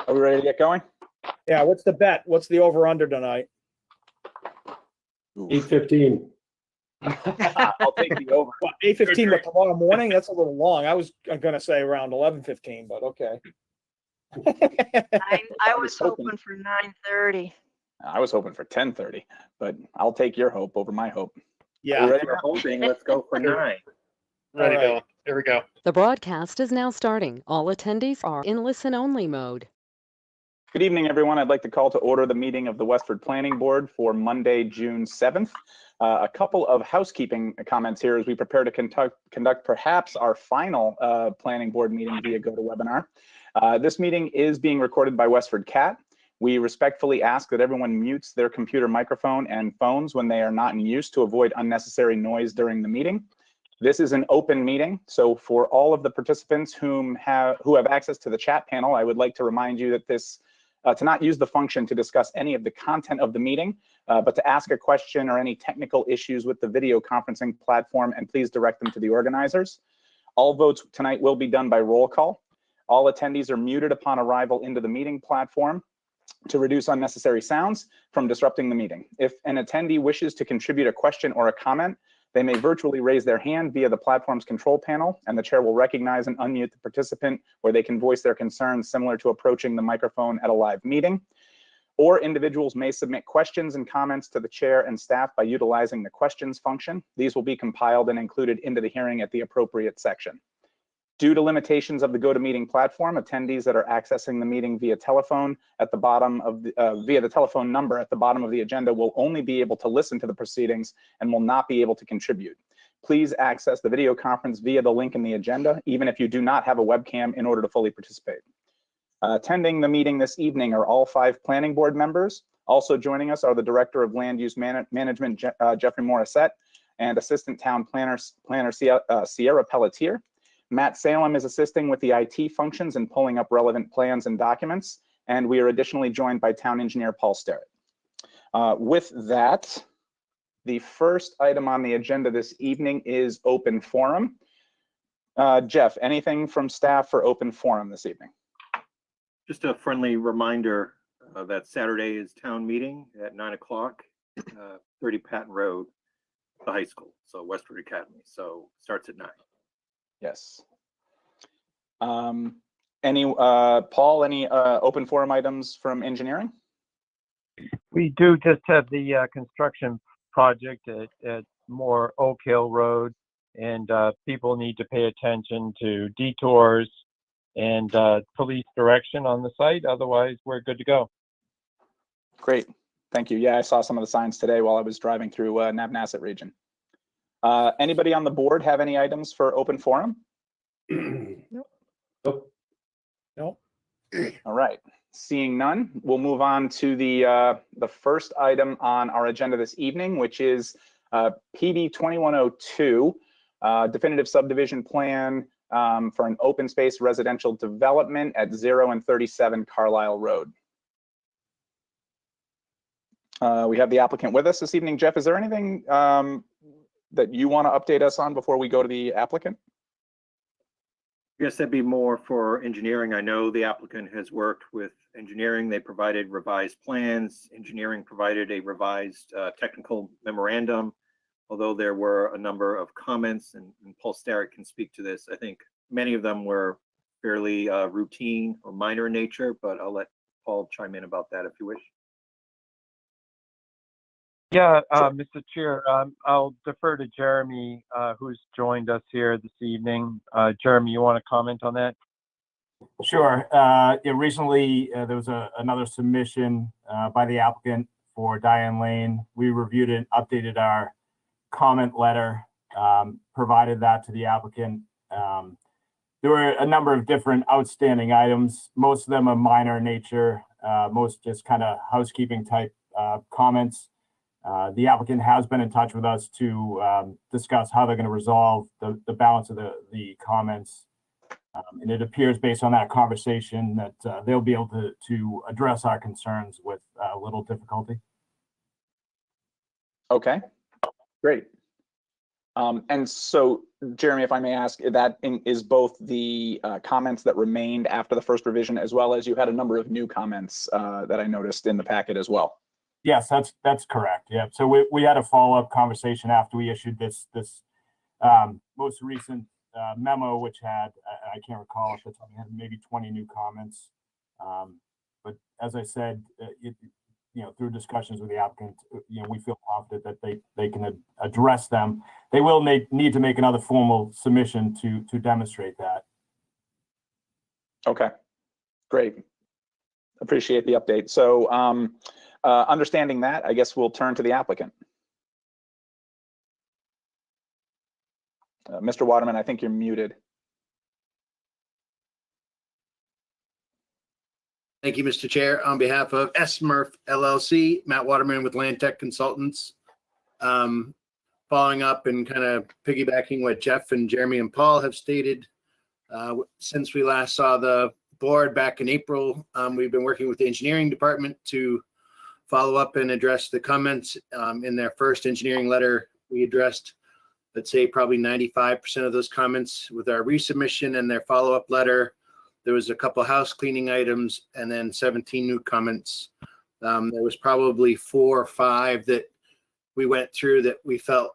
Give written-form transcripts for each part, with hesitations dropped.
Are we ready to get going? Yeah, what's the bet? What's the over-under tonight? 8:15. I'll take the over. What, 8:15 but tomorrow morning? That's a little long. I was gonna say around 11:15, but okay. I was hoping for 9:30. I was hoping for 10:30, but I'll take your hope over my hope. Yeah. Are we ready? We're hoping, let's go for 9. Ready, Bill. Here we go. The broadcast is now starting. All attendees are in listen-only mode. Good evening, everyone. I'd like to call to order the meeting of the Westford Planning Board for Monday, June 7th. A couple of housekeeping comments here as we prepare to conduct perhaps our final planning board meeting via GoToWebinar. This meeting is being recorded by Westford Cat. We respectfully ask that everyone mutes their computer microphone and phones when they are not in use to avoid unnecessary noise during the meeting. This is an open meeting, so for all of the participants who have access to the chat panel, I would like to remind you that to not use the function to discuss any of the content of the meeting, but to ask a question or any technical issues with the video conferencing platform, and please direct them to the organizers. All votes tonight will be done by roll call. All attendees are muted upon arrival into the meeting platform to reduce unnecessary sounds from disrupting the meeting. If an attendee wishes to contribute a question or a comment, they may virtually raise their hand via the platform's control panel, and the chair will recognize and unmute the participant where they can voice their concerns, similar to approaching the microphone at a live meeting. Or individuals may submit questions and comments to the chair and staff by utilizing the questions function. These will be compiled and included into the hearing at the appropriate section. Due to limitations of the GoToMeeting platform, attendees that are accessing the meeting via telephone at the bottom of via the telephone number at the bottom of the agenda will only be able to listen to the proceedings and will not be able to contribute. Please access the video conference via the link in the agenda, even if you do not have a webcam, in order to fully participate. Attending the meeting this evening are all 5 planning board members. Also joining us are the Director of Land Use Management, Jeffrey Morissette, and Assistant Town Planner Sierra Pelletier. Matt Salem is assisting with the IT functions and pulling up relevant plans and documents. And we are additionally joined by Town Engineer Paul Sterrett. With that, the first item on the agenda this evening is open forum. Jeff, anything from staff for open forum this evening? Just a friendly reminder that Saturday is town meeting at 9 o'clock, 30 Patton Road, the high school, so Westford Academy. So starts at 9. Yes. Paul, any open forum items from engineering? We do just have the construction project at Moore Oak Hill Road, and people need to pay attention to detours and police direction on the site. Otherwise, we're good to go. Great, thank you. Yeah, I saw some of the signs today while I was driving through Nabnasset region. Anybody on the board have any items for open forum? Nope. Nope. All right, seeing none, we'll move on to the first item on our agenda this evening, which is PB 2102, definitive subdivision plan for an open space residential development at 0 and 37 Carlisle Road. We have the applicant with us this evening. Jeff, is there anything that you want to update us on before we go to the applicant? I guess that'd be more for engineering. I know the applicant has worked with engineering. They provided revised plans. Engineering provided a revised technical memorandum. Although there were a number of comments, and Paul Sterrett can speak to this, I think many of them were fairly routine or minor in nature, but I'll let Paul chime in about that if you wish. Yeah, Mr. Chair, I'll defer to Jeremy, who's joined us here this evening. Jeremy, you want to comment on that? Sure. Recently, there was another submission by the applicant for Diane Lane. We reviewed it, updated our comment letter, provided that to the applicant. There were a number of different outstanding items. Most of them are minor in nature, most just kind of housekeeping type comments. The applicant has been in touch with us to discuss how they're going to resolve the balance of the comments. And it appears based on that conversation that they'll be able to address our concerns with little difficulty. Okay, great. And so, Jeremy, if I may ask, that is both the comments that remained after the first revision, as well as you had a number of new comments that I noticed in the packet as well. Yes, that's correct. Yeah. So we had a follow-up conversation after we issued this most recent memo, which had, I can't recall if it's had maybe 20 new comments. But as I said, through discussions with the applicant, we feel confident that they can address them. They will need to make another formal submission to demonstrate that. Okay, great. Appreciate the update. So understanding that, I guess we'll turn to the applicant. Mr. Waterman, I think you're muted. Thank you, Mr. Chair. On behalf of SMRF LLC, Matt Waterman with Land Tech Consultants. Following up and kind of piggybacking what Jeff and Jeremy and Paul have stated, since we last saw the board back in April, we've been working with the engineering department to follow up and address the comments. In their first engineering letter, we addressed, let's say, probably 95% of those comments. With our resubmission and their follow-up letter, there was a couple house cleaning items and then 17 new comments. There was probably 4 or 5 that we went through that we felt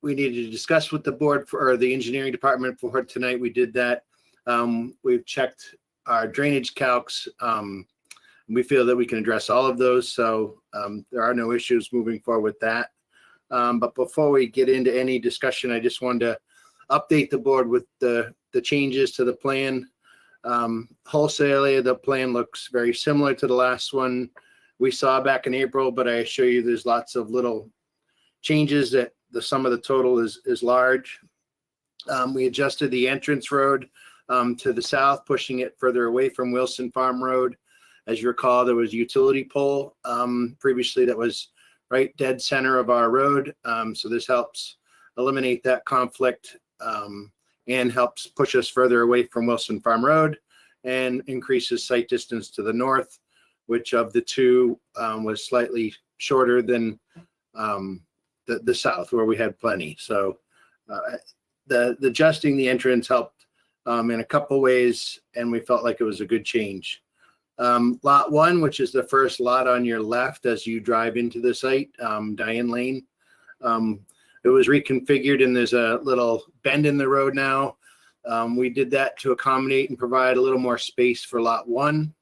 we needed to discuss with the board or the engineering department for tonight. We did that. We've checked our drainage calcs. We feel that we can address all of those. So there are no issues moving forward with that. But before we get into any discussion, I just wanted to update the board with the changes to the plan. Wholesalely, the plan looks very similar to the last one we saw back in April, but I assure you there's lots of little changes that the sum of the total is large. We adjusted the entrance road to the south, pushing it further away from Wilson Farm Road. As you recall, there was a utility pole previously that was right dead center of our road. So this helps eliminate that conflict and helps push us further away from Wilson Farm Road and increases sight distance to the north, which of the two was slightly shorter than the south, where we had plenty. So the adjusting the entrance helped in a couple ways, and we felt like it was a good change. Lot 1, which is the first lot on your left as you drive into the site, Diane Lane. It was reconfigured and there's a little bend in the road now. We did that to accommodate and provide a little more space for lot 1.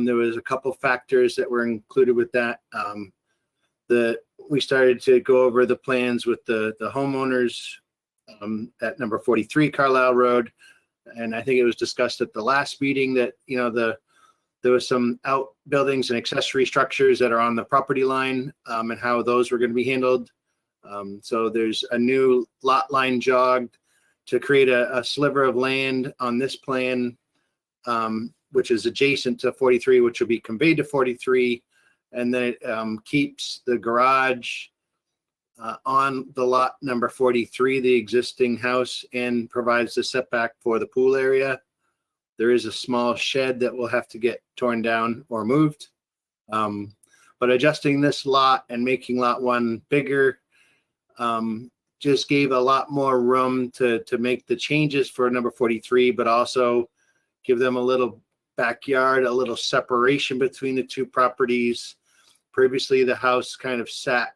There was a couple factors that were included with that. We started to go over the plans with the homeowners at number 43 Carlisle Road. And I think it was discussed at the last meeting that, there was some outbuildings and accessory structures that are on the property line and how those were going to be handled. So there's a new lot line jogged to create a sliver of land on this plan, which is adjacent to 43, which will be conveyed to 43. And then it keeps the garage on the lot number 43, the existing house, and provides the setback for the pool area. There is a small shed that will have to get torn down or moved. But adjusting this lot and making lot 1 bigger just gave a lot more room to make the changes for number 43, but also give them a little backyard, a little separation between the two properties. Previously, the house kind of sat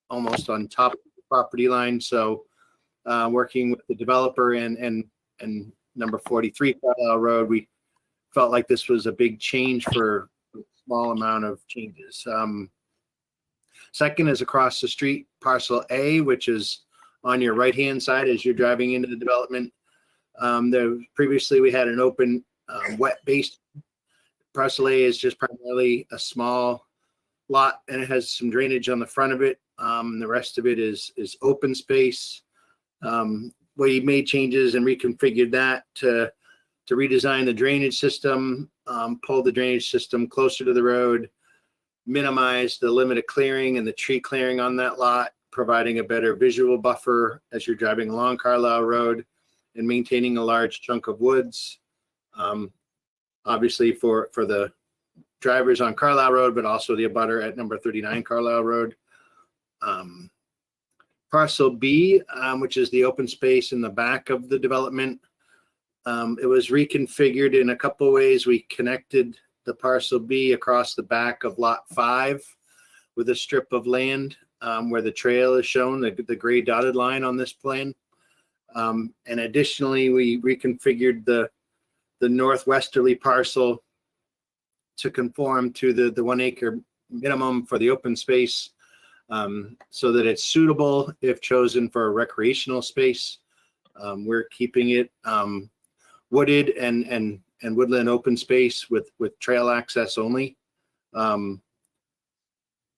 almost on top of the property line. So working with the developer and number 43 Carlisle Road, we felt like this was a big change for a small amount of changes. Second is across the street, Parcel A, which is on your right-hand side as you're driving into the development. Previously, we had an open wet base. Parcel A is just primarily a small lot, and it has some drainage on the front of it. The rest of it is open space. We made changes and reconfigured that to redesign the drainage system, pull the drainage system closer to the road, minimize the limit of clearing and the tree clearing on that lot, providing a better visual buffer as you're driving along Carlisle Road, and maintaining a large chunk of woods. Obviously for the drivers on Carlisle Road, but also the abutter at number 39 Carlisle Road. Parcel B, which is the open space in the back of the development. It was reconfigured in a couple of ways. We connected the Parcel B across the back of Lot 5 with a strip of land where the trail is shown, the gray dotted line on this plan. And additionally, we reconfigured the northwesterly parcel to conform to the 1 acre minimum for the open space, so that it's suitable if chosen for a recreational space. We're keeping it wooded and woodland open space with trail access only.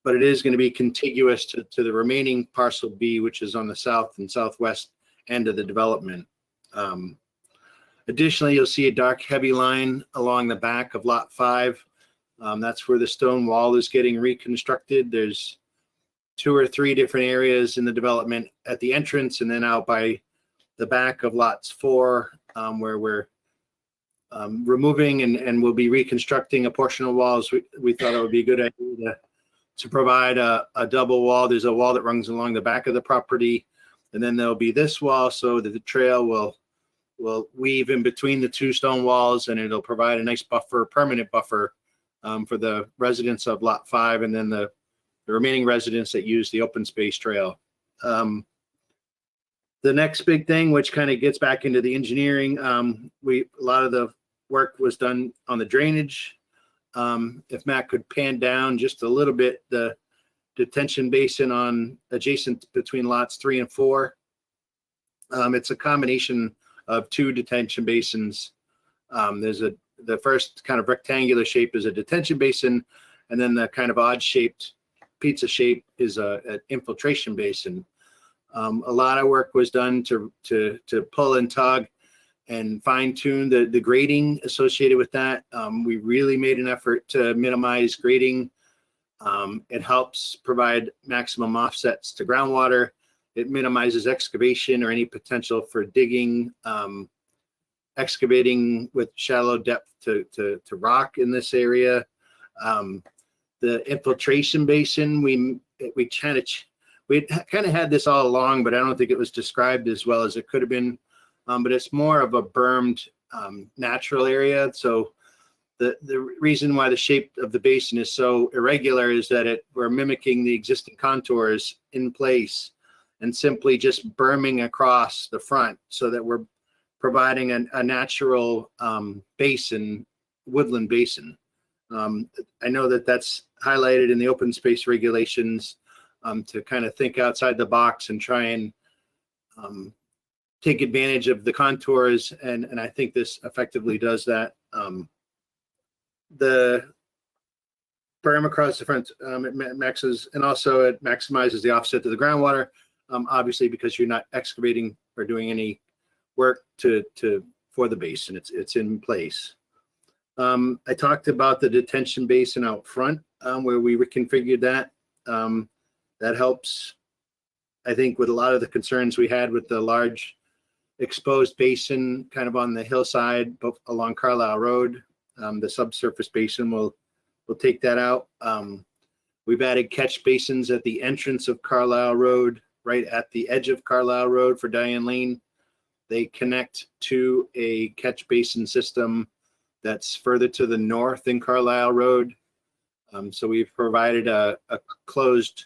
But it is going to be contiguous to the remaining Parcel B, which is on the south and southwest end of the development. Additionally, you'll see a dark heavy line along the back of Lot 5. That's where the stone wall is getting reconstructed. There's 2 or 3 different areas in the development at the entrance and then out by the back of Lots 4, where we're removing and we'll be reconstructing a portion of walls. We thought it would be a good idea to provide a double wall. There's a wall that runs along the back of the property, and then there'll be this wall so that the trail will weave in between the 2 stone walls, and it'll provide a nice buffer, permanent buffer, for the residents of Lot 5 and then the remaining residents that use the open space trail. The next big thing, which kind of gets back into the engineering, a lot of the work was done on the drainage. If Matt could pan down just a little bit, the detention basin adjacent between lots 3 and 4. It's a combination of 2 detention basins. The first kind of rectangular shape is a detention basin, and then the kind of odd shaped pizza shape is an infiltration basin. A lot of work was done to pull and tug and fine tune the grading associated with that. We really made an effort to minimize grading. It helps provide maximum offsets to groundwater. It minimizes excavation or any potential for digging, excavating with shallow depth to rock in this area. The infiltration basin, we kind of had this all along, but I don't think it was described as well as it could have been. But it's more of a bermed natural area. So the reason why the shape of the basin is so irregular is that we're mimicking the existing contours in place and simply just berming across the front so that we're providing a natural basin, woodland basin. I know that that's highlighted in the open space regulations to kind of think outside the box and try and take advantage of the contours, and I think this effectively does that. The berm across the front, it maxes, and also it maximizes the offset to the groundwater, obviously because you're not excavating or doing any work for the basin. It's in place. I talked about the detention basin out front, where we reconfigured that. That helps, I think, with a lot of the concerns we had with the large exposed basin kind of on the hillside along Carlisle Road. The subsurface basin will take that out. We've added catch basins at the entrance of Carlisle Road, right at the edge of Carlisle Road for Diane Lane. They connect to a catch basin system that's further to the north in Carlisle Road. So we've provided a closed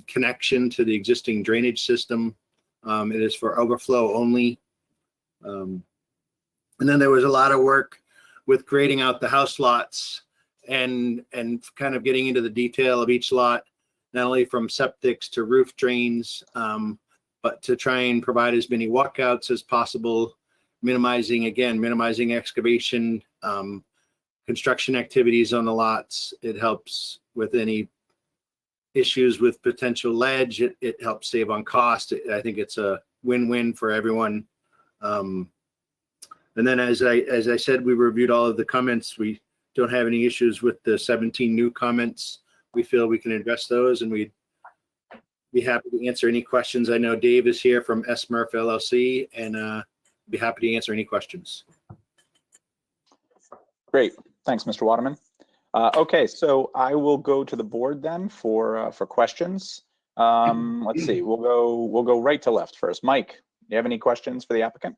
connection to the existing drainage system. It is for overflow only. And then there was a lot of work with grading out the house lots and kind of getting into the detail of each lot, not only from septics to roof drains, but to try and provide as many walkouts as possible, minimizing excavation, construction activities on the lots. It helps with any issues with potential ledge. It helps save on cost. I think it's a win-win for everyone. And then as I said, we reviewed all of the comments. We don't have any issues with the 17 new comments. We feel we can address those, and we'd be happy to answer any questions. I know Dave is here from S-Murph LLC, and be happy to answer any questions. Great. Thanks, Mr. Waterman. Okay, so I will go to the board then for questions. Let's see, we'll go right to left first. Mike, do you have any questions for the applicant?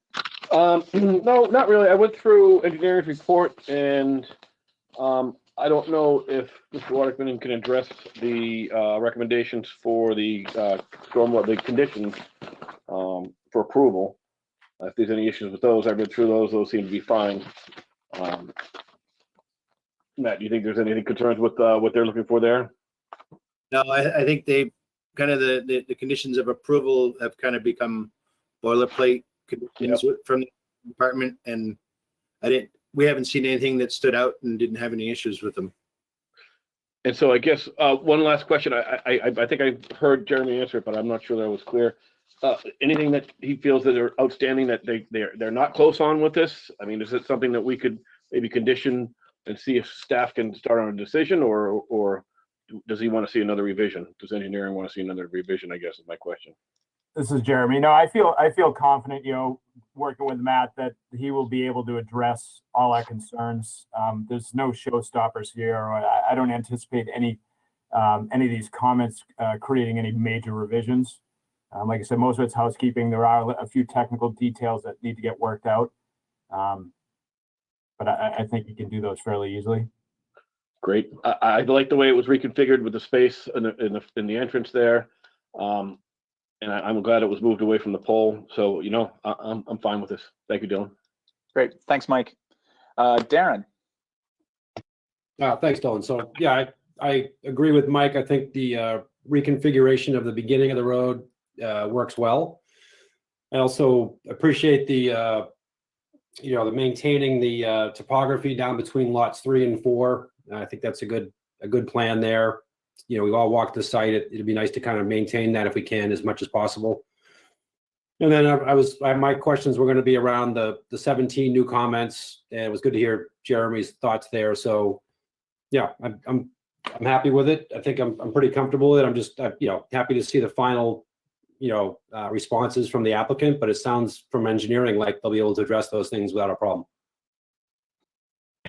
No, not really. I went through engineering's report, and I don't know if Mr. Waterman can address the recommendations for the stormwater, the conditions for approval. If there's any issues with those, I read through those. Those seem to be fine. Matt, do you think there's any concerns with what they're looking for there? No, I think they kind of the conditions of approval have kind of become boilerplate conditions from the department, and we haven't seen anything that stood out and didn't have any issues with them. And so I guess one last question. I think I heard Jeremy answer it, but I'm not sure that was clear. Anything that he feels that are outstanding that they're not close on with this? I mean, is it something that we could maybe condition and see if staff can start on a decision, or does he want to see another revision? Does engineering want to see another revision, I guess, is my question. This is Jeremy. No, I feel confident, working with Matt, that he will be able to address all our concerns. There's no showstoppers here. I don't anticipate any of these comments creating any major revisions. Like I said, most of it's housekeeping. There are a few technical details that need to get worked out. But I think you can do those fairly easily. Great. I like the way it was reconfigured with the space in the entrance there. And I'm glad it was moved away from the pole. So, I'm fine with this. Thank you, Dylan. Great, thanks, Mike. Darren. Thanks, Dylan. So yeah, I agree with Mike. I think the reconfiguration of the beginning of the road works well. I also appreciate the maintaining the topography down between lots 3 and 4. I think that's a good plan there. We've all walked the site. It'd be nice to kind of maintain that if we can as much as possible. And then my questions were going to be around the 17 new comments, and it was good to hear Jeremy's thoughts there. So yeah, I'm happy with it. I think I'm pretty comfortable with it. I'm just happy to see the final responses from the applicant, but it sounds from engineering like they'll be able to address those things without a problem.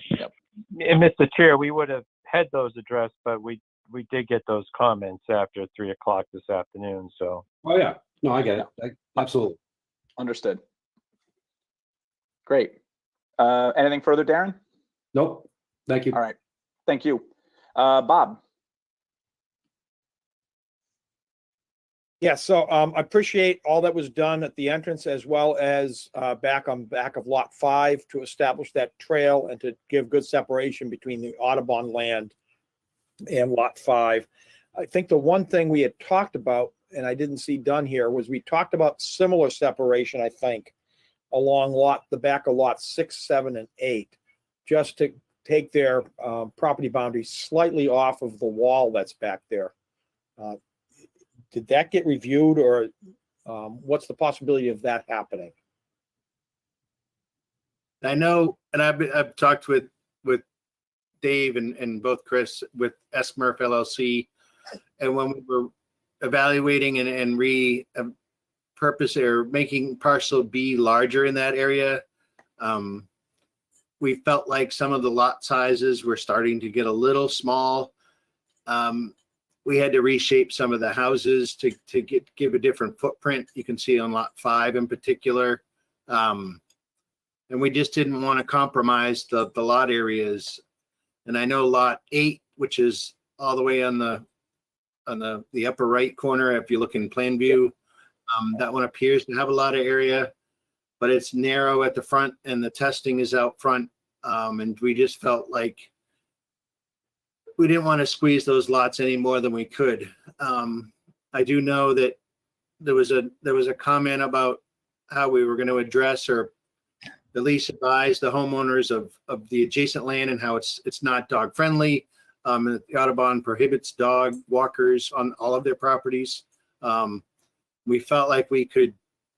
Yep. And Mr. Chair, we would have had those addressed, but we did get those comments after 3 o'clock this afternoon, so. Oh yeah, no, I get it. Absolutely. Understood. Great. Anything further, Darren? Nope. Thank you. All right. Thank you. Bob. Yeah, so I appreciate all that was done at the entrance, as well as back of lot 5 to establish that trail and to give good separation between the Audubon land and lot 5. I think the one thing we had talked about, and I didn't see done here, was we talked about similar separation, I think, along the back of lots 6, 7, and 8, just to take their property boundaries slightly off of the wall that's back there. Did that get reviewed, or what's the possibility of that happening? I know, and I've talked with Dave and both Chris with S-Murph LLC, and when we were evaluating and repurpose or making Parcel B larger in that area, we felt like some of the lot sizes were starting to get a little small. We had to reshape some of the houses to give a different footprint. You can see on lot 5 in particular. And we just didn't want to compromise the lot areas. And I know lot 8, which is all the way on the upper right corner, if you look in plan view, that one appears to have a lot of area, but it's narrow at the front and the testing is out front. And we just felt like we didn't want to squeeze those lots any more than we could. I do know that there was a comment about how we were going to address or at least advise the homeowners of the adjacent land and how it's not dog friendly. The Audubon prohibits dog walkers on all of their properties. We felt like we could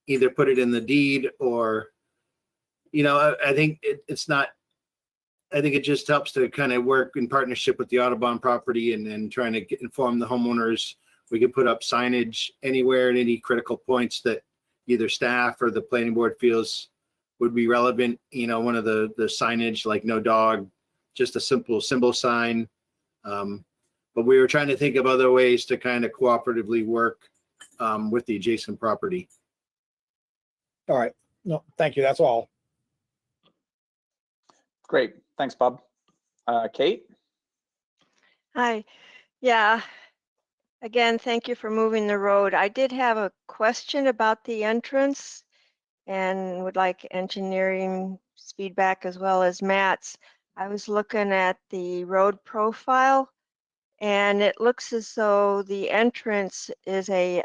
either put it in the deed or, I think it's not. I think it just helps to kind of work in partnership with the Audubon property and trying to inform the homeowners. We could put up signage anywhere at any critical points that either staff or the planning board feels would be relevant. One of the signage like no dog, just a simple symbol sign. but we were trying to think of other ways to kind of cooperatively work with the adjacent property. All right. No, thank you. That's all. Great. Thanks, Bob. Kate? Hi. Yeah. Again, thank you for moving the road. I did have a question about the entrance and would like engineering feedback as well as Matt's. I was looking at the road profile and it looks as though the entrance is a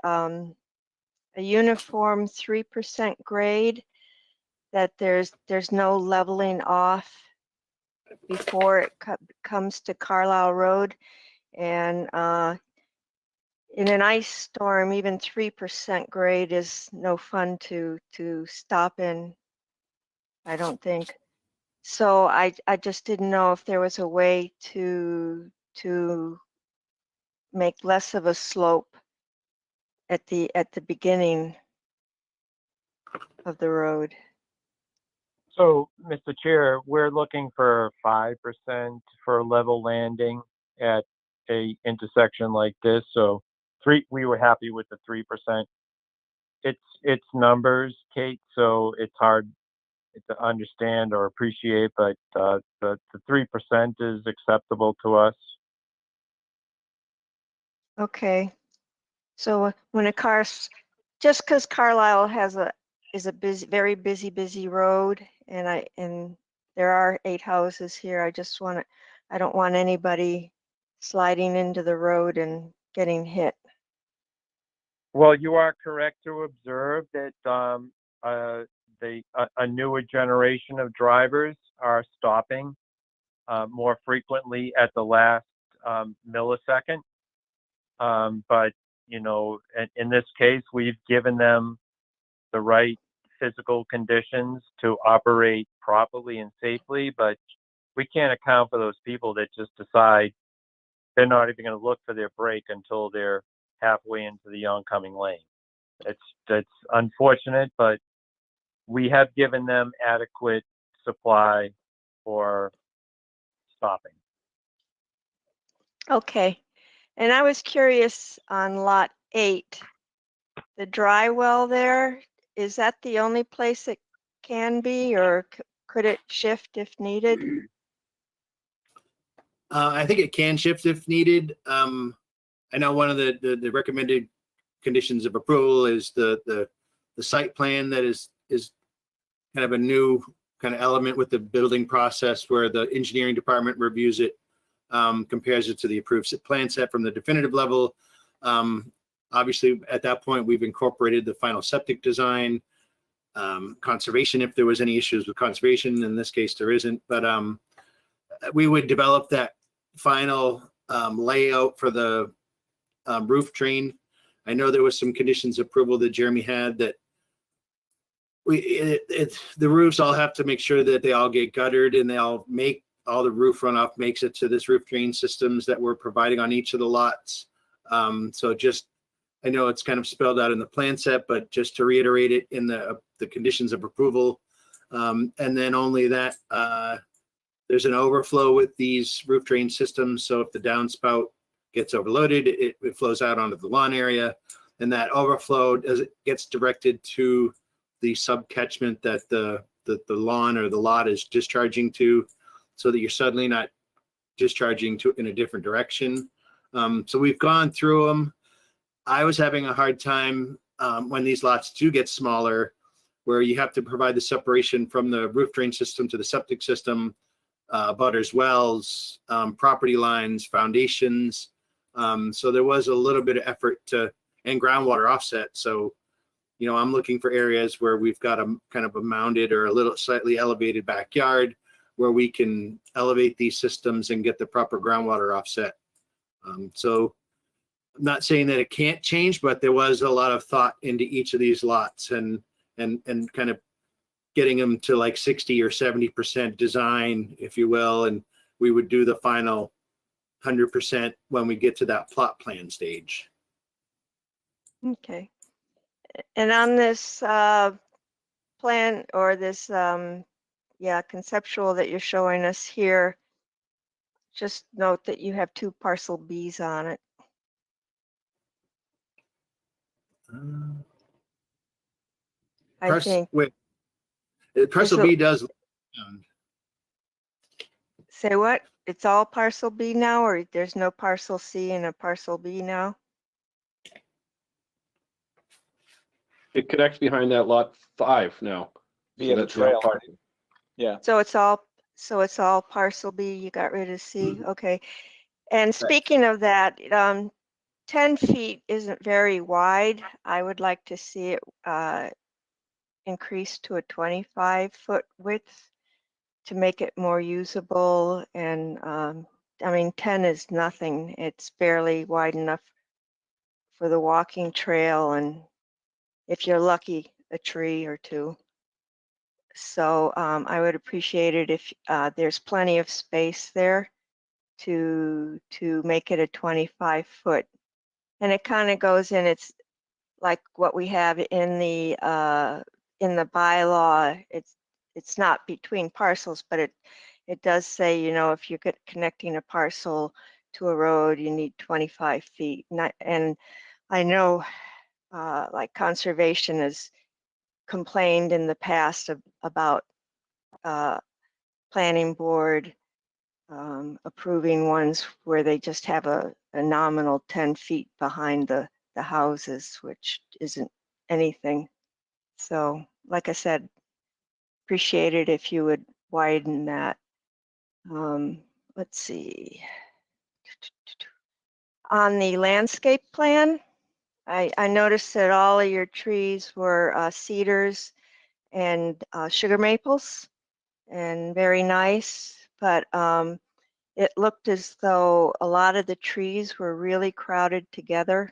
uniform 3% grade, that there's no leveling off before it comes to Carlisle Road. And in an ice storm, even 3% grade is no fun to stop in, I don't think. So I just didn't know if there was a way to make less of a slope at the beginning of the road. So, Mr. Chair, we're looking for 5% for level landing at a intersection like this. So we were happy with the 3%. It's numbers, Kate, so it's hard to understand or appreciate, but the 3% is acceptable to us. Okay. So when a car's, just because Carlisle is a very busy road, and there are 8 houses here, I don't want anybody sliding into the road and getting hit. Well, you are correct to observe that a newer generation of drivers are stopping more frequently at the last millisecond. But, you know, in this case, we've given them the right physical conditions to operate properly and safely, but we can't account for those people that just decide they're not even going to look for their brake until they're halfway into the oncoming lane. It's unfortunate, but we have given them adequate supply for stopping. Okay. And I was curious on lot 8, the dry well there, is that the only place it can be, or could it shift if needed? I think it can shift if needed. I know one of the recommended conditions of approval is the site plan that is kind of a new kind of element with the building process, where the engineering department reviews it, compares it to the approved plan set from the definitive level. Obviously, at that point, we've incorporated the final septic design, conservation, if there was any issues with conservation. In this case, there isn't, but we would develop that final layout for the roof drain. I know there was some conditions approval that Jeremy had that the roofs all have to make sure that they all get guttered and they all the roof runoff makes it to this roof drain systems that we're providing on each of the lots. So just, I know it's kind of spelled out in the plan set, but just to reiterate it in the conditions of approval. And then only that there's an overflow with these roof drain systems. So if the downspout gets overloaded, it flows out onto the lawn area, and that overflow gets directed to the subcatchment that the lawn or the lot is discharging to, so that you're suddenly not discharging in a different direction. So we've gone through them. I was having a hard time when these lots do get smaller, where you have to provide the separation from the roof drain system to the septic system, butters wells, property lines, foundations. So there was a little bit of effort and groundwater offset. So, you know, I'm looking for areas where we've got a kind of a mounded or a little slightly elevated backyard where we can elevate these systems and get the proper groundwater offset. So I'm not saying that it can't change, but there was a lot of thought into each of these lots and kind of getting them to like 60 or 70% design, if you will. And we would do the final 100% when we get to that plot plan stage. Okay. And on this plan, or this conceptual that you're showing us here, just note that you have 2 parcel Bs on it. I think, Wait, parcel a- B does. say what? It's all parcel B now, or there's no parcel C and a parcel B now? It connects behind that lot 5 now. Via the that's not trail. part- Yeah. So it's all parcel B, you got rid of C, okay. And speaking of that, 10 feet isn't very wide. I would like to see it increased to a 25-foot width to make it more usable. And I mean, 10 is nothing. It's barely wide enough for the walking trail, and if you're lucky, a tree or 2. So I would appreciate it if there's plenty of space there to make it a 25-foot. And it kind of goes in, it's like what we have in the bylaw. It's not between parcels, but it does say, you know, if you're connecting a parcel to a road, you need 25 feet. And I know like conservation has complained in the past about planning board approving ones where they just have a nominal 10 feet behind the houses, which isn't anything. So, like I said, appreciate it if you would widen that. Let's see. On the landscape plan, I noticed that all of your trees were cedars and sugar maples, and very nice, but it looked as though a lot of the trees were really crowded together.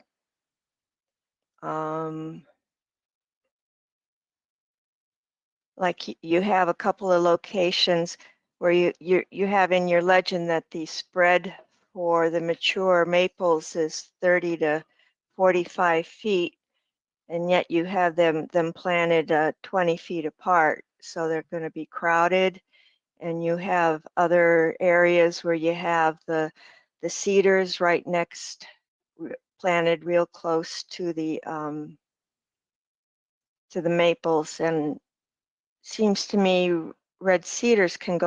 Like you have a couple of locations where you have in your legend that the spread for the mature maples is 30 to 45 feet, and yet you have them planted 20 feet apart, so they're going to be crowded. And you have other areas where you have the cedars right next, planted real close to the maples, and seems to me red cedars can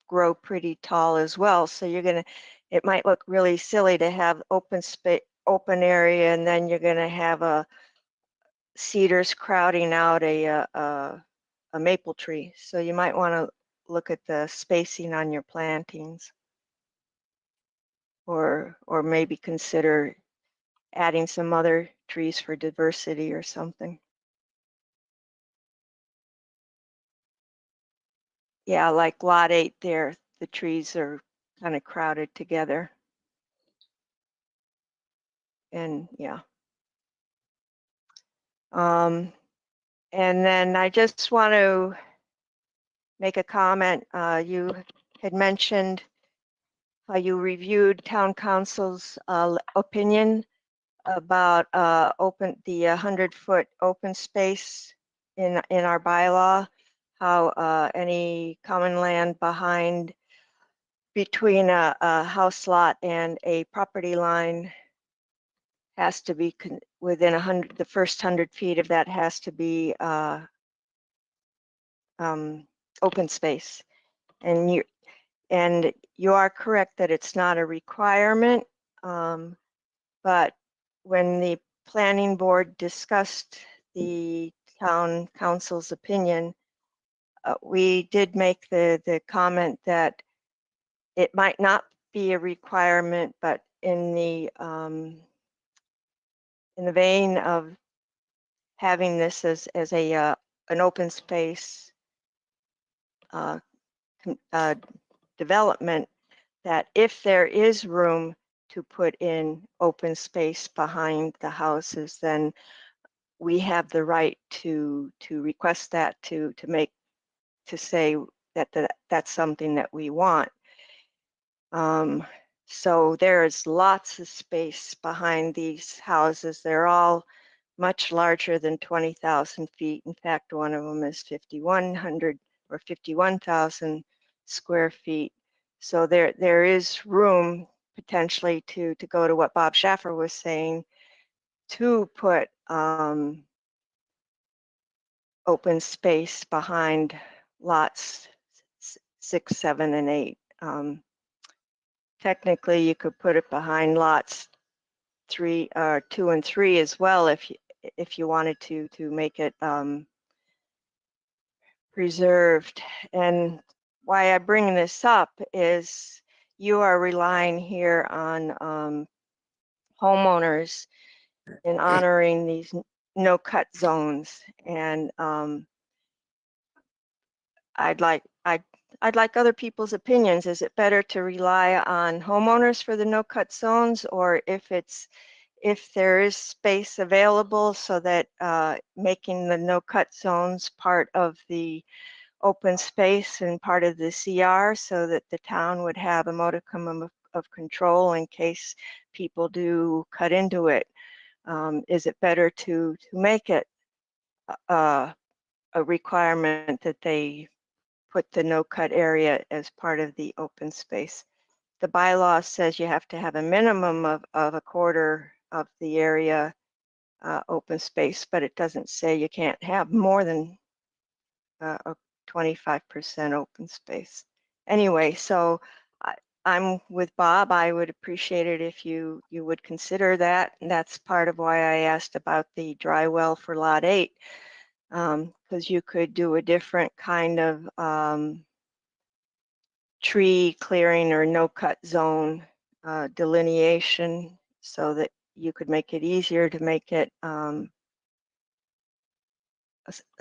grow pretty tall as well. So it might look really silly to have open area, and then you're gonna have a cedars crowding out a maple tree. So you might want to look at the spacing on your plantings, or maybe consider adding some other trees for diversity or something. Yeah, like lot 8 there, the trees are kind of crowded together. And yeah. And then I just want to make a comment. You had mentioned how you reviewed town council's opinion about the 100-foot open space in our bylaw, how any common land between a house lot and a property line has to be within the first 100 feet of that has to be open space. And you are correct that it's not a requirement, but when the planning board discussed the town council's opinion, we did make the comment that it might not be a requirement, but in the vein of having this as an open space development, that if there is room to put in open space behind the houses, then we have the right to request that, to say that that's something that we want. So there's lots of space behind these houses. They're all much larger than 20,000 feet. In fact, one of them is 5,100 or 51,000 square feet. So there is room potentially to go to what Bob Schaffer was saying, to put open space behind lots 6, 7, and 8. Technically, you could put it behind lots 2 and 3 as well, if you wanted to make it preserved. And why I bring this up is you are relying here on homeowners in honoring these no-cut zones, and I'd like other people's opinions. Is it better to rely on homeowners for the no-cut zones, or if there is space available, so that making the no-cut zones part of the open space and part of the CR, so that the town would have a modicum of control in case people do cut into it? Is it better to make it a requirement that they put the no-cut area as part of the open space? The bylaw says you have to have a minimum of a quarter of the area open space, but it doesn't say you can't have more than a 25% open space. Anyway, so I'm with Bob. I would appreciate it if you would consider that. And that's part of why I asked about the dry well for lot 8, because you could do a different kind of tree clearing or no-cut zone delineation, so that you could make it easier to make it a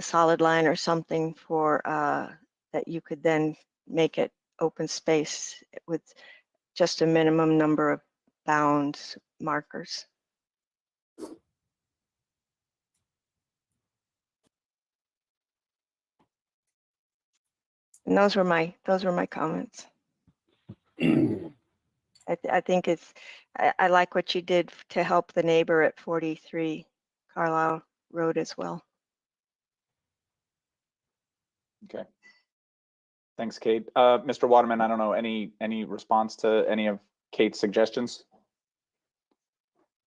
solid line or something for that you could then make it open space with just a minimum number of bounds markers. And those were my comments. I think I like what you did to help the neighbor at 43 Carlisle Road as well. Okay. Thanks, Kate. Mr. Waterman, I don't know, any response to any of Kate's suggestions?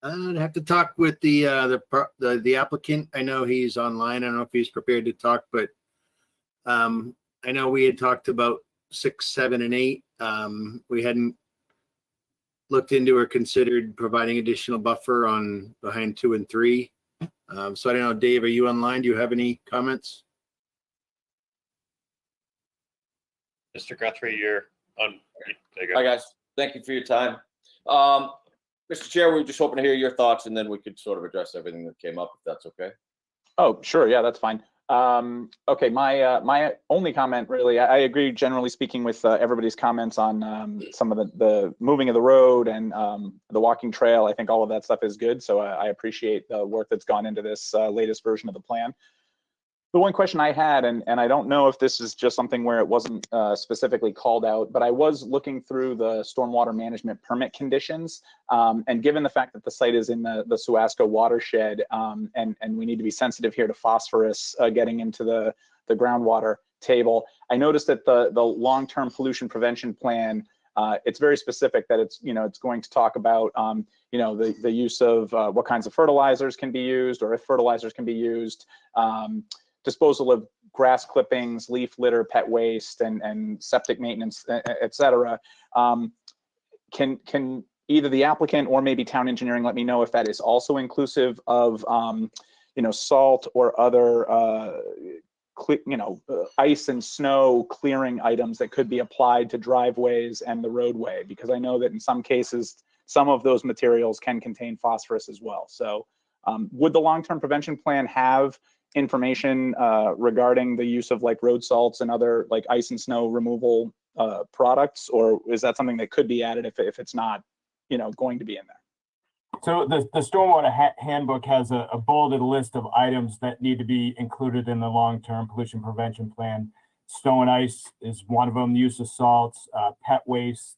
I'd have to talk with the applicant. I know he's online. I don't know if he's prepared to talk, but I know we had talked about 6, 7, and 8. We hadn't looked into or considered providing additional buffer on behind 2 and 3. So I don't know, Dave, are you online? Do you have any comments? Mr. Guthrie, you're on. Hi, guys. Thank you for your time. Mr. Chair, we were just hoping to hear your thoughts, and then we could sort of address everything that came up, if that's okay. Oh, sure. Yeah, that's fine. Okay, my only comment, really, I agree generally speaking with everybody's comments on some of the moving of the road and the walking trail. I think all of that stuff is good. So I appreciate the work that's gone into this latest version of the plan. The one question I had, and I don't know if this is just something where it wasn't specifically called out, but I was looking through the stormwater management permit conditions, and given the fact that the site is in the Suasco watershed, and we need to be sensitive here to phosphorus getting into the groundwater table, I noticed that the long-term pollution prevention plan, it's very specific that it's going to talk about the use of what kinds of fertilizers can be used, or if fertilizers can be used, disposal of grass clippings, leaf litter, pet waste, and septic maintenance, et cetera. Can either the applicant or maybe town engineering let me know if that is also inclusive of salt or other ice and snow clearing items that could be applied to driveways and the roadway, because I know that in some cases some of those materials can contain phosphorus as well. So would the long-term prevention plan have information regarding the use of like road salts and other like ice and snow removal products, or is that something that could be added if it's not going to be in there? So the stormwater handbook has a bulleted list of items that need to be included in the long-term pollution prevention plan. Snow and ice is one of them, use of salts, pet waste,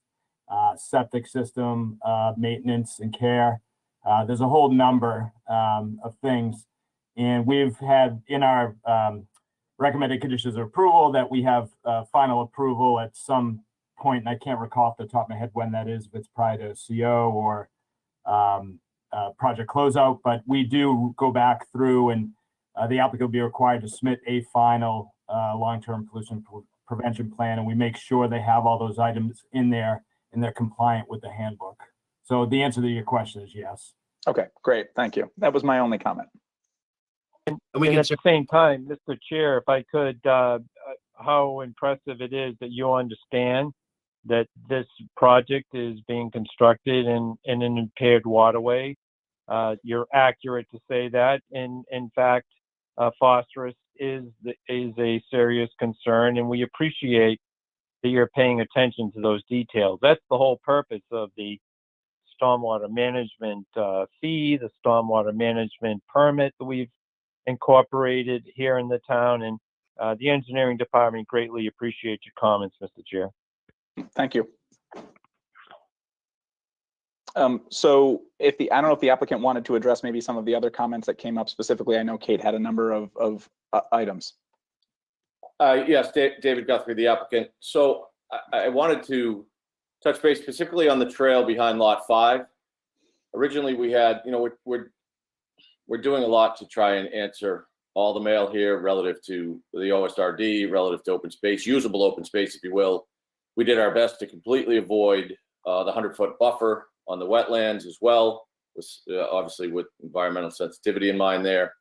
septic system maintenance and care. There's a whole number of things. And we've had in our recommended conditions of approval that we have final approval at some point, and I can't recall off the top of my head when that is, if it's prior to CO or project closeout, but we do go back through and the applicant will be required to submit a final long-term pollution prevention plan, and we make sure they have all those items in there and they're compliant with the handbook. So the answer to your question is yes. Okay, great. Thank you. That was my only comment. And we And can at the same time, Mr. Chair, if I could, how impressive it is that you understand that this project is being constructed in an impaired waterway. You're accurate to say that. In fact, phosphorus is a serious concern, and we appreciate that you're paying attention to those details. That's the whole purpose of the stormwater management fee, the stormwater management permit that we've incorporated here in the town, and the engineering department greatly appreciate your comments, Mr. Chair. Thank you. So I don't know if the applicant wanted to address maybe some of the other comments that came up specifically. I know Kate had a number of items. Yes, David Guthrie, the applicant. So I wanted to touch base specifically on the trail behind Lot 5. Originally, we had, we're doing a lot to try and answer all the mail here relative to the OSRD, relative to open space, usable open space, if you will. We did our best to completely avoid the 100-foot buffer on the wetlands as well, obviously with environmental sensitivity in mind there.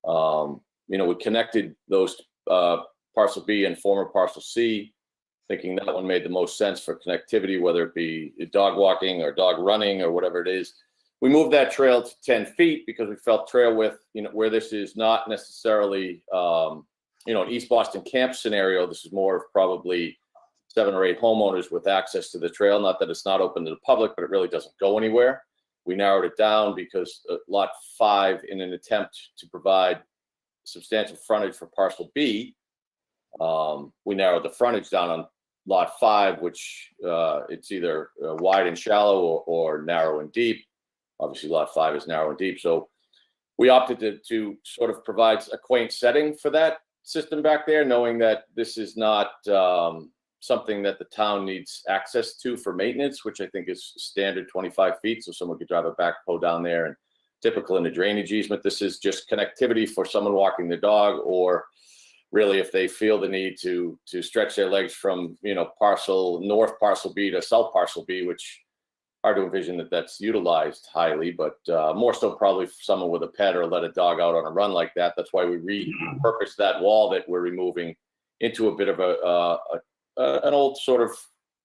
We connected those Parcel B and former Parcel C, thinking that one made the most sense for connectivity, whether it be dog walking or dog running or whatever it is. We moved that trail to 10 feet because we felt trail width, where this is not necessarily, an East Boston camp scenario. This is more of probably 7 or 8 homeowners with access to the trail. Not that it's not open to the public, but it really doesn't go anywhere. We narrowed it down because Lot 5, in an attempt to provide substantial frontage for Parcel B, we narrowed the frontage down on Lot 5, which it's either wide and shallow or narrow and deep. Obviously, Lot 5 is narrow and deep. So we opted to sort of provide a quaint setting for that system back there, knowing that this is not something that the town needs access to for maintenance, which I think is standard 25 feet. So someone could drive a backhoe down there, and typical in a drainage easement. This is just connectivity for someone walking their dog, or really if they feel the need to stretch their legs from, north Parcel B to south Parcel B, which hard to envision that's utilized highly, but more so probably for someone with a pet or let a dog out on a run like that. That's why we repurposed that wall that we're removing into a bit of an old sort of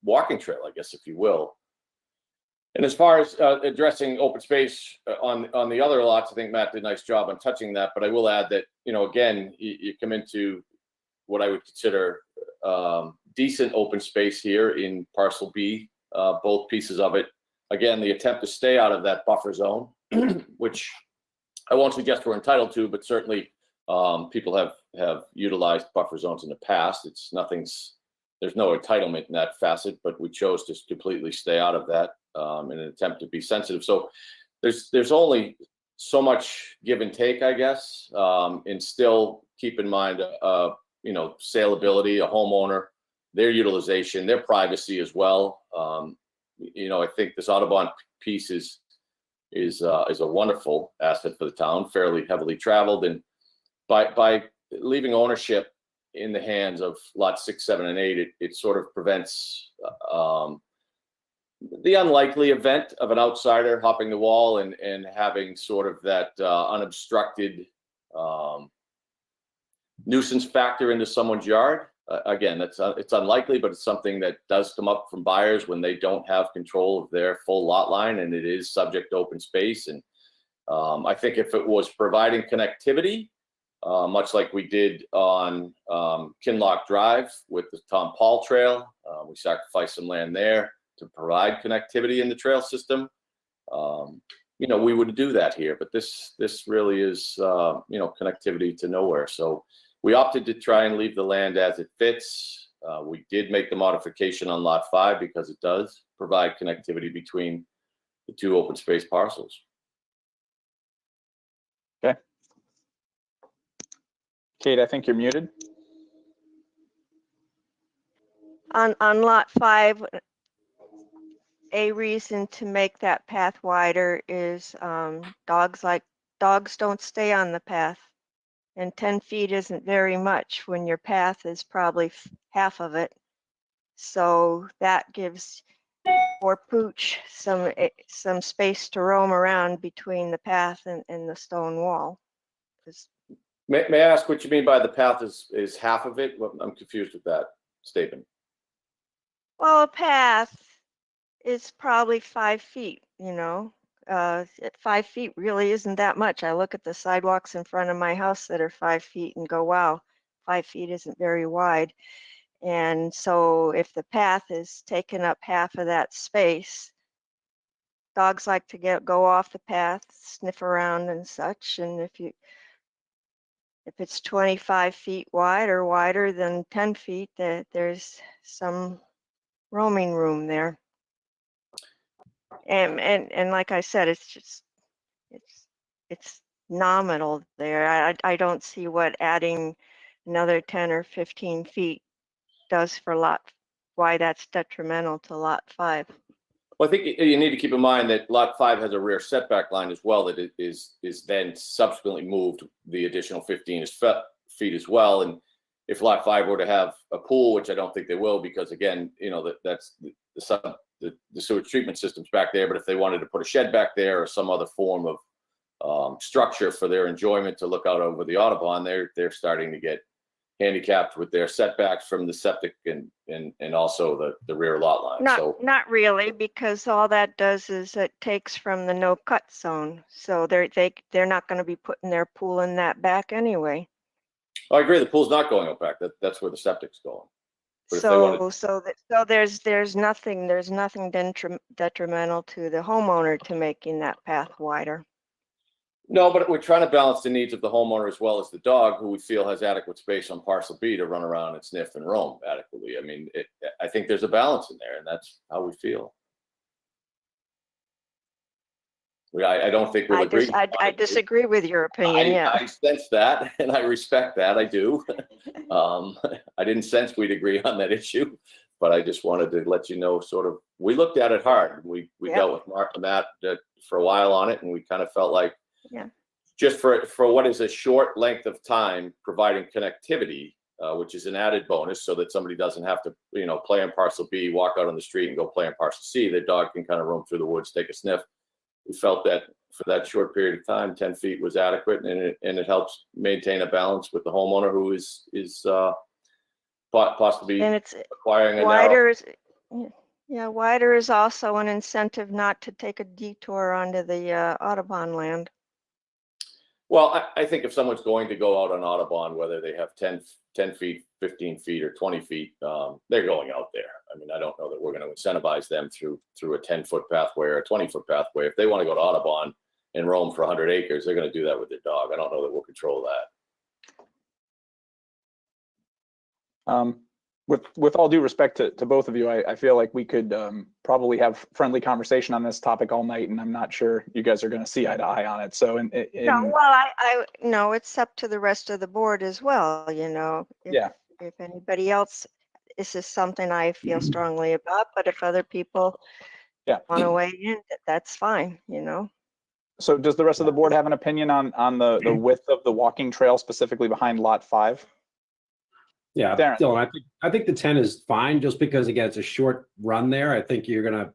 walking trail, I guess, if you will. And as far as addressing open space on the other lots, I think Matt did a nice job on touching that. But I will add that, again, you come into what I would consider decent open space here in Parcel B, both pieces of it. Again, the attempt to stay out of that buffer zone, which I won't suggest we're entitled to, but certainly people have utilized buffer zones in the past. There's no entitlement in that facet, but we chose to completely stay out of that in an attempt to be sensitive. So there's only so much give and take, I guess, and still keep in mind, saleability, a homeowner, their utilization, their privacy as well. I think this Audubon piece is a wonderful asset for the town, fairly heavily traveled, and by leaving ownership in the hands of lots 6, 7, and 8, it sort of prevents the unlikely event of an outsider hopping the wall and having sort of that unobstructed nuisance factor into someone's yard. Again, it's unlikely, but it's something that does come up from buyers when they don't have control of their full lot line, and it is subject to open space. And I think if it was providing connectivity, much like we did on Kinlock Drive with the Tom Paul Trail, we sacrificed some land there to provide connectivity in the trail system. We would do that here, but this really is connectivity to nowhere. So we opted to try and leave the land as it fits. We did make the modification on Lot 5 because it does provide connectivity between the 2 open space parcels. Okay. Kate, I think you're muted. On lot 5, a reason to make that path wider is dogs don't stay on the path. And 10 feet isn't very much when your path is probably half of it. So that gives poor Pooch some space to roam around between the path and the stone wall. May I ask what you mean by the path is half of it? Well, I'm confused with that statement. Well, a path is probably 5 feet, you know. 5 feet really isn't that much. I look at the sidewalks in front of my house that are 5 feet and go, wow, 5 feet isn't very wide. And so if the path is taking up half of that space, dogs like to go off the path, sniff around and such. And if it's 25 feet wide or wider than 10 feet, there's some roaming room there. And like I said, it's nominal there. I don't see what adding another 10 or 15 feet does for why that's detrimental to lot 5. Well, I think you need to keep in mind that lot 5 has a rear setback line as well that is then subsequently moved the additional 15 feet as well. And if lot 5 were to have a pool, which I don't think they will, because again, you know, that's the sewage treatment system's back there. But if they wanted to put a shed back there or some other form of structure for their enjoyment to look out over the Audubon, they're starting to get handicapped with their setbacks from the septic and also the rear lot line. Not really, because all that does is it takes from the no cut zone. So they're not going to be putting their pool in that back anyway. I agree. The pool's not going out back. That's where the septic's going. But So there's nothing detrimental to the homeowner to making that path wider. No, but we're trying to balance the needs of the homeowner as well as the dog, who we feel has adequate space on Parcel B to run around and sniff and roam adequately. I mean, I think there's a balance in there, and that's how we feel. I don't think we'll agree. I disagree with your opinion. Yeah, I sense that, and I respect that. I do. I didn't sense we'd agree on that issue, but I just wanted to let you know. Sort of, we looked at it hard. We dealt with Mark and Matt for a while on it, and we kind of felt like, just for what is a short length of time, providing connectivity, which is an added bonus, so that somebody doesn't have to, you know, play on Parcel B, walk out on the street, and go play on Parcel C. The dog can kind of roam through the woods, take a sniff. We felt that for that short period of time, 10 feet was adequate, and it helps maintain a balance with the homeowner who is possibly acquiring a wider. Wider is also an incentive not to take a detour onto the Audubon land. Well, I think if someone's going to go out on Audubon, whether they have 10 feet, 15 feet, or 20 feet, they're going out there. I mean, I don't know that we're going to incentivize them through a 10-foot pathway or a 20-foot pathway. If they want to go to Audubon and roam for 100 acres, they're going to do that with their dog. I don't know that we'll control that. With all due respect to both of you, I feel like we could probably have friendly conversation on this topic all night, and I'm not sure you guys are going to see eye to eye on it. So, no, well, I no, it's up to the rest of the board as well. You know, if anybody else, this is something I feel strongly about, but if other people want to weigh in, that's fine. You know. So, does the rest of the board have an opinion on the width of the walking trail specifically behind Lot 5? Yeah, Darren. Dylan, I think the 10 is fine, just because again, it's a short run there. I think you're gonna,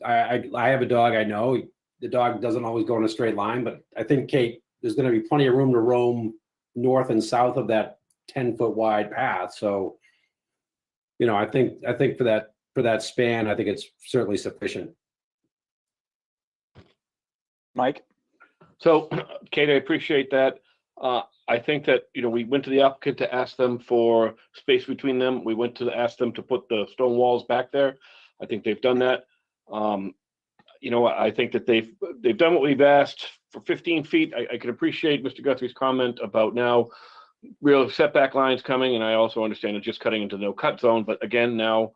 I have a dog, I know the dog doesn't always go in a straight line, but I think, Kate, there's gonna be plenty of room to roam north and south of that 10-foot wide path. So, you know, I think for that span, I think it's certainly sufficient. Mike? So, Kate, I appreciate that. I think that, you know, we went to the applicant to ask them for space between them. We went to ask them to put the stone walls back there. I think they've done that. You know, I think that they've done what we've asked for 15 feet. I can appreciate Mr. Guthrie's comment about now real setback lines coming, and I also understand it just cutting into the no cut zone. But again, now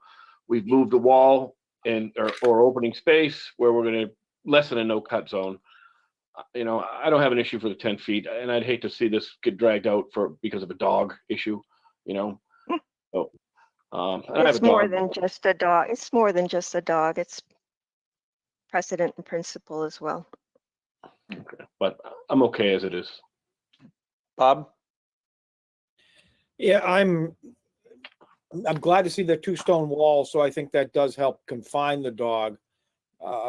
we've moved the wall and or opening space where we're going to lessen a no cut zone. You know, I don't have an issue for the 10 feet, and I'd hate to see this get dragged out because of a dog issue, you know. So And I have It's a more dog. than just a dog. It's more than just a dog. It's precedent and principle as well. Okay, but I'm okay as it is. Bob? Yeah, I'm glad to see the two stone walls, so I think that does help confine the dog.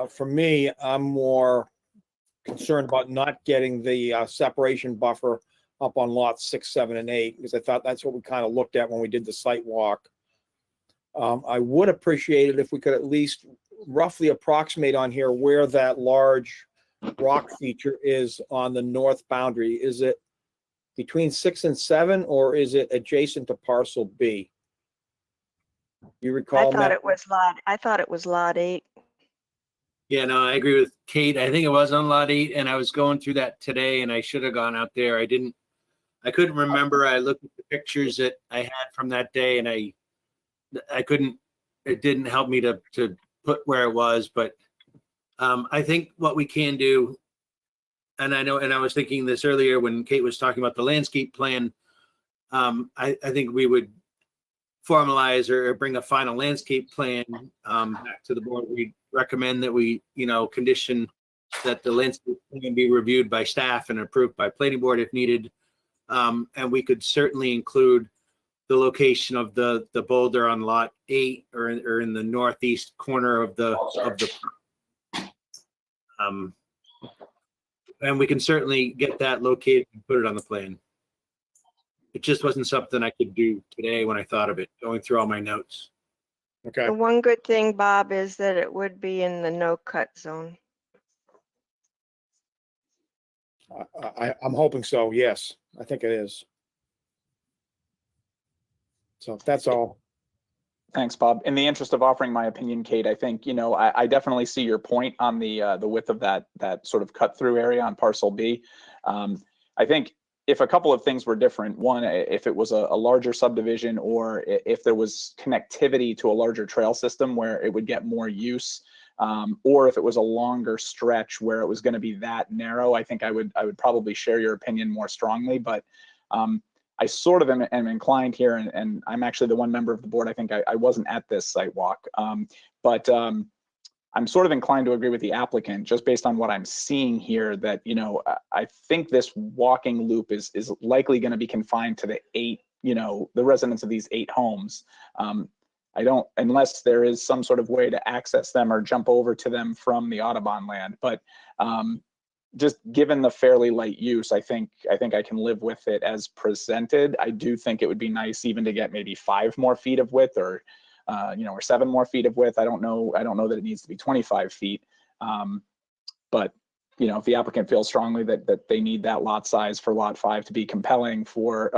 For me, I'm more concerned about not getting the separation buffer up on lots 6, 7, and 8, because I thought that's what we kind of looked at when we did the site walk. I would appreciate it if we could at least roughly approximate on here where that large rock feature is on the north boundary. Is it between 6 and 7, or is it adjacent to parcel B? You I recall, thought Matt? I thought it was lot 8. Yeah, no, I agree with Kate. I think it was on lot 8, and I was going through that today, and I should have gone out there. I couldn't remember. I looked at the pictures that I had from that day, and I couldn't, it didn't help me to put where it was, but I think what we can do, and I know, and I was thinking this earlier when Kate was talking about the landscape plan, I think we would formalize or bring a final landscape plan back to the board. We recommend that we, condition that the landscape plan be reviewed by staff and approved by planning board if needed. And we could certainly include the location of the boulder on lot 8 or in the northeast corner of the and we can certainly get that located and put it on the plan. It just wasn't something I could do today when I thought of it, going through all my notes. Okay. The one good thing, Bob, is that it would be in the no cut zone. I'm hoping so. Yes, I think it is. So that's all. Thanks, Bob. In the interest of offering my opinion, Kate, I think, I definitely see your point on the width of that sort of cut through area on parcel B. I think if a couple of things were different, one, if it was a larger subdivision, or if there was connectivity to a larger trail system where it would get more use, or if it was a longer stretch where it was going to be that narrow, I think I would probably share your opinion more strongly. But I sort of am inclined here, and I'm actually the one member of the board. I think I wasn't at this site walk, but I'm sort of inclined to agree with the applicant just based on what I'm seeing here, that, I think this walking loop is likely going to be confined to the 8, the residents of these 8 homes. I don't, unless there is some sort of way to access them or jump over to them from the Audubon land. But just given the fairly light use, I think I can live with it as presented. I do think it would be nice even to get maybe 5 more feet of width, or or 7 more feet of width. I don't know that it needs to be 25 feet. But if the applicant feels strongly that they need that lot size for lot 5 to be compelling for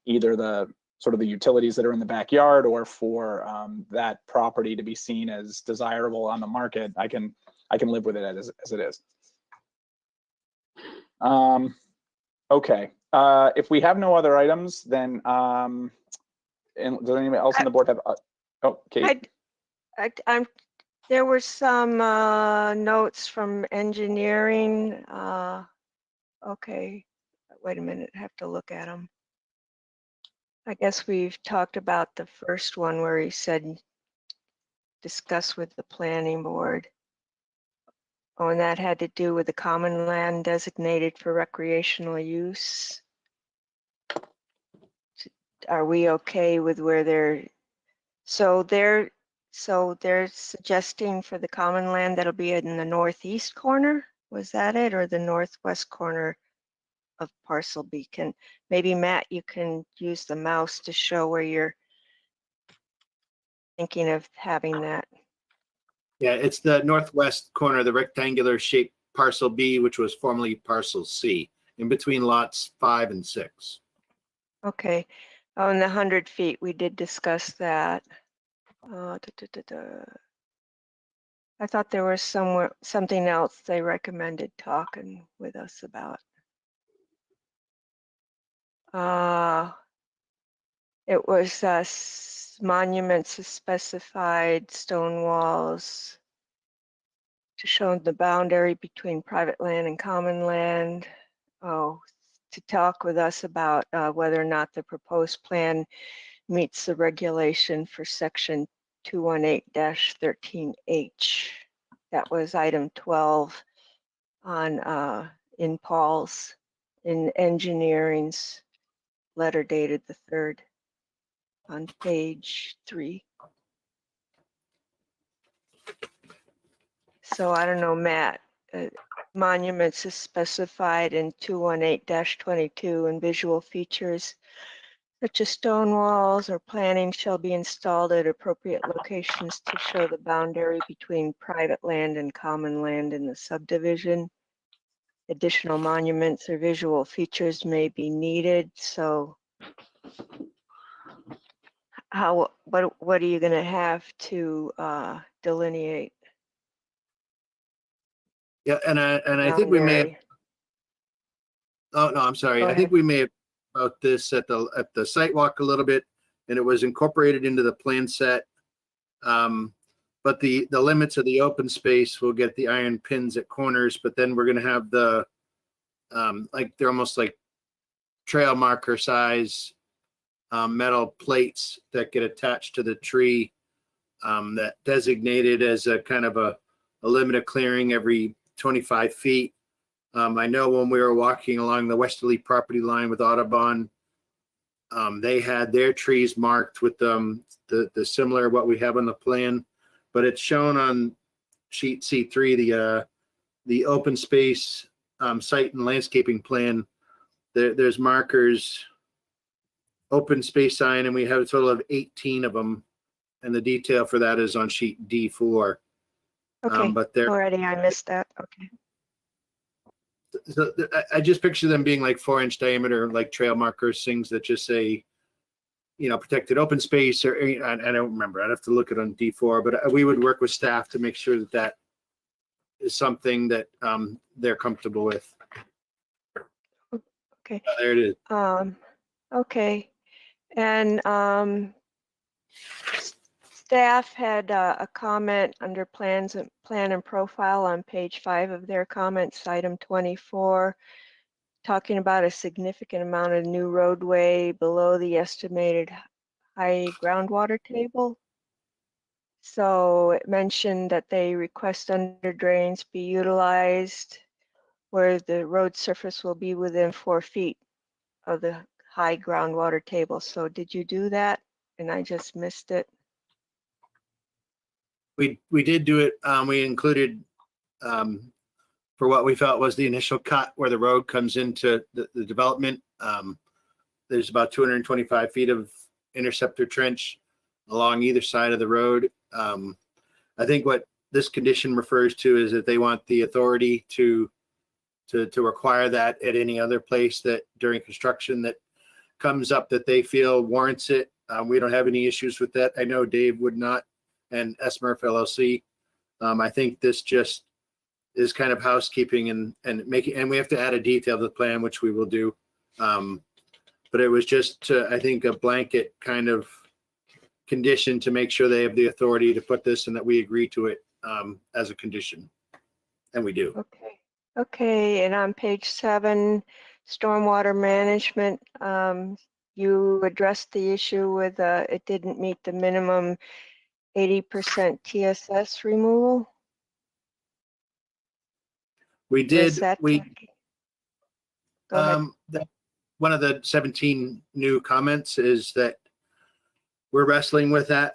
either the sort of the utilities that are in the backyard, or for that property to be seen as desirable on the market, I can live with it as it is. Okay. If we have no other items, then and does anybody else on the board have? Oh, Kate. There were some notes from engineering. Okay, wait a minute, I have to look at them. I guess we've talked about the first one where he said discuss with the planning board. Oh, and that had to do with the common land designated for recreational use. Are we okay with where they're suggesting for the common land that'll be in the northeast corner? Was that it, or the northwest corner of parcel B? Maybe Matt, you can use the mouse to show where you're thinking of having that. Yeah, it's the northwest corner, the rectangular shaped parcel B, which was formerly parcel C, in between lots 5 and 6. Okay. Oh, and the 100 feet, we did discuss that. I thought there was something else they recommended talking with us about. It was monuments specified stone walls to show the boundary between private land and common land. Oh, to talk with us about whether or not the proposed plan meets the regulation for section 218-13H. That was item 12 on in engineering's letter dated the 3rd on page 3. So I don't know, Matt, monuments is specified in 218-22, and visual features such as stone walls or planting shall be installed at appropriate locations to show the boundary between private land and common land in the subdivision. Additional monuments or visual features may be needed. So what are you going to have to delineate? Yeah, and I think we may have, Boundary? oh, no, I'm sorry. Go I think ahead. we may have about this at the site walk a little bit, and it was incorporated into the plan set. But the limits of the open space will get the iron pins at corners, but then we're gonna have the like they're almost like trail marker size metal plates that get attached to the tree that designated as a kind of a limit of clearing every 25 feet. I know when we were walking along the westerly property line with Audubon, they had their trees marked with the similar what we have on the plan, but it's shown on sheet C3, the open space site and landscaping plan. There's markers, open space sign, and we have a total of 18 of them, and the detail for that is on sheet D4. Okay, But they're already I missed that. Okay. so I just picture them being like 4-inch diameter, like trail markers, things that just say, you know, protected open space, or I don't remember. I'd have to look it on D4, but we would work with staff to make sure that that is something that they're comfortable with. Okay. There it is. Okay. And staff had a comment under plan and profile on page 5 of their comments, item 24, talking about a significant amount of new roadway below the estimated high groundwater table. So it mentioned that they request under drains be utilized where the road surface will be within 4 feet of the high groundwater table. So did you do that? And I just missed it. We did do it. We included for what we felt was the initial cut where the road comes into the development. There's about 225 feet of interceptor trench along either side of the road. I think what this condition refers to is that they want the authority to require that at any other place that during construction that comes up that they feel warrants it. We don't have any issues with that. I know Dave would not, and S-Murph LLC. I think this just is kind of housekeeping and making, and we have to add a detail to the plan, which we will do. But it was just, I think, a blanket kind of condition to make sure they have the authority to put this and that we agree to it as a condition. And we do. Okay. Okay. And on page 7, stormwater management, you addressed the issue with it didn't meet the minimum 80% TSS removal. We did. That, We go ahead. one of the 17 new comments is that we're wrestling with that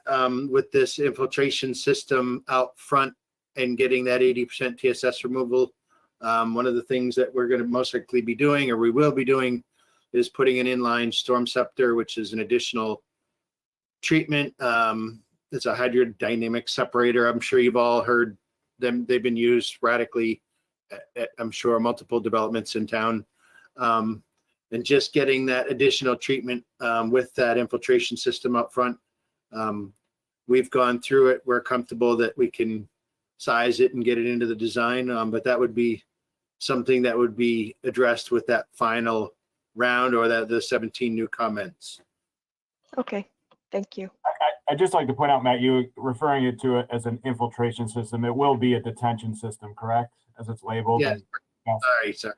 with this infiltration system out front and getting that 80% TSS removal. One of the things that we're going to most likely be doing, or we will be doing, is putting an inline storm scepter, which is an additional treatment. It's a hydrodynamic separator. I'm sure you've all heard them. They've been used radically at I'm sure, multiple developments in town. And just getting that additional treatment with that infiltration system up front. We've gone through it. We're comfortable that we can size it and get it into the design, but that would be something that would be addressed with that final round or the 17 new comments. Okay, thank you. I'd just like to point out, Matt, you referring it to it as an infiltration system. It will be a detention system, correct? As it's labeled. Yes. Sorry.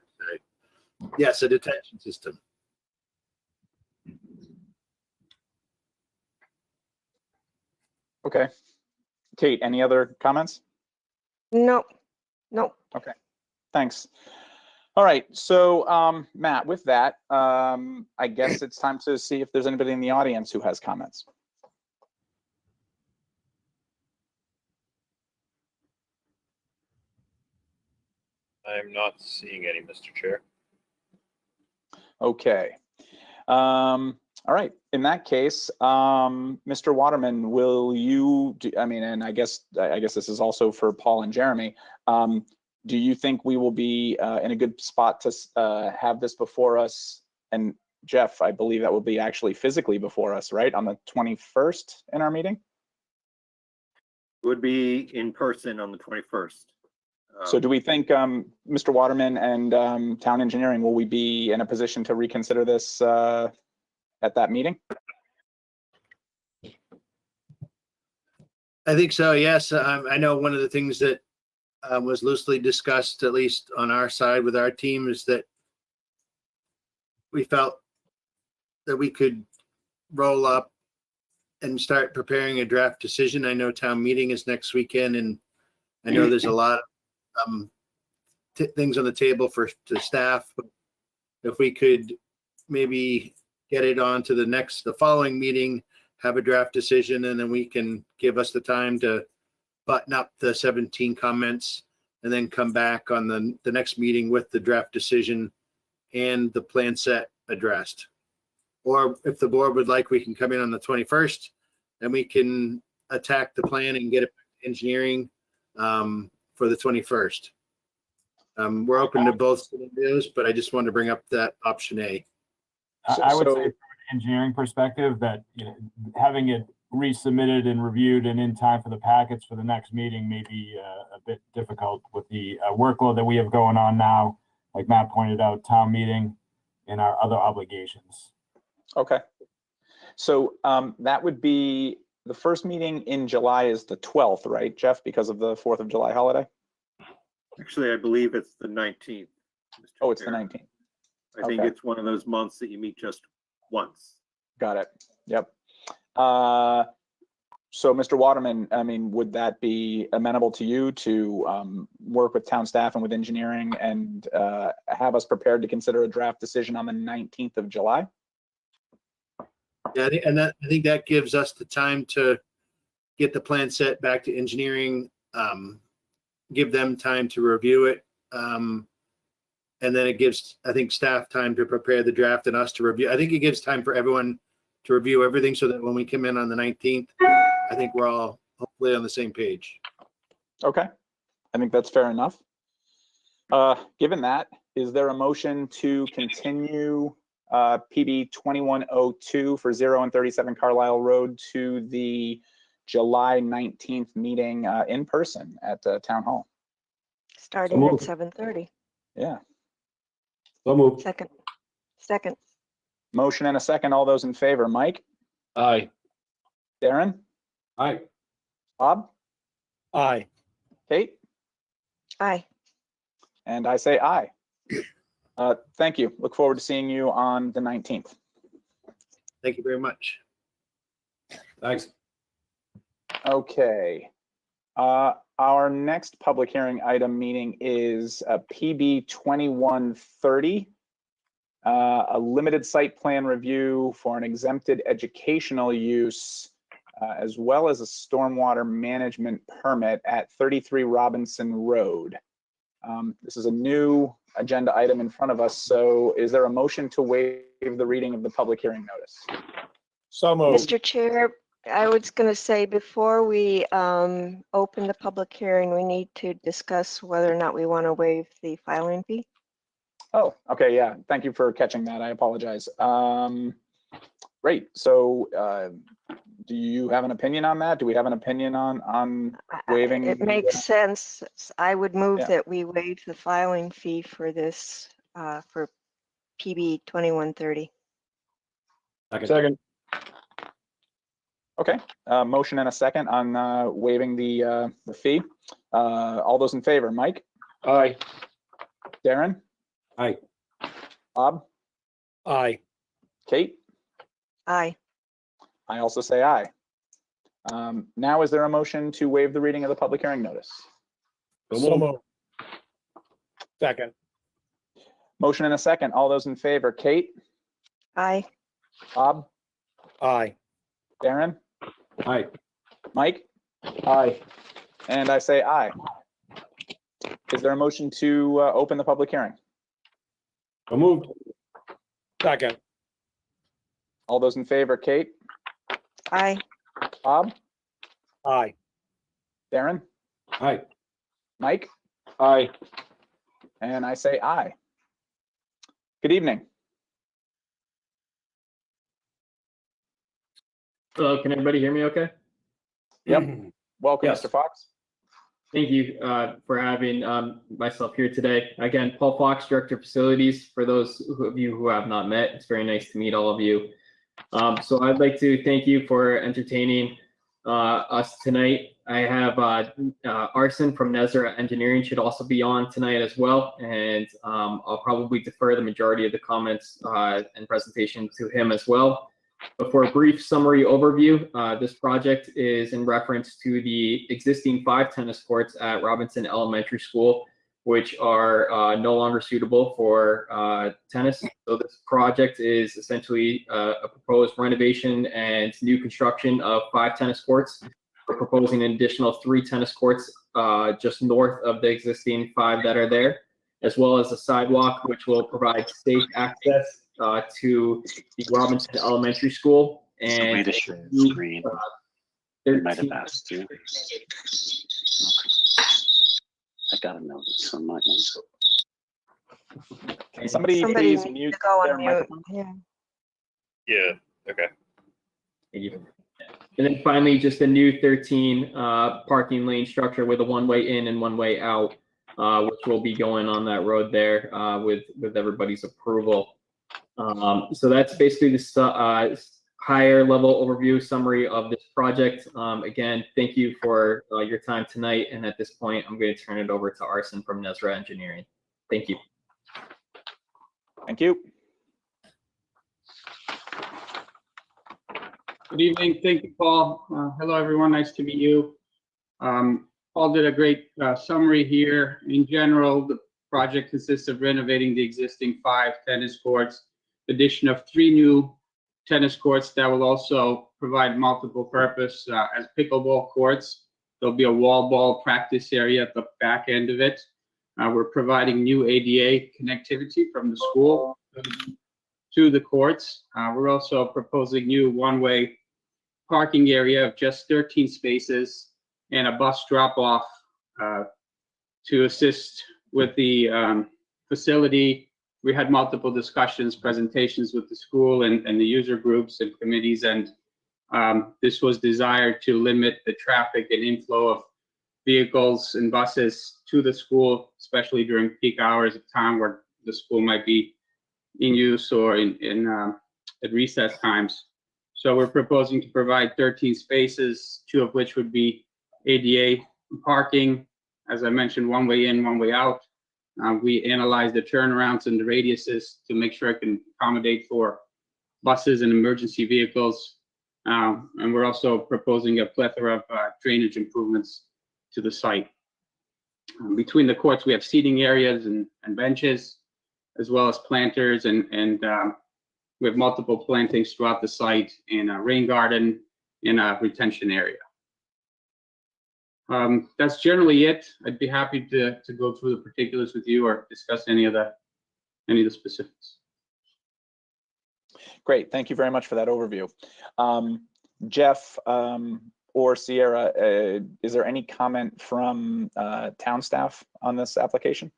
Yes, a detention system. Okay. Kate, any other comments? Nope, nope. Okay, thanks. All right, so Matt, with that, I guess it's time to see if there's anybody in the audience who has comments. I am not seeing any, Mr. Chair. Okay. All right, in that case, Mr. Waterman, will you, I mean, and I guess this is also for Paul and Jeremy, do you think we will be in a good spot to have this before us? And Jeff, I believe that will be actually physically before us, right? On the 21st in our meeting? Would be in person on the 21st. So do we think, Mr. Waterman and Town Engineering, will we be in a position to reconsider this at that meeting? I think so, yes. I know one of the things that was loosely discussed, at least on our side with our team, is that we felt that we could roll up and start preparing a draft decision. I know town meeting is next weekend, and I know there's a lot of things on the table for the staff. If we could maybe get it on to the following meeting, have a draft decision, and then we can give us the time to button up the 17 comments and then come back on the next meeting with the draft decision and the plan set addressed. Or if the board would like, we can come in on the 21st and we can attack the plan and get it back to engineering for the 21st. We're open to both scenarios, but I just wanted to bring up that option A. I would say from an engineering perspective that, you know, having it resubmitted and reviewed and in time for the packets for the next meeting may be a bit difficult with the workload that we have going on now, like Matt pointed out, town meeting and our other obligations. Okay. So that would be, the first meeting in July is the 12th, right, Jeff, because of the 4th of July holiday? Actually, I believe it's the 19th. Mr. Oh, it's the Chair. 19th. I think Okay. it's one of those months that you meet just once. Got it. Yep. So Mr. Waterman, I mean, would that be amenable to you to work with town staff and with engineering and have us prepared to consider a draft decision on the 19th of July? Yeah, I think that gives us the time to get the plan set back to engineering, give them time to review it. And then it gives, I think, staff time to prepare the draft and us to review. I think it gives time for everyone to review everything so that when we come in on the 19th, I think we're all hopefully on the same page. Okay, I think that's fair enough. Given that, is there a motion to continue PB 2102 for 0 and 37 Carlisle Road to the July 19th meeting in person at Town Hall? Starting at 7:30. Yeah. So moved. Second. Motion and a second. All those in favor, Mike? Aye. Darren? Aye. Bob? Aye. Kate? Aye. And I say aye. Thank you. Look forward to seeing you on the 19th. Thank you very much. Thanks. Okay. Our next public hearing item meeting is PB 2130, a limited site plan review for an exempted educational use, as well as a stormwater management permit at 33 Robinson Road. This is a new agenda item in front of us. So is there a motion to waive the reading of the public hearing notice? So moved. Mr. Chair, I was going to say before we open the public hearing, we need to discuss whether or not we want to waive the filing fee. Oh, okay, yeah. Thank you for catching that. I apologize. Great. So do you have an opinion on that? Do we have an opinion on waiving? It makes sense. I would move Yeah. that we waive the filing fee for this, for PB 2130. Second. Okay, motion and a second on waiving the fee. All those in favor, Mike? Aye. Darren? Aye. Bob? Aye. Kate? Aye. I also say aye. Now, is there a motion to waive the reading of the public hearing notice? So moved. Second. Motion and a second. All those in favor, Kate, Aye. Bob, Aye. Darren, Aye. Mike, Aye. and I say aye. Is there a motion to open the public hearing? So moved. Second. All those in favor, Kate, Aye. Bob, Aye. Darren, Aye. Mike, Aye. and I say aye. Good evening. Hello, can everybody hear me okay? Yep. Welcome, Yes. Mr. Fox. Thank you for having myself here today. Again, Paul Fox, Director of Facilities. For those of you who have not met, it's very nice to meet all of you. So I'd like to thank you for entertaining us tonight. I have Arson from Nezra Engineering should also be on tonight as well. And I'll probably defer the majority of the comments and presentation to him as well. But for a brief summary overview, this project is in reference to the existing 5 tennis courts at Robinson Elementary School, which are no longer suitable for tennis. So this project is essentially a proposed renovation and new construction of 5 tennis courts. We're proposing an additional 3 tennis courts just north of the existing 5 that are there, as well as a sidewalk, which will provide safe access to the Robinson Elementary School. And way to share the screen. You might have 13 asked to. Okay. I got a notice on my end. Can somebody Somebody please needs mute to go their on mute. microphone? Yeah. Yeah, okay. Thank you. And then finally, just a new 13 parking lane structure with a one-way in and one-way out, which will be going on that road there with everybody's approval. So that's basically the higher level overview summary of this project. Again, thank you for your time tonight. And at this point, I'm going to turn it over to Arson from Nezra Engineering. Thank you. Thank you. Good evening. Thank you, Paul. Hello, everyone. Nice to meet you. Paul did a great summary here. In general, the project consists of renovating the existing 5 tennis courts, addition of 3 new tennis courts that will also provide multiple purpose as pickleball courts. There'll be a wall ball practice area at the back end of it. We're providing new ADA connectivity from the school to the courts. We're also proposing new one-way parking area of just 13 spaces and a bus drop-off to assist with the facility. We had multiple discussions, presentations with the school and the user groups and committees, and this was desired to limit the traffic and inflow of vehicles and buses to the school, especially during peak hours of time where the school might be in use or at recess times. So we're proposing to provide 13 spaces, 2 of which would be ADA parking. As I mentioned, one way in, one way out. We analyzed the turnarounds and the radiuses to make sure it can accommodate for buses and emergency vehicles. And we're also proposing a plethora of drainage improvements to the site. Between the courts, we have seating areas and benches, as well as planters, and we have multiple plantings throughout the site in a rain garden in a retention area. That's generally it. I'd be happy to go through the particulars with you or discuss any of the specifics. Great. Thank you very much for that overview. Jeff or Sierra, is there any comment from town staff on this application?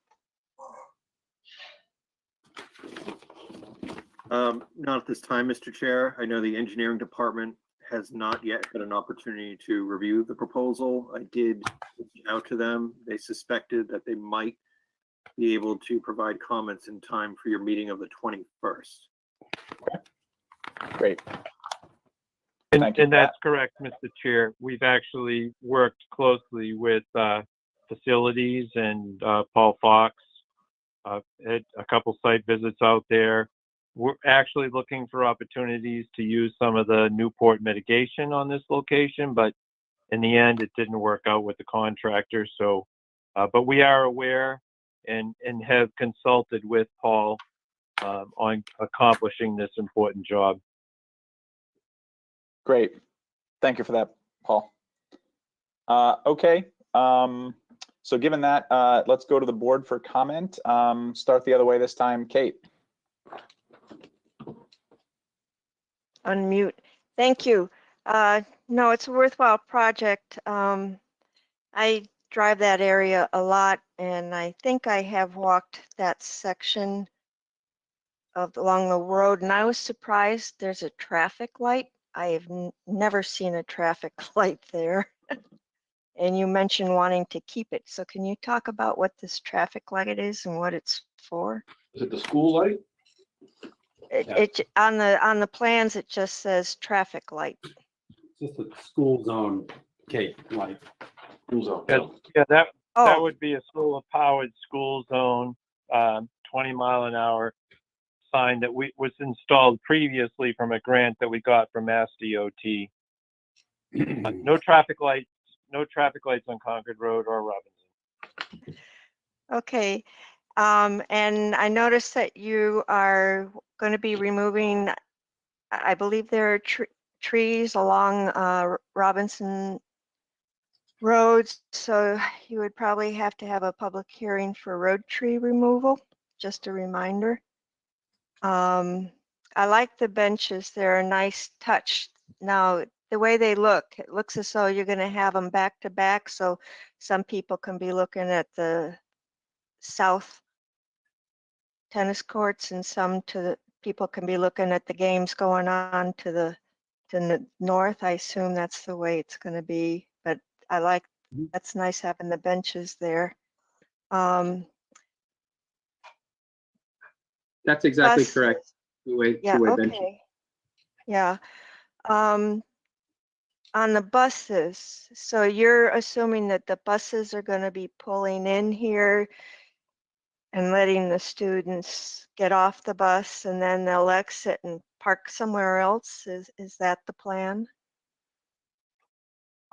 Not at this time, Mr. Chair. I know the engineering department has not yet had an opportunity to review the proposal. I did reach out to them. They suspected that they might be able to provide comments in time for your meeting of the 21st. Great. And Thank you for that. that's correct, Mr. Chair. We've actually worked closely with facilities and Paul Fox. Had a couple site visits out there. we're actually looking for opportunities to use some of the Newport mitigation on this location, but in the end, it didn't work out with the contractor. So, but we are aware and have consulted with Paul on accomplishing this important job. Great. Thank you for that, Paul. Okay. So given that, let's go to the board for comment. Start the other way this time, Kate. Unmute. Thank you. No, it's a worthwhile project. I drive that area a lot, and I think I have walked that section along the road, and I was surprised there's a traffic light. I have never seen a traffic light there. And you mentioned wanting to keep it. So can you talk about what this traffic light is and what it's for? Is it the school light? It on the plans, it just says traffic light. Just a school zone, Kate, like. School zone. Yeah, that Oh, would be a solar powered school zone, 20 mile an hour sign that was installed previously from a grant that we got from Mass DOT. No traffic lights on Concord Road or Robinson. okay. And I noticed that you are going to be removing, I believe there are trees along Robinson roads, so you would probably have to have a public hearing for road tree removal, just a reminder. I like the benches, they're a nice touch. Now, the way they look, it looks as though you're going to have them back to back, so some people can be looking at the south tennis courts and some to the people can be looking at the games going on to the north. I assume that's the way it's going to be, but I like, that's nice having the benches there. That's exactly Bus- correct. Yeah, Two-way bench. okay. Yeah. On the buses, so you're assuming that the buses are going to be pulling in here and letting the students get off the bus and then they'll exit and park somewhere else? Is that the plan?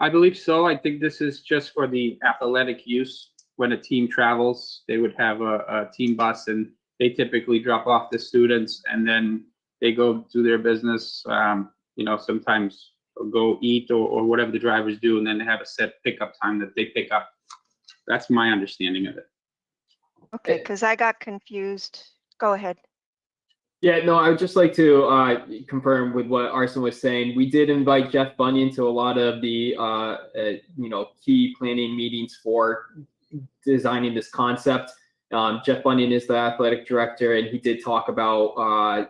I believe so. I think this is just for the athletic use. When a team travels, they would have a team bus and they typically drop off the students and then they go do their business. Sometimes go eat or whatever the drivers do, and then they have a set pickup time that they pick up. That's my understanding of it. Okay, because I got confused. Go ahead. Yeah, no, I would just like to confirm with what Arson was saying. We did invite Jeff Bunyan to a lot of the key planning meetings for designing this concept. Jeff Bunyan is the athletic director, and he did talk about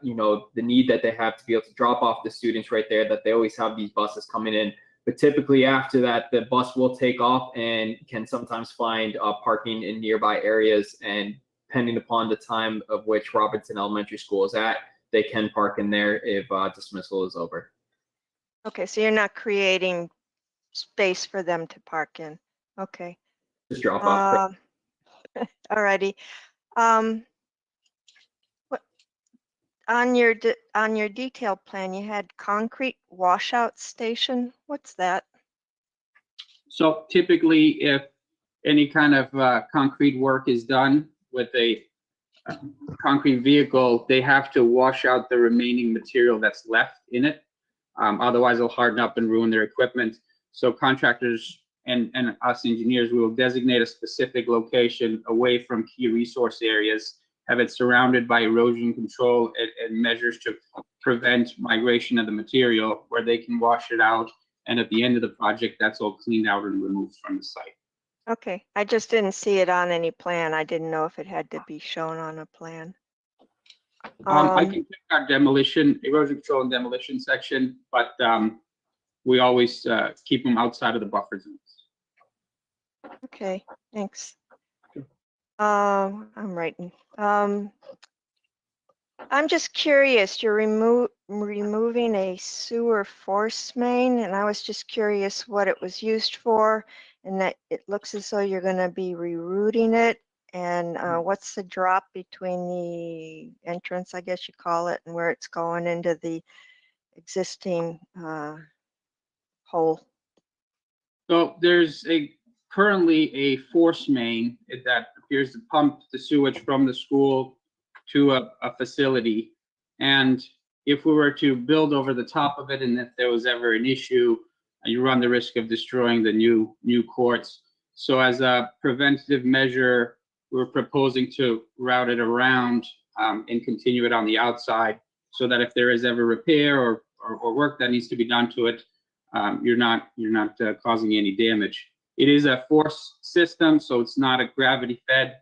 the need that they have to be able to drop off the students right there, that they always have these buses coming in. But typically after that, the bus will take off and can sometimes find parking in nearby areas, and depending upon the time of which Robinson Elementary School is at, they can park in there if dismissal is over. Okay, so you're not creating space for them to park in. Okay. Just drop off. All righty. On your detailed plan, you had concrete washout station. What's that? So typically, if any kind of concrete work is done with a concrete vehicle, they have to wash out the remaining material that's left in it. Otherwise, it'll harden up and ruin their equipment. So contractors and us engineers will designate a specific location away from key resource areas, have it surrounded by erosion control and measures to prevent migration of the material, where they can wash it out. And at the end of the project, that's all cleaned out and removed from the site. Okay, I just didn't see it on any plan. I didn't know if it had to be shown on a plan. I can check our demolition, erosion control and demolition section, but we always keep them outside of the buffer zones. Okay, thanks. I'm writing. I'm just curious, you're removing a sewer force main, and I was just curious what it was used for, and that it looks as though you're going to be rerouting it. And what's the drop between the entrance, I guess you call it, and where it's going into the existing hole? So there's currently a force main that appears to pump the sewage from the school to a facility. And if we were to build over the top of it, and if there was ever an issue, you run the risk of destroying the new courts. So as a preventative measure, we're proposing to route it around and continue it on the outside, so that if there is ever repair or work that needs to be done to it, you're not causing any damage. It is a force system, so it's not a gravity fed,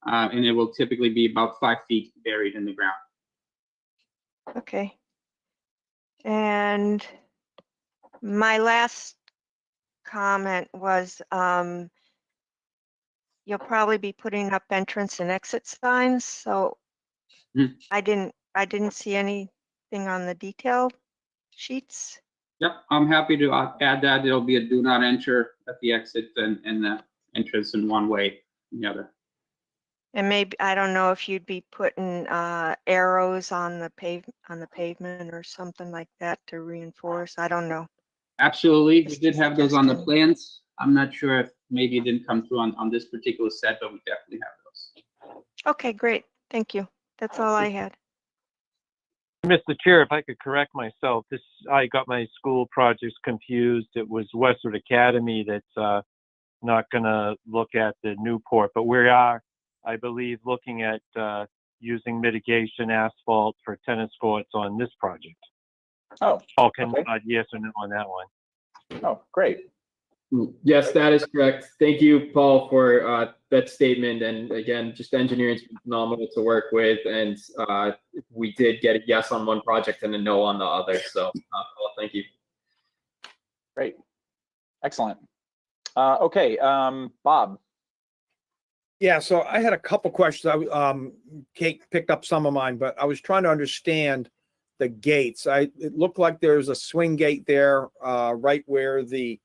and it will typically be about 5 feet buried in the ground. Okay. And my last comment was, you'll probably be putting up entrance and exit signs. So I didn't see anything on the detail sheets. Yep, I'm happy to add that. It'll be a do not enter at the exit and the entrance in one way, in the other. And maybe, I don't know if you'd be putting arrows on the pavement or something like that to reinforce. I don't know. Absolutely, we did have those on the plans. I'm not sure if maybe it didn't come through on this particular set, but we definitely have those. Okay, great. Thank you. That's all I had. Mr. Chair, if I could correct myself, I got my school projects confused. It was Westford Academy that's not going to look at the Newport, but we are, I believe, looking at using mitigation asphalt for tennis courts on this project. Oh, Paul can okay. nod yes or no on that one. Oh, great. Yes, that is correct. Thank you, Paul, for that statement. And again, just engineering's phenomenal to work with. And we did get a yes on one project and a no on the other. So, Paul, thank you. Great. Excellent. Okay, Bob. Yeah, so I had a couple questions. Kate picked up some of mine, but I was trying to understand the gates. It looked like there's a swing gate there, right where the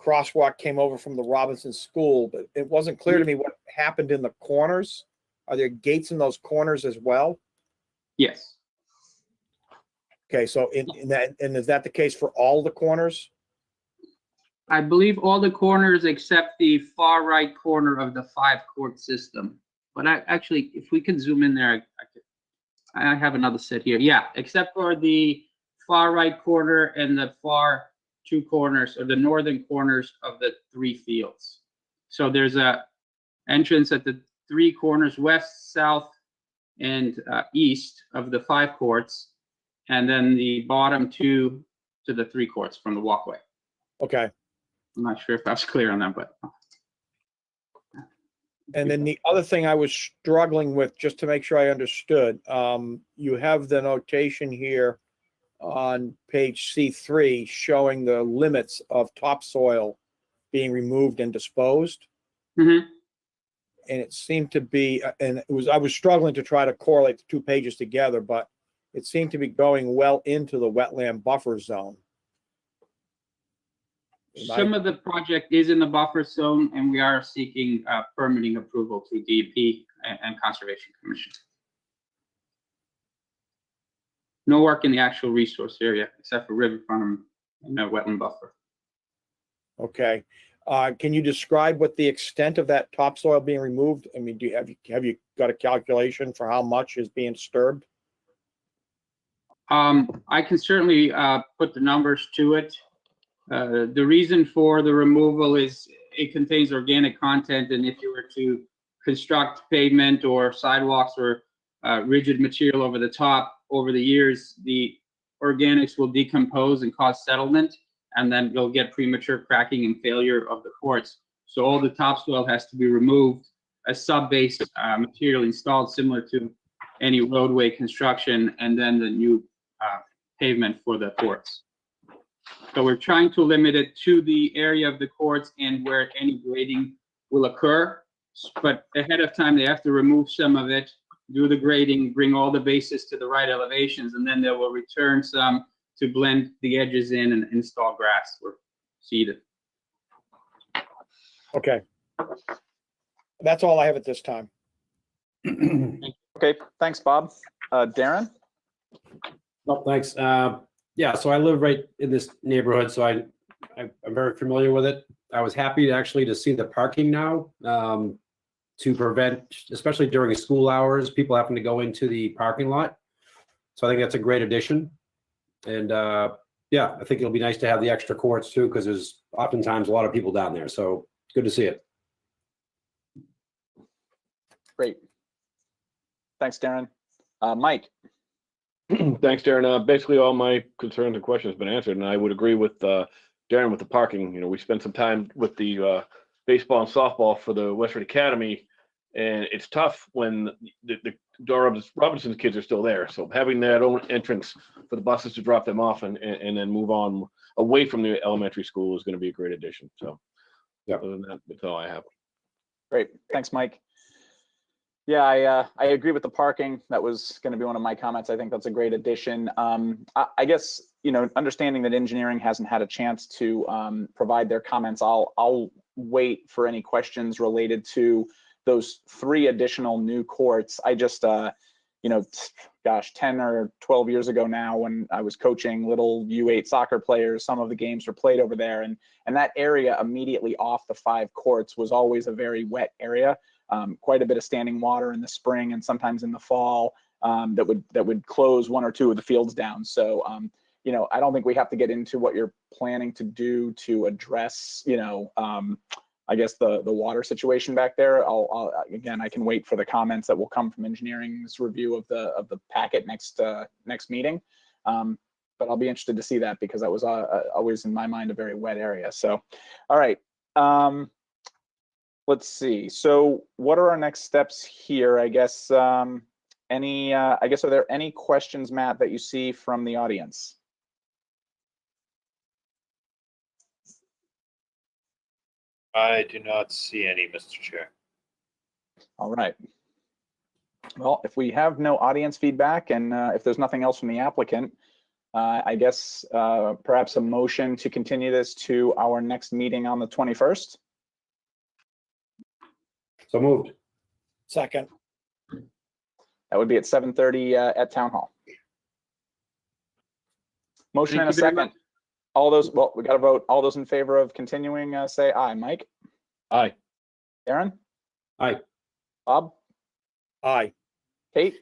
crosswalk came over from the Robinson School, but it wasn't clear to me what happened in the corners. Are there gates in those corners as well? Yes. Okay, so is that the case for all the corners? I believe all the corners except the far right corner of the 5-court system. But actually, if we can zoom in there, I have another set here. Yeah, except for the far right corner and the far 2 corners, or the northern corners of the 3 fields. So there's a entrance at the 3 corners, west, south, and east of the 5 courts, and then the bottom 2 to the 3 courts from the walkway. Okay. I'm not sure if that's clear on that, but. And then the other thing I was struggling with, just to make sure I understood, you have the notation here on page C3 showing the limits of topsoil being removed and disposed. Mm-hmm. And it seemed to be, I was struggling to try to correlate the 2 pages together, but it seemed to be going well into the wetland buffer zone. Some of the project is in the buffer zone, and we are seeking permitting approval through DEP and Conservation Commission. No work in the actual resource area except for riverfront and the wetland buffer. Okay. Can you describe what the extent of that topsoil being removed? I mean, have you got a calculation for how much is being disturbed? I can certainly put the numbers to it. The reason for the removal is it contains organic content, and if you were to construct pavement or sidewalks or rigid material over the top, over the years, the organics will decompose and cause settlement, and then you'll get premature cracking and failure of the courts. So all the topsoil has to be removed, a sub-base material installed similar to any roadway construction, and then the new pavement for the courts. So we're trying to limit it to the area of the courts and where any grading will occur. But ahead of time, they have to remove some of it, do the grading, bring all the bases to the right elevations, and then they will return some to blend the edges in and install grass or seed it. Okay. That's all I have at this time. Okay, thanks, Bob. Darren? No, thanks. Yeah, so I live right in this neighborhood, so I'm very familiar with it. I was happy actually to see the parking now, to prevent, especially during school hours, people having to go into the parking lot. So I think that's a great addition. And yeah, I think it'll be nice to have the extra courts too, because there's oftentimes a lot of people down there. So good to see it. Great. Thanks, Darren. Mike? Thanks, Darren. Basically, all my concerns and questions have been answered, and I would agree with Darren with the parking. You know, we spent some time with the baseball and softball for the Westford Academy, and it's tough when the Robinson's kids are still there. So having that own entrance for the buses to drop them off and then move on away from the elementary school is going to be a great addition. So, yeah, other than that, that's all I have. Great. Thanks, Mike. Yeah, I agree with the parking. That was going to be one of my comments. I think that's a great addition. I guess, you know, understanding that engineering hasn't had a chance to provide their comments, I'll wait for any questions related to those 3 additional new courts. I just, you know, gosh, 10 or 12 years ago now, when I was coaching little U8 soccer players, some of the games were played over there, and that area immediately off the 5 courts was always a very wet area. Quite a bit of standing water in the spring and sometimes in the fall that would close 1 or 2 of the fields down. So, you know, I don't think we have to get into what you're planning to do to address, you know, I guess the water situation back there. Again, I can wait for the comments that will come from engineering's review of the packet next meeting. But I'll be interested to see that, because that was always in my mind a very wet area. So, all right. Let's see. So what are our next steps here? I guess are there any questions, Matt, that you see from the audience? I do not see any, Mr. Chair. All right. Well, if we have no audience feedback and if there's nothing else from the applicant, I guess perhaps a motion to continue this to our next meeting on the 21st. So moved. Second. That would be at 7:30 at Town Hall. Motion Thank and a you very second. much. All those, well, we got to vote. All those in favor of continuing, say aye. Mike? Aye. Aaron? Aye. Bob? Aye. Kate?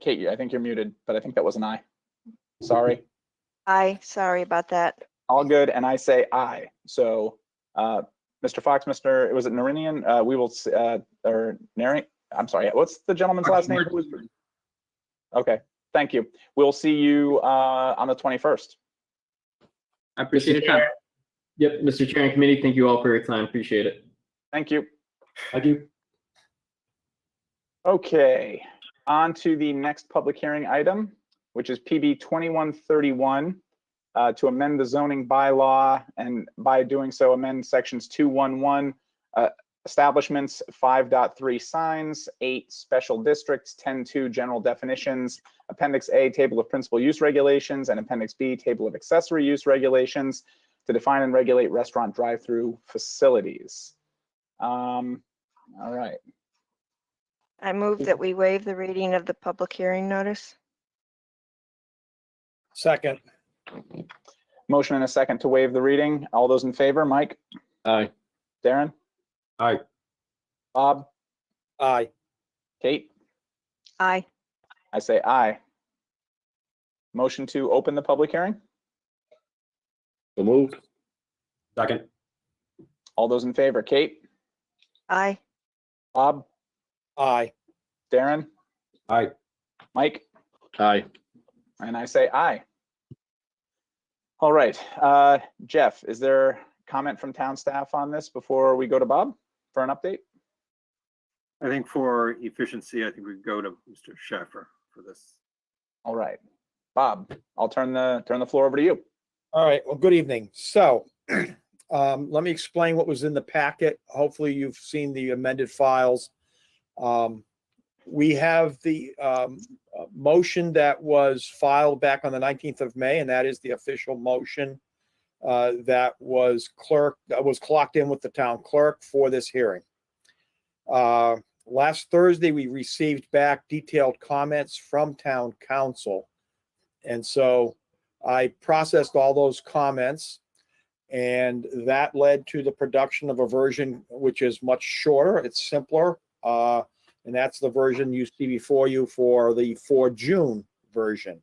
Kate, I think you're muted, but I think that was an aye. Sorry. Aye, sorry about that. All good, and I say aye. So, Mr. Fox, was it Narinian? We will, or Nary, I'm sorry, what's the gentleman's last name? Okay, thank you. We'll see you on the 21st. I appreciate your time. Yep, Mr. Chair and committee, thank you all for your time. Appreciate it. Thank you. Thank you. Okay, on to the next public hearing item, which is PB 2131. To amend the zoning bylaw, and by doing so amend sections 211 establishments, 5.3 signs, 8 special districts, 10.2 general definitions, Appendix A table of principal use regulations, and Appendix B table of accessory use regulations to define and regulate restaurant drive-through facilities. All right. I move that we waive the reading of the public hearing notice. Second. Motion and a second to waive the reading. All those in favor, Mike? Aye. Darren? Aye. Bob? Aye. Kate? Aye. I say aye. Motion to open the public hearing. So moved. Second. All those in favor, Kate? Aye. Bob? Aye. Darren? Aye. Mike? Aye. And I say aye. All right, Jeff, is there comment from town staff on this before we go to Bob for an update? I think for efficiency, I think we go to Mr. Schaffer for this. All right, Bob, I'll turn the floor over to you. All right, well, good evening. So let me explain what was in the packet. Hopefully you've seen the amended files. We have the motion that was filed back on the 19th of May, and that is the official motion that was clocked in with the town clerk for this hearing. Last Thursday, we received back detailed comments from town council. And so I processed all those comments, and that led to the production of a version which is much shorter. It's simpler. And that's the version you see before you for the 4 June version.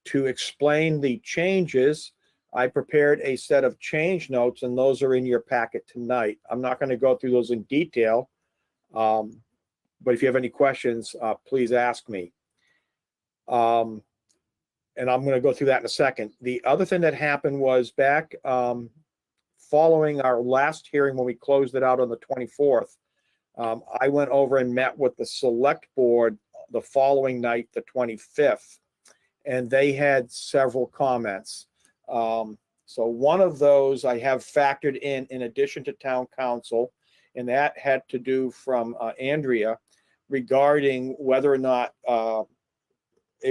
To explain the changes, I prepared a set of change notes, and those are in your packet tonight. I'm not going to go through those in detail, but if you have any questions, please ask me. And I'm going to go through that in a second. The other thing that happened was back following our last hearing when we closed it out on the 24th, I went over and met with the select board the following night, the 25th, and they had several comments. So one of those I have factored in addition to town council, and that had to do from Andrea regarding whether or not a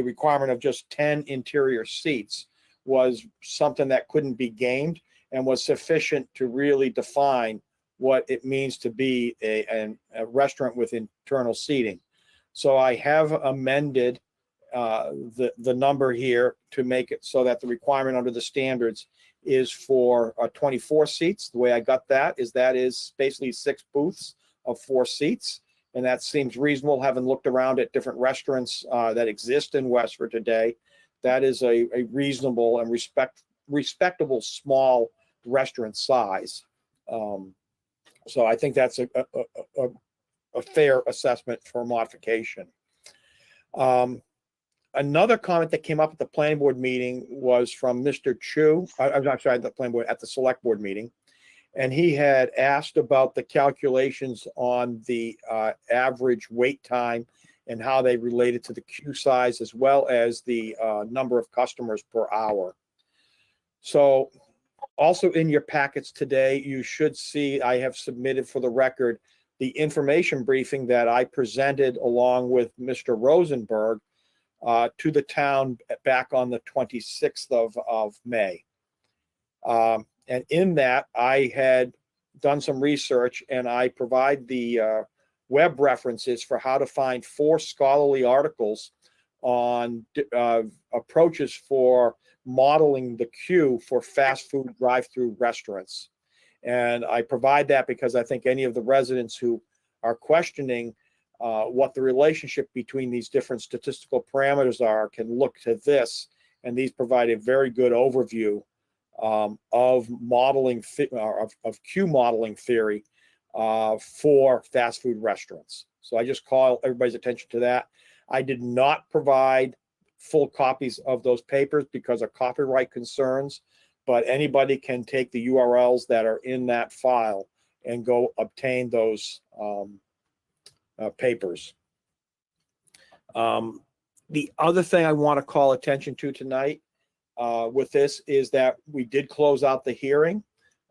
requirement of just 10 interior seats was something that couldn't be gamed and was sufficient to really define what it means to be a restaurant with internal seating. So I have amended the number here to make it so that the requirement under the standards is for 24 seats. The way I got that is basically 6 booths of 4 seats. And that seems reasonable, having looked around at different restaurants that exist in Westford today. That is a reasonable and respectable small restaurant size. So I think that's a fair assessment for modification. Another comment that came up at the planning board meeting was from Mr. Chu. I'm sorry, at the planning board, at the select board meeting. And he had asked about the calculations on the average wait time and how they related to the queue size as well as the number of customers per hour. So also in your packets today, you should see I have submitted for the record the information briefing that I presented along with Mr. Rosenberg to the town back on the 26th of May. And in that, I had done some research, and I provide the web references for how to find 4 scholarly articles on approaches for modeling the queue for fast food drive-through restaurants. And I provide that because I think any of the residents who are questioning what the relationship between these different statistical parameters are can look to this, and these provide a very good overview of modeling of queue modeling theory for fast food restaurants. So I just call everybody's attention to that. I did not provide full copies of those papers because of copyright concerns, but anybody can take the URLs that are in that file and go obtain those papers. The other thing I want to call attention to tonight with this is that we did close out the hearing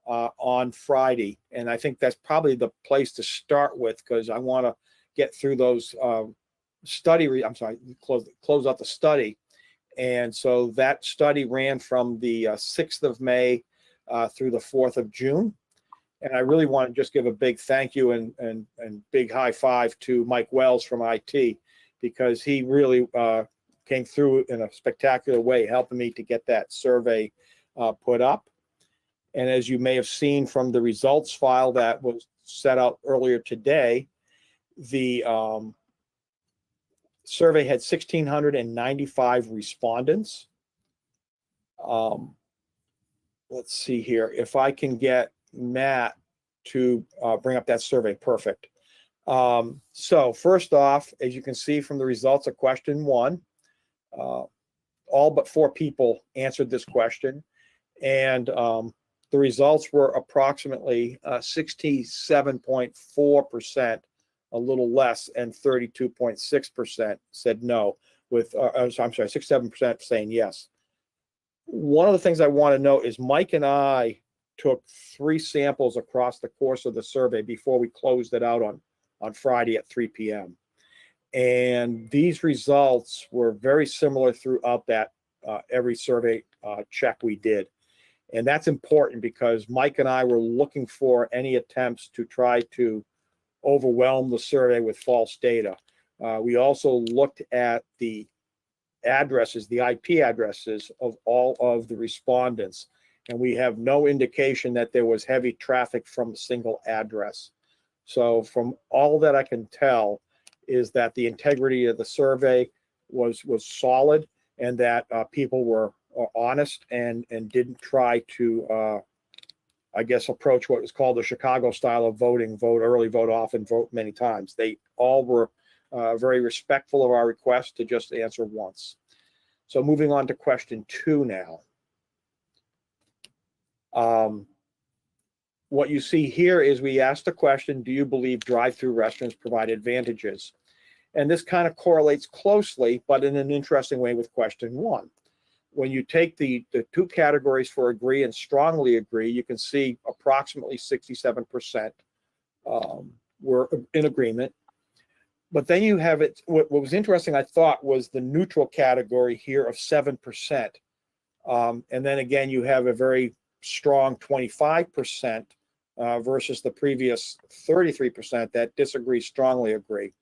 on Friday. And I think that's probably the place to start with, because I want to get through those close out the study. And so that study ran from the 6th of May through the 4th of June. And I really want to just give a big thank you and big high five to Mike Wells from IT, because he really came through in a spectacular way, helping me to get that survey put up. And as you may have seen from the results file that was set out earlier today, the survey had 1,695 respondents. Let's see here. If I can get Matt to bring up that survey, perfect. So first off, as you can see from the results of question 1, all but 4 people answered this question, and the results were approximately 67.4%, a little less, and 32.6% said no, with I'm sorry, 67% saying yes. One of the things I want to note is Mike and I took 3 samples across the course of the survey before we closed it out on Friday at 3 p.m. And these results were very similar throughout that every survey check we did. And that's important because Mike and I were looking for any attempts to try to overwhelm the survey with false data. We also looked at the addresses, the IP addresses of all of the respondents, and we have no indication that there was heavy traffic from a single address. So from all that I can tell is that the integrity of the survey was solid, and that people were honest and didn't try to, I guess, approach what was called the Chicago style of voting: vote early, vote often, vote many times. They all were very respectful of our request to just answer once. So moving on to question 2 now. What you see here is we asked the question, do you believe drive-through restaurants provide advantages? And this kind of correlates closely, but in an interesting way, with question 1. When you take the 2 categories for agree and strongly agree, you can see approximately 67% were in agreement. But then you have it, what was interesting, I thought, was the neutral category here of 7%. And then again, you have a very strong 25% versus the previous 33% that disagree, strongly agree.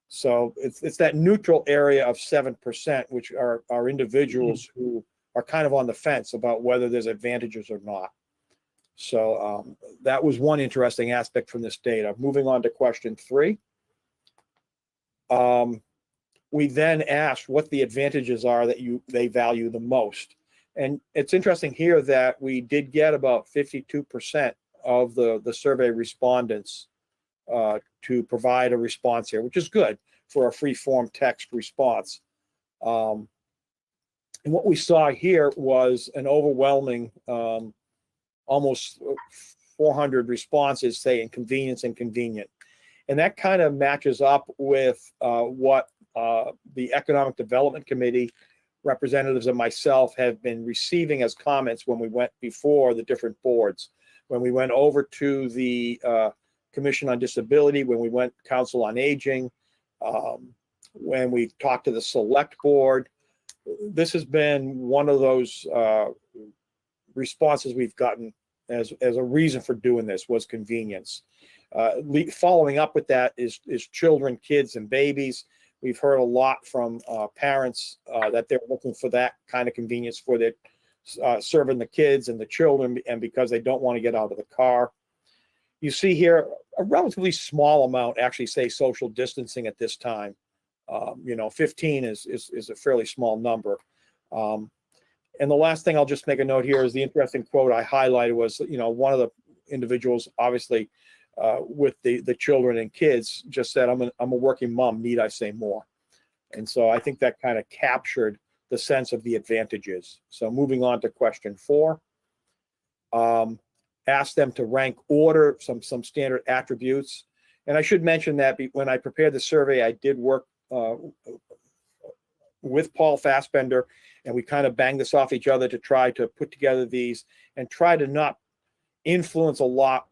So it's that neutral area of 7%, which are individuals who are kind of on the fence about whether there's advantages or not. So that was one interesting aspect from this data. Moving on to question 3. We then asked what the advantages are that they value the most. And it's interesting here that we did get about 52% of the survey respondents to provide a response here, which is good for a free-form text response. And what we saw here was an overwhelming, almost 400 responses saying convenience and convenient. And that kind of matches up with what the Economic Development Committee representatives and myself have been receiving as comments when we went before the different boards. When we went over to the Commission on Disability, when we went Council on Aging, when we talked to the Select Board, this has been one of those responses we've gotten as a reason for doing this was convenience. Following up with that is children, kids, and babies. We've heard a lot from parents that they're looking for that kind of convenience for their serving the kids and the children, and because they don't want to get out of the car. You see here a relatively small amount actually say social distancing at this time. 15 is a fairly small number. And the last thing I'll just make a note here is the interesting quote I highlighted was, one of the individuals, obviously, with the children and kids, just said, I'm a working mom, need I say more? And so I think that kind of captured the sense of the advantages. So moving on to question 4, ask them to rank order some standard attributes. And I should mention that when I prepared the survey, I did work with Paul Fassbender, and we kind of banged this off each other to try to put together these and try to not influence a lot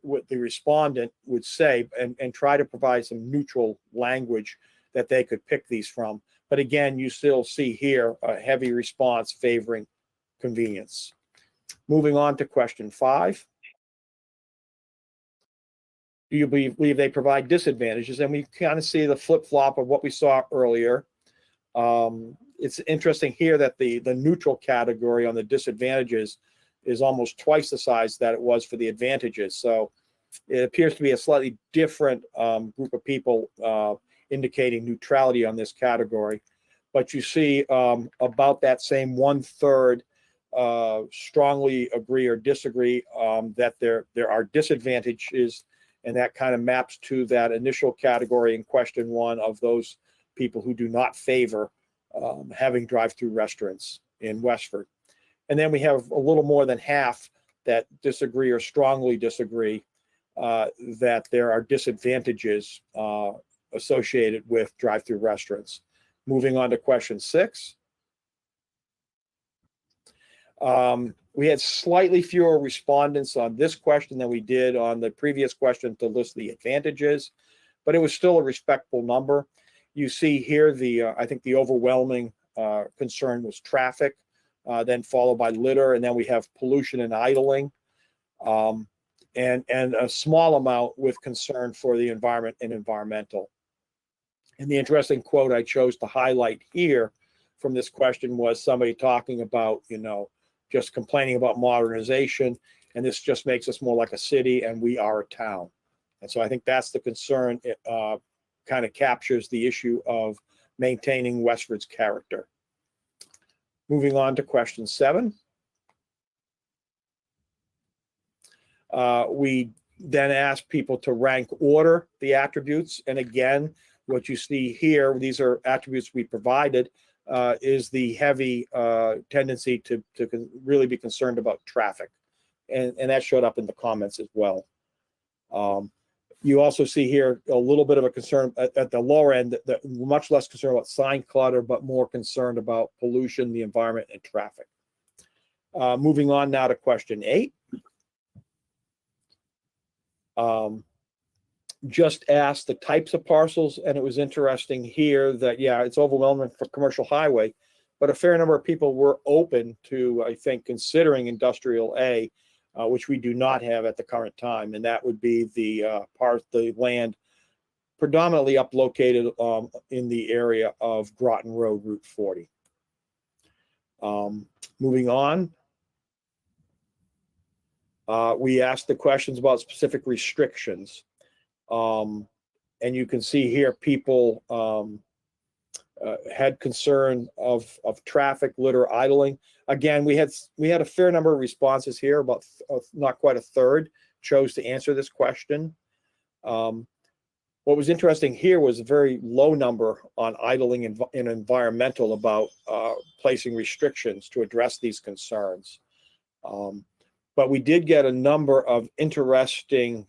what the respondent would say, and try to provide some neutral language that they could pick these from. But again, you still see here a heavy response favoring convenience. Moving on to question 5. Do you believe they provide disadvantages? And we kind of see the flip-flop of what we saw earlier. It's interesting here that the neutral category on the disadvantages is almost twice the size that it was for the advantages. So it appears to be a slightly different group of people indicating neutrality on this category. But you see about that same 1/3 strongly agree or disagree that there are disadvantages, and that kind of maps to that initial category in question 1 of those people who do not favor having drive-through restaurants in Westford. And then we have a little more than half that disagree or strongly disagree that there are disadvantages associated with drive-through restaurants. Moving on to question 6. We had slightly fewer respondents on this question than we did on the previous question to list the advantages, but it was still a respectable number. You see here I think the overwhelming concern was traffic. then followed by litter, and then we have pollution and idling, and a small amount with concern for the environment and environmental. And the interesting quote I chose to highlight here from this question was somebody talking about, just complaining about modernization, and this just makes us more like a city and we are a town. And so I think that's the concern. It kind of captures the issue of maintaining Westford's character. Moving on to question 7. We then ask people to rank order the attributes. And again, what you see here, these are attributes we provided, is the heavy tendency to really be concerned about traffic. And that showed up in the comments as well. You also see here a little bit of a concern at the lower end, much less concerned about sign clutter, but more concerned about pollution, the environment, and traffic. Moving on now to question 8. Just asked the types of parcels, and it was interesting here that, yeah, it's overwhelming for commercial highway, but a fair number of people were open to, I think, considering industrial A, which we do not have at the current time, and that would be the land predominantly located in the area of Groton Road, Route 40. Moving on, we asked the questions about specific restrictions, and you can see here people had concern of traffic, litter, idling. Again, we had a fair number of responses here. About not quite a third chose to answer this question. What was interesting here was a very low number on idling and environmental, about placing restrictions to address these concerns. But we did get a number of interesting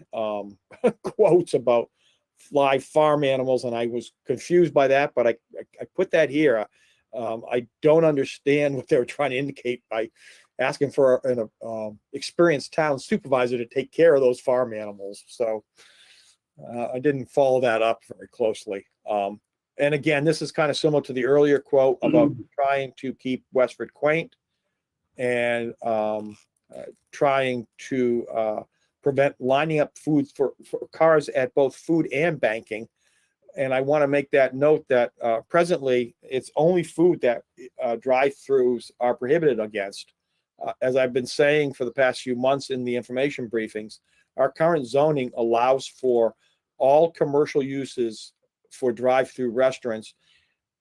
quotes about live farm animals, and I was confused by that, but I put that here. I don't understand what they were trying to indicate by asking for an experienced town supervisor to take care of those farm animals. So I didn't follow that up very closely. And again, this is kind of similar to the earlier quote about trying to keep Westford quaint and trying to prevent lining up foods for cars at both food and banking. And I want to make that note that presently it's only food that drive-throughs are prohibited against. As I've been saying for the past few months in the information briefings, our current zoning allows for all commercial uses for drive-through restaurants,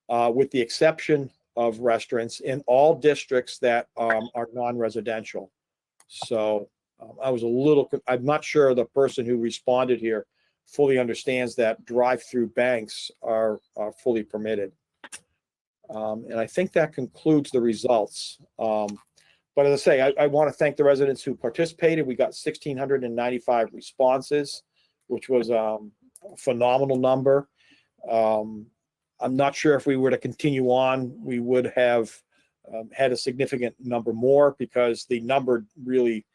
with the exception of restaurants in all districts that are non-residential. So I'm not sure the person who responded here fully understands that drive-through banks are fully permitted. And I think that concludes the results. But as I say, I want to thank the residents who participated. We got 1,695 responses, which was a phenomenal number. I'm not sure if we were to continue on, we would have had a significant number more, because the number really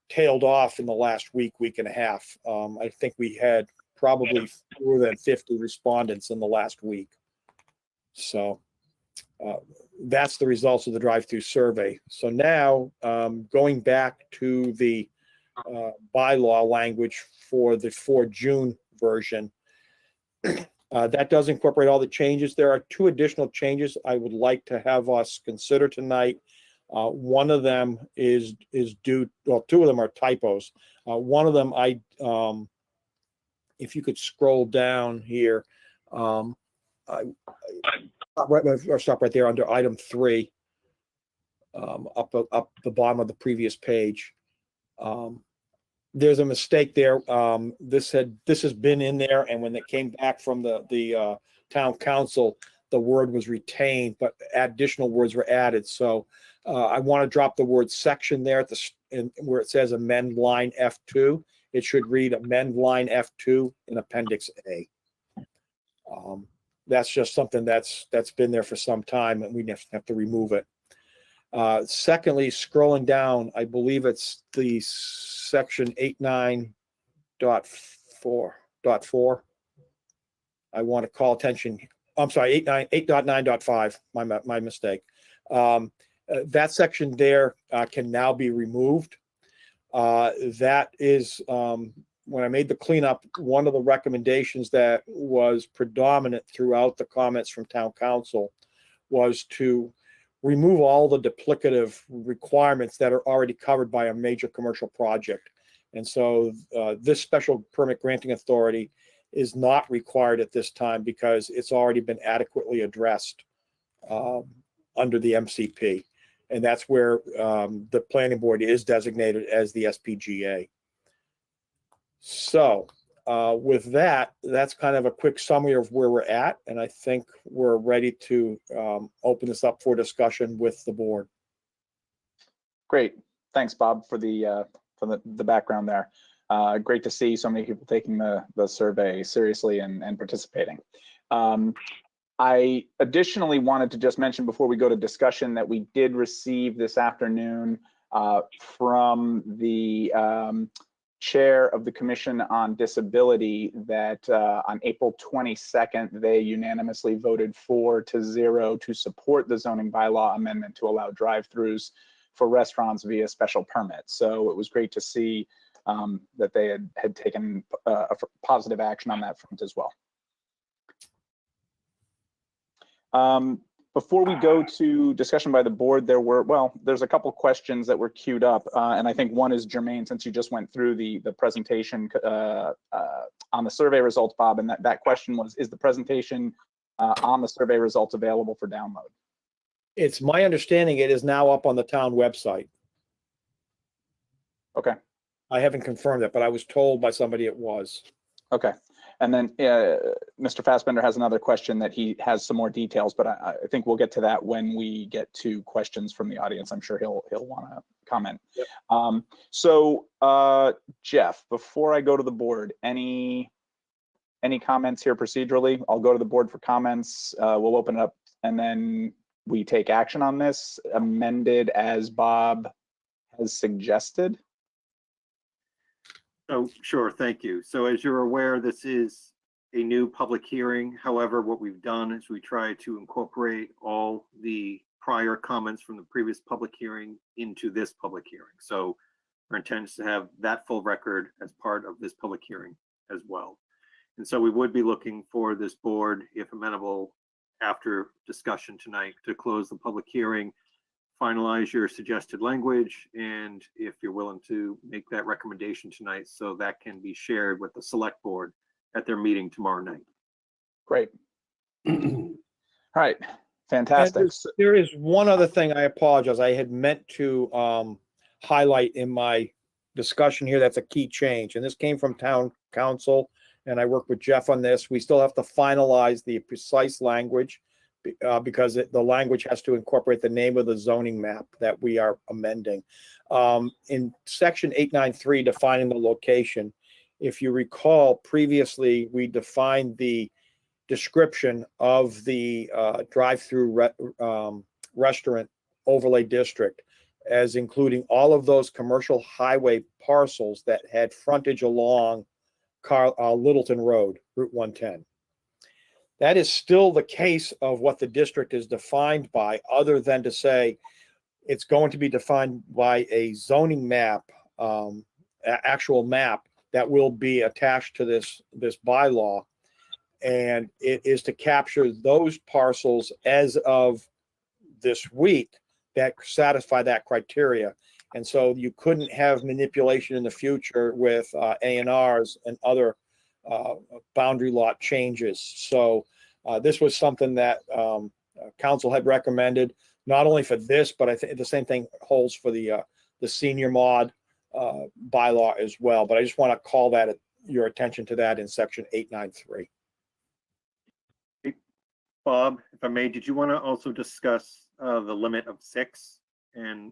tailed off in the last week and a half. I think we had probably fewer than 50 respondents in the last week. So that's the results of the drive-through survey. So now going back to the bylaw language for the 4 June version, that does incorporate all the changes. There are 2 additional changes I would like to have us consider tonight. One of them is due, well, 2 of them are typos. One of them, if you could scroll down here, I'll stop right there under item 3, up the bottom of the previous page. There's a mistake there. This has been in there, and when it came back from the town council, the word was retained, but additional words were added. So I want to drop the word section there at where it says amend line F2. It should read amend line F2 in Appendix A. That's just something that's been there for some time, and we have to remove it. Secondly, scrolling down, I believe it's the section 8.9.4. I want to call attention. I'm sorry, 8.9.5. My mistake. That section there can now be removed. That is, when I made the cleanup, one of the recommendations that was predominant throughout the comments from town council was to remove all the duplicative requirements that are already covered by a major commercial project. And so this special permit granting authority is not required at this time because it's already been adequately addressed under the MCP. And that's where the planning board is designated as the SPGA. So with that, that's kind of a quick summary of where we're at. And I think we're ready to open this up for discussion with the board. Great. Thanks, Bob, for the background there. Great to see so many people taking the survey seriously and participating. I additionally wanted to just mention before we go to discussion that we did receive this afternoon from the chair of the Commission on Disability that on April 22nd, they unanimously voted 4-0 to support the zoning bylaw amendment to allow drive-throughs for restaurants via special permit. So it was great to see that they had taken a positive action on that front as well. Before we go to discussion by the board, there's a couple questions that were queued up, and I think one is germane since you just went through the presentation on the survey results, Bob, and that question was, is the presentation on the survey results available for download? It's my understanding it is now up on the town website. Okay. I haven't confirmed it, but I was told by somebody it was. Okay. And then Mr. Fassbender has another question that he has some more details, but I think we'll get to that when we get to questions from the audience. I'm sure he'll want to comment. Yep. So Jeff, before I go to the board, any comments here procedurally? I'll go to the board for comments. We'll open it up and then we take action on this, amended as Bob has suggested. Oh, sure, thank you. So as you're aware, this is a new public hearing. However, what we've done is we try to incorporate all the prior comments from the previous public hearing into this public hearing. So our intent is to have that full record as part of this public hearing as well. And so we would be looking for this board, if amenable after discussion tonight, to close the public hearing, finalize your suggested language, and if you're willing to make that recommendation tonight so that can be shared with the select board at their meeting tomorrow night. Great. All right, fantastic. There is one other thing, I apologize. I had meant to highlight in my discussion here that's a key change, and this came from town council, and I worked with Jeff on this. We still have to finalize the precise language because the language has to incorporate the name of the zoning map that we are amending. In section 893, defining the location, if you recall previously, we defined the description of the drive-through restaurant overlay district as including all of those commercial highway parcels that had frontage along Littleton Road, Route 110. That is still the case of what the district is defined by, other than to say it's going to be defined by a zoning map, actual map that will be attached to this bylaw. And it is to capture those parcels as of this week that satisfy that criteria. And so you couldn't have manipulation in the future with A&Rs and other boundary lot changes. So this was something that council had recommended, not only for this, but I think the same thing holds for the senior mod bylaw as well. But I just want to call that your attention to that in section 893. Bob, if I may, did you want to also discuss the limit of 6 and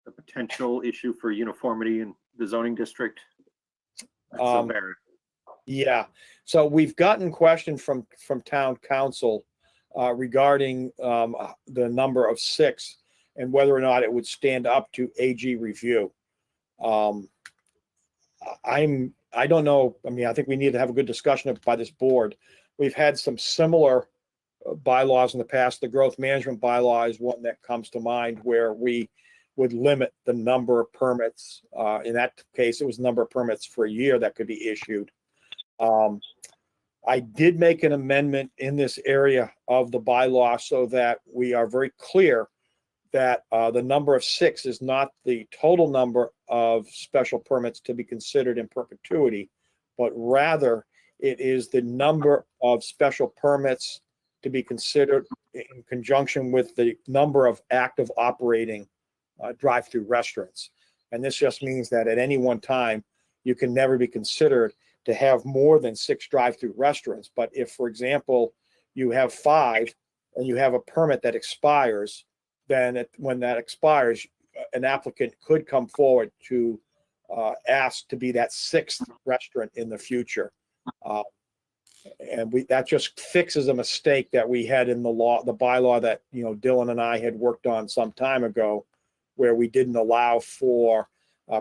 the potential issue for uniformity in the zoning district? Yeah, so we've gotten questions from town council regarding the number of 6 and whether or not it would stand up to AG review. I don't know. I mean, I think we need to have a good discussion by this board. We've had some similar bylaws in the past. The growth management bylaw is one that comes to mind where we would limit the number of permits. In that case, it was the number of permits for a year that could be issued. I did make an amendment in this area of the bylaw so that we are very clear that the number of 6 is not the total number of special permits to be considered in perpetuity, but rather it is the number of special permits to be considered in conjunction with the number of active operating drive-through restaurants. And this just means that at any one time, you can never be considered to have more than 6 drive-through restaurants. But if, for example, you have 5 and you have a permit that expires, then when that expires, an applicant could come forward to ask to be that 6th restaurant in the future. And that just fixes a mistake that we had in the bylaw that, Dylan and I had worked on some time ago, where we didn't allow for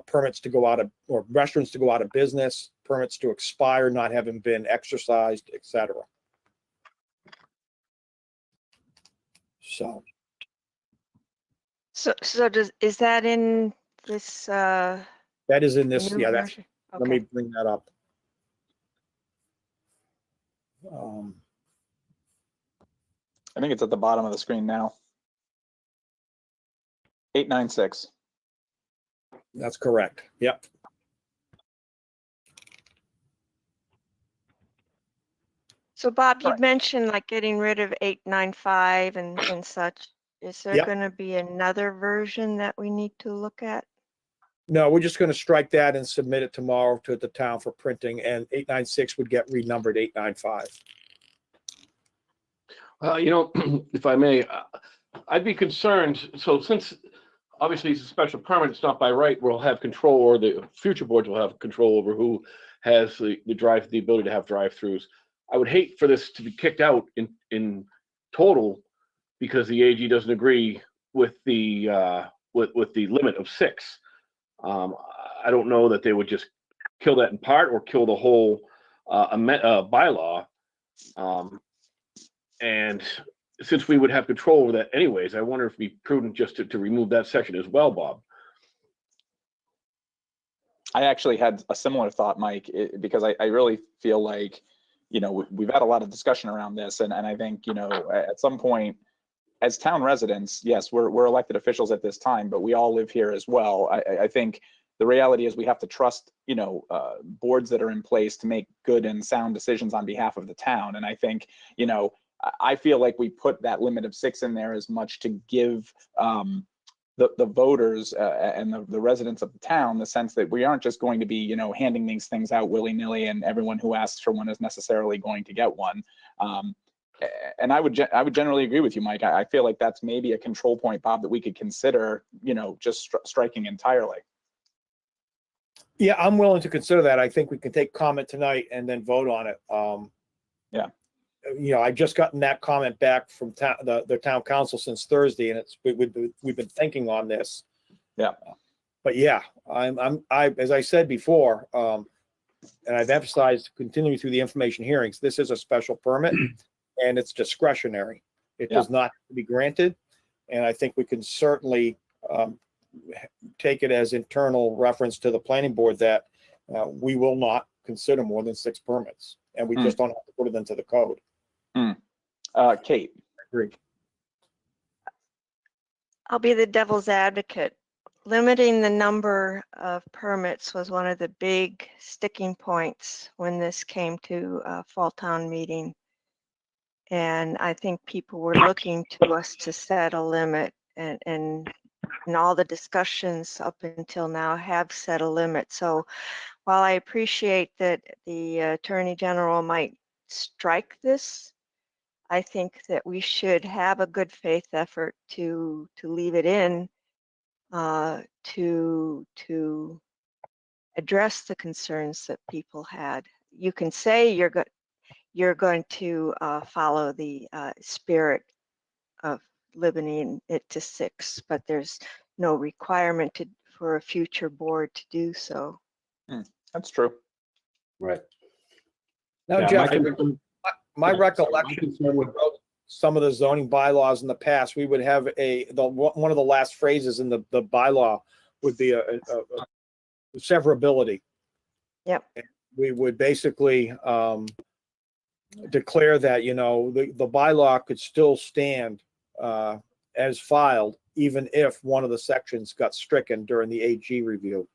permits to go out of, or restaurants to go out of business, permits to expire, not having been exercised, etc. So is that in this? That is in this. New Yeah, that's. version? Let me Okay. bring that up. I think it's at the bottom of the screen now. 896. That's correct. Yep. So Bob, you mentioned like getting rid of 895 and such. Is there Yep. going to be another version that we need to look at? No, we're just going to strike that and submit it tomorrow to the town for printing, and 896 would get renumbered 895. If I may, I'd be concerned. So since obviously it's a special permit, it's not by right, we'll have control, or the future boards will have control over who has the ability to have drive-throughs. I would hate for this to be kicked out in total because the AG doesn't agree with the limit of 6. I don't know that they would just kill that in part or kill the whole bylaw. And since we would have control over that anyways, I wonder if it'd be prudent just to remove that section as well, Bob. I actually had a similar thought, Mike, because I really feel like, we've had a lot of discussion around this, and I think, at some point, as town residents, yes, we're elected officials at this time, but we all live here as well. I think the reality is we have to trust, boards that are in place to make good and sound decisions on behalf of the town. And I think, I feel like we put that limit of 6 in there as much to give the voters and the residents of the town the sense that we aren't just going to be, handing these things out willy-nilly, and everyone who asks for one is necessarily going to get one. And I would generally agree with you, Mike. I feel like that's maybe a control point, Bob, that we could consider, just striking entirely. Yeah, I'm willing to consider that. I think we can take comment tonight and then vote on it. Yeah. I just gotten that comment back from the town council since Thursday, and we've been thinking on this. Yeah. But yeah, as I said before, and I've emphasized continuing through the information hearings, this is a special permit and it's discretionary. It does not have to be granted. And I think we can certainly take it as internal reference to the planning board that we will not consider more than 6 permits, and we just don't have to put it into the code. Kate. Agree. I'll be the devil's advocate. Limiting the number of permits was one of the big sticking points when this came to fall town meeting. And I think people were looking to us to set a limit, and all the discussions up until now have set a limit. So while I appreciate that the Attorney General might strike this, I think that we should have a good faith effort to leave it in to address the concerns that people had. You can say you're going to follow the spirit of limiting it to 6, but there's no requirement for a future board to do so. That's true. Right. Now, Yeah, Jeff, my my recollection, some of the zoning bylaws in the past, we would have one of the last phrases in the bylaw would be a severability. Yep. We would basically declare that, you know, the bylaw could still stand as filed, even if one of the sections got stricken during the AG review.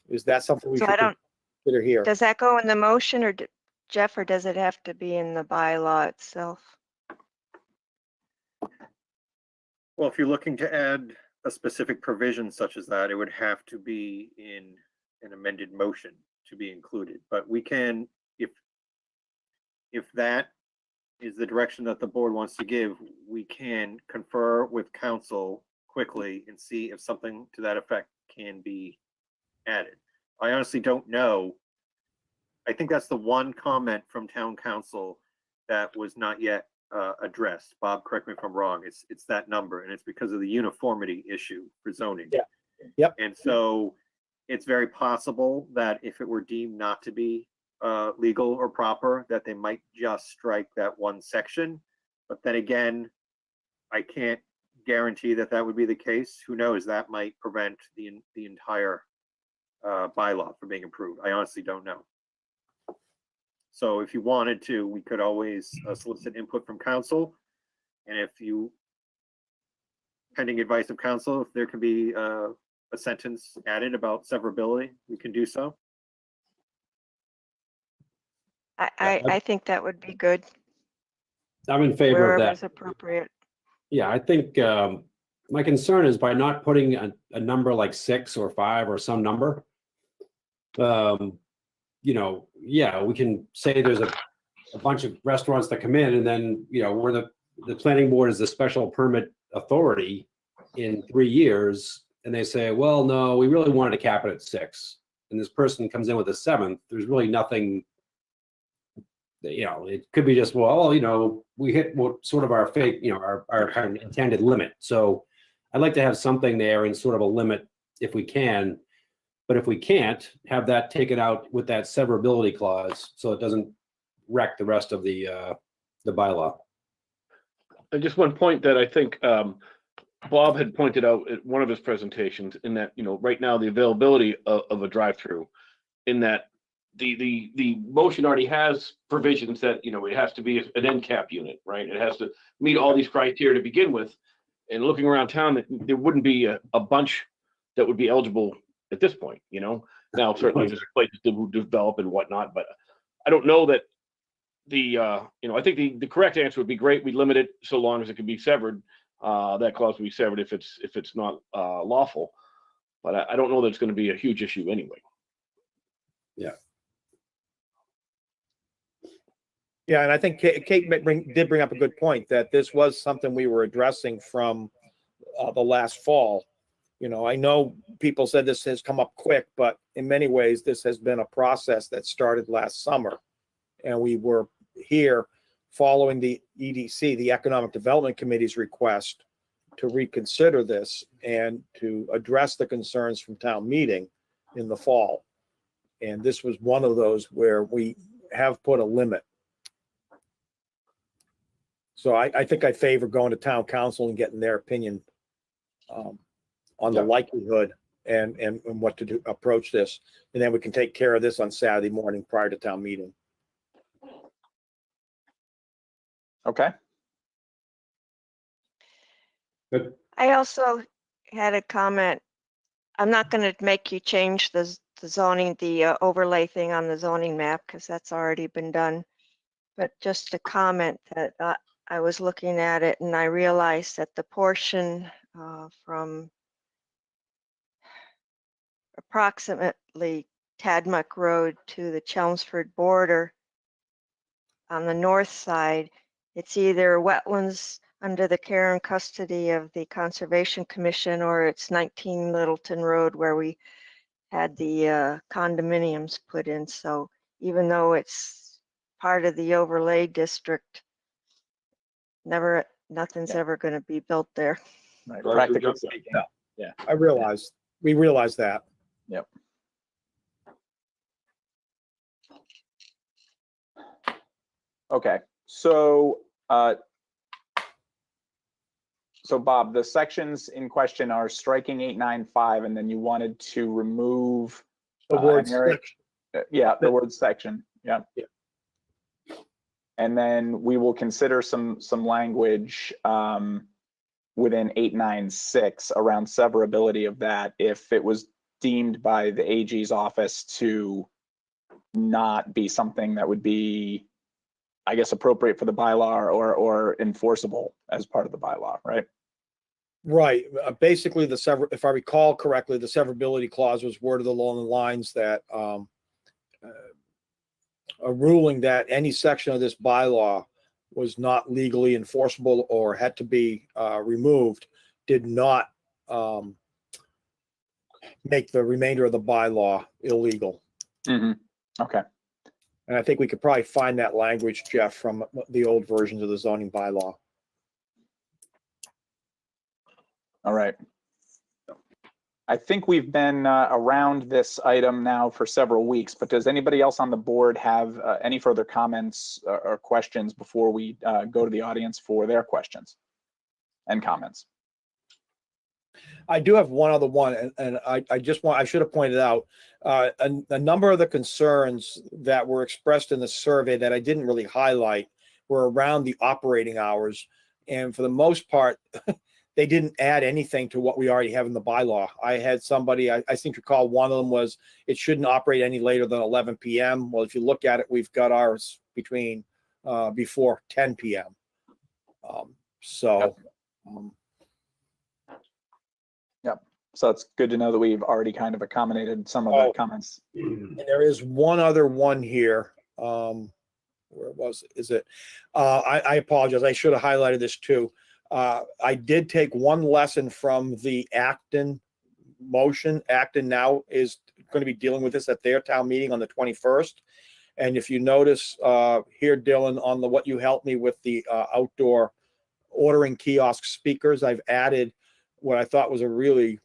Is that something we So should I don't, consider here? does that go in the motion or Jeff, or does it have to be in the bylaw itself? Well, if you're looking to add a specific provision such as that, it would have to be in an amended motion to be included. But we can, if that is the direction that the board wants to give, we can confer with council quickly and see if something to that effect can be added. I honestly don't know. I think that's the one comment from town council that was not yet addressed. Bob, correct me if I'm wrong. It's that number, and it's because of the uniformity issue for zoning. Yeah. Yep. And so it's very possible that if it were deemed not to be legal or proper, that they might just strike that one section. But then again, I can't guarantee that that would be the case. Who knows? That might prevent the entire bylaw from being approved. I honestly don't know. So if you wanted to, we could always solicit input from council. And if you, pending advice of council, if there can be a sentence added about severability, we can do so. I think that would be good. I'm in favor of Wherever that. is appropriate. Yeah, I think my concern is by not putting a number like 6 or 5 or some number, you know, yeah, we can say there's a bunch of restaurants that come in, and then, you know, where the planning board is the special permit authority in 3 years, and they say, well, no, we really wanted to cap it at 6. And this person comes in with a 7th, there's really nothing, you know, it could be just, well, you know, we hit what sort of our fake, you know, our kind of intended limit. So I'd like to have something there in sort of a limit if we can. But if we can't, have that taken out with that severability clause so it doesn't wreck the rest of the bylaw. And just one point that I think Bob had pointed out at one of his presentations, in that, you know, right now the availability of a drive-through, in that the motion already has provisions that, you know, it has to be an end cap unit, right? It has to meet all these criteria to begin with. And looking around town, there wouldn't be a bunch that would be eligible at this point, you know. Now certainly there's places to develop and whatnot, but I don't know that you know, I think the correct answer would be great. We limit it so long as it can be severed. That clause would be severed if it's not lawful. But I don't know that it's going to be a huge issue anyway. Yeah. Yeah, and I think Kate did bring up a good point, that this was something we were addressing from the last fall. You know, I know people said this has come up quick, but in many ways, this has been a process that started last summer. And we were here following the EDC, the Economic Development Committee's request to reconsider this and to address the concerns from town meeting in the fall. And this was one of those where we have put a limit. So I think I favor going to town council and getting their opinion on the likelihood and what to do, approach this. And then we can take care of this on Saturday morning prior to town meeting. Okay. Good. I also had a comment. I'm not going to make you change the zoning, the overlay thing on the zoning map, because that's already been done. But just a comment that I was looking at it and I realized that the portion from approximately Tadmuck Road to the Chelmsford border on the north side, it's either wetlands under the care and custody of the Conservation Commission, or it's 19 Littleton Road where we had the condominiums put in. So even though it's part of the overlay district, nothing's ever going to be built there. Right. Practically speaking. No. Yeah. We realize that. Yep. Okay. So So Bob, the sections in question are striking 895, and then you wanted to remove The word an area- section. yeah, the word section. Yeah. Yeah. And then we will consider some language within 896 around severability of that if it was deemed by the AG's office to not be something that would be, I guess, appropriate for the bylaw or enforceable as part of the bylaw, right? Right. Basically, if I recall correctly, the severability clause was worded along the lines that a ruling that any section of this bylaw was not legally enforceable or had to be removed did not make the remainder of the bylaw illegal. Mm-hmm. Okay. And I think we could probably find that language, Jeff, from the old versions of the zoning bylaw. All right. I think we've been around this item now for several weeks, but does anybody else on the board have any further comments or questions before we go to the audience for their questions and comments? I do have one other one, and I should have pointed out a number of the concerns that were expressed in the survey that I didn't really highlight were around the operating hours. And for the most part, they didn't add anything to what we already have in the bylaw. I had somebody, I seem to recall one of them was it shouldn't operate any later than 11 p.m. Well, if you look at it, we've got ours between before 10 p.m. Yep. So it's good to know that we've already kind of accommodated some of the comments. And there is one other one here. Where was it? Is it? I apologize. I should have highlighted this too. I did take one lesson from the Acton motion. Acton now is going to be dealing with this at their town meeting on the 21st. And if you notice here, Dylan, on the what you helped me with the outdoor ordering kiosk speakers, I've added what I thought was a really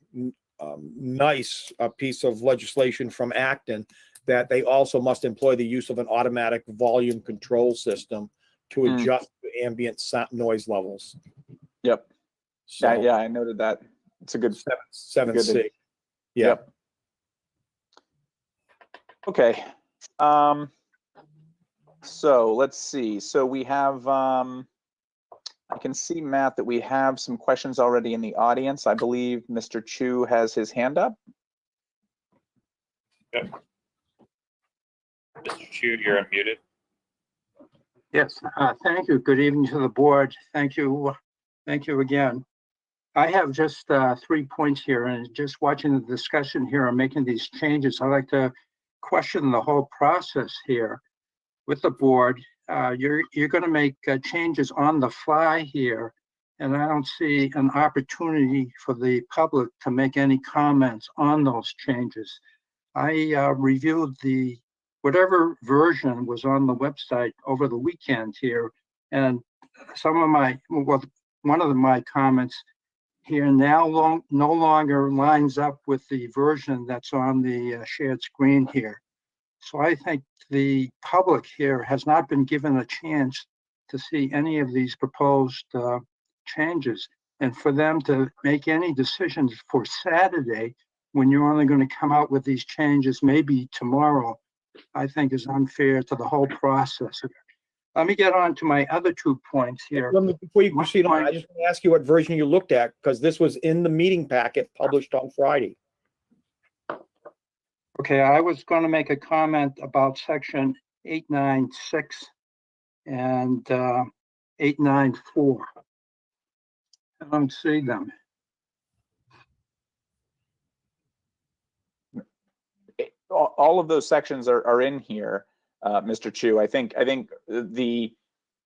nice piece of legislation from Acton, that they also must employ the use of an automatic volume control system to adjust the ambient noise levels. Yep. So, yeah, I noted that. It's a good 7C. Yeah. Yep. Okay. So let's see. So we have, I can see, Matt, that we have some questions already in the audience. I believe Mr. Chu has his hand up. Yep. Mr. Chu, you're unmuted. Yes, thank you. Good evening to the board. Thank you. Thank you again. I have just 3 points here, and just watching the discussion here and making these changes, I'd like to question the whole process here with the board. You're going to make changes on the fly here, and I don't see an opportunity for the public to make any comments on those changes. I reviewed whatever version was on the website over the weekend here, and one of my comments here now no longer lines up with the version that's on the shared screen here. So I think the public here has not been given a chance to see any of these proposed changes, and for them to make any decisions for Saturday, when you're only going to come out with these changes maybe tomorrow, I think is unfair to the whole process. Let me get on to my other 2 points here. Before you proceed on, I just want to ask you what version you looked at, because this was in the meeting packet published on Friday. Okay, I was going to make a comment about section 896 and 894. I don't see them. All of those sections are in here, Mr. Chu. I think the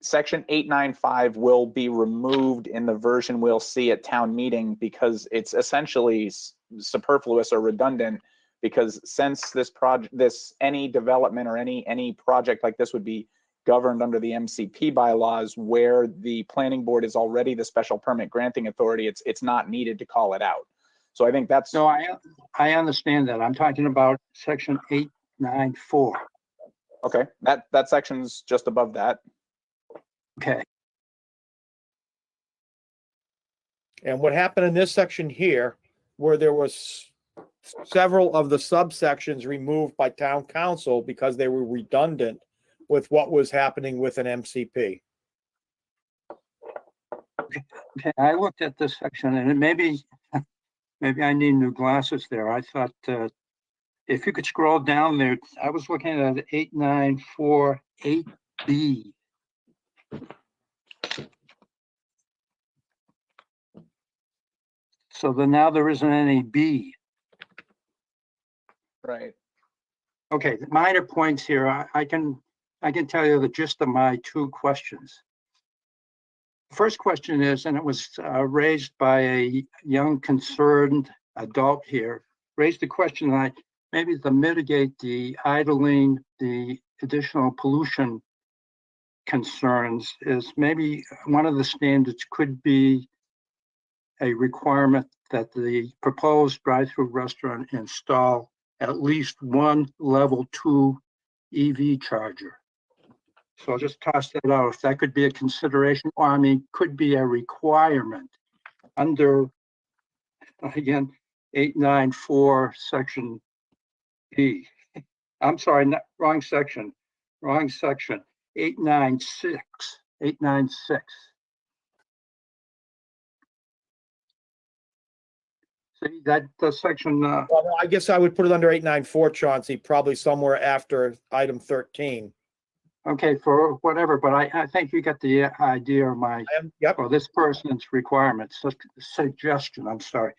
section 895 will be removed in the version we'll see at town meeting because it's essentially superfluous or redundant, because since any development or any project like this would be governed under the MCP bylaws, where the planning board is already the special permit granting authority, it's not needed to call it out. So I think that's... No, I understand that. I'm talking about section 894. Okay, that section's just above that. Okay. And what happened in this section here, where there was several of the subsections removed by town council because they were redundant with what was happening with an MCP. Okay, I looked at this section and maybe I need new glasses there. I thought if you could scroll down there, I was looking at 8948B. So then now there isn't any B. Right. Okay, minor points here. I can tell you the gist of my two questions. First question is, and it was raised by a young concerned adult here, raised the question like maybe to mitigate the idling, the additional pollution concerns is maybe one of the standards could be a requirement that the proposed drive-through restaurant install at least one level 2 EV charger. So I'll just toss that out. If that could be a consideration, or I mean, could be a requirement under, again, 894 section E. I'm sorry, wrong section. 896. See, that the section. Well, I guess I would put it under 894, Chauncey, probably somewhere after item 13. Okay, for whatever, but I think you get the idea of my, yep, or this person's requirements, suggestion, I'm sorry.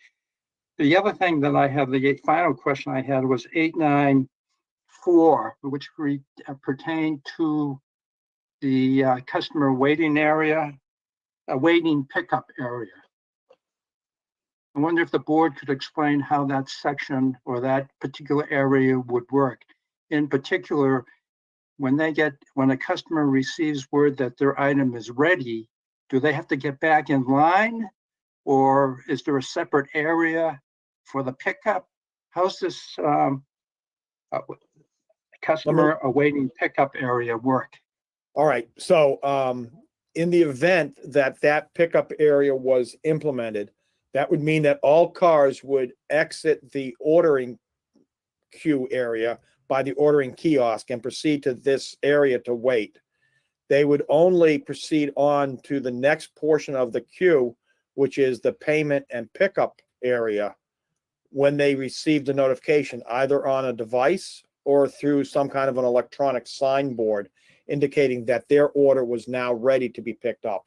The other thing that I have, the final question I had was 894, which pertained to the customer waiting area, waiting pickup area. I wonder if the board could explain how that section or that particular area would work. In particular, when a customer receives word that their item is ready, do they have to get back in line? Or is there a separate area for the pickup? How's this customer awaiting pickup area work? All right, so in the event that that pickup area was implemented, that would mean that all cars would exit the ordering queue area by the ordering kiosk and proceed to this area to wait. They would only proceed on to the next portion of the queue, which is the payment and pickup area, when they received a notification, either on a device or through some kind of an electronic signboard indicating that their order was now ready to be picked up.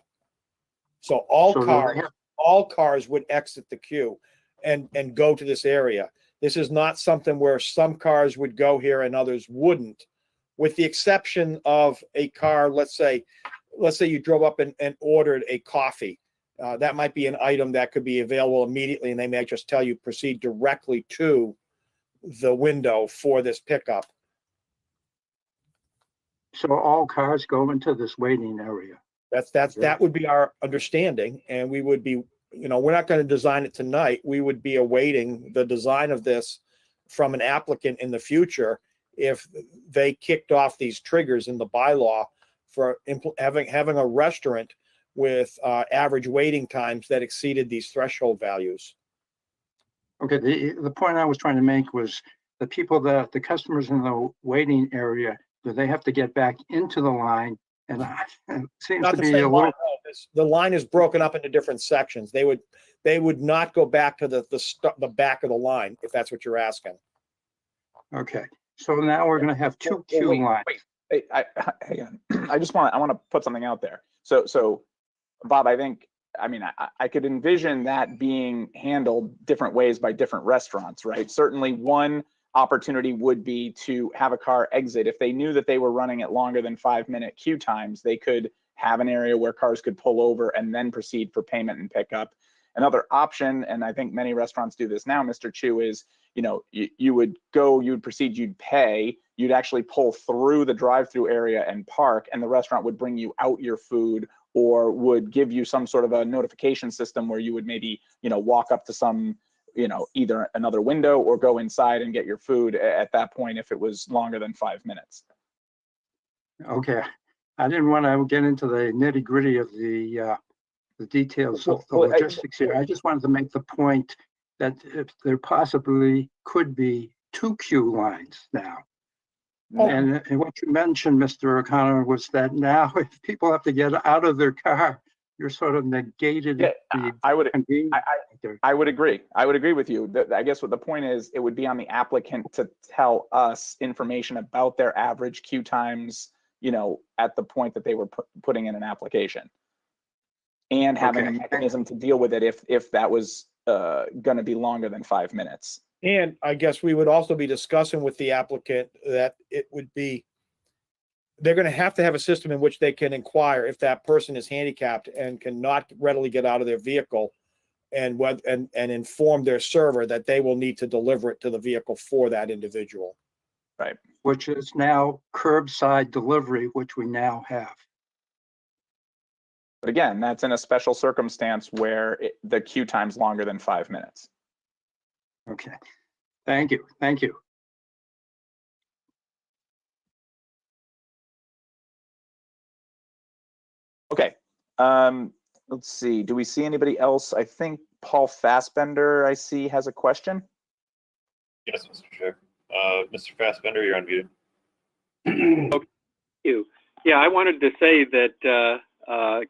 So all cars would exit the queue and go to this area. This is not something where some cars would go here and others wouldn't, with the exception of a car, let's say you drove up and ordered a coffee. That might be an item that could be available immediately, and they may just tell you proceed directly to the window for this pickup. So all cars go into this waiting area. That would be our understanding, and we would be, we're not going to design it tonight. We would be awaiting the design of this from an applicant in the future if they kicked off these triggers in the bylaw for having a restaurant with average waiting times that exceeded these threshold values. Okay, the point I was trying to make was the customers in the waiting area, do they have to get back into the line? And it seems to be a little. The line is broken up into different sections. They would not go back to the back of the line, if that's what you're asking. Okay, so now we're going to have two queue lines. Wait, I want to put something out there. So Bob, I could envision that being handled different ways by different restaurants, right? Certainly one opportunity would be to have a car exit. If they knew that they were running at longer than 5-minute queue times, they could have an area where cars could pull over and then proceed for payment and pickup. Another option, and I think many restaurants do this now, Mr. Chu, is, you would proceed, you'd pay, you'd actually pull through the drive-through area and park, and the restaurant would bring you out your food or would give you some sort of a notification system where you would maybe, walk up to some, either another window or go inside and get your food at that point if it was longer than 5 minutes. Okay, I didn't want to get into the nitty-gritty of the the details of the Well, logistics here. I just wanted to make the point that if there possibly could be 2 queue lines now. And what you mentioned, Mr. O'Connor, was that now if people have to get out of their car, you're sort of negated Yeah, the I would convenience. I would agree. I would agree with you. I guess what the point is, it would be on the applicant to tell us information about their average queue times, you know, at the point that they were putting in an application, and having a mechanism to deal with it if that was going to be longer than 5 minutes. And I guess we would also be discussing with the applicant that it would be, they're going to have a system in which they can inquire if that person is handicapped and cannot readily get out of their vehicle, and inform their server that they will need to deliver it to the vehicle for that individual. Right. Which is now curbside delivery, which we now have. But again, that's in a special circumstance where the queue time's longer than 5 minutes. Okay. Thank you. Thank you. Okay. Let's see. Do we see anybody else? I think Paul Fassbender, I see, has a question. Yes, Mr. Chair. Mr. Fassbender, you're unmuted. Thank you. Yeah, I wanted to say that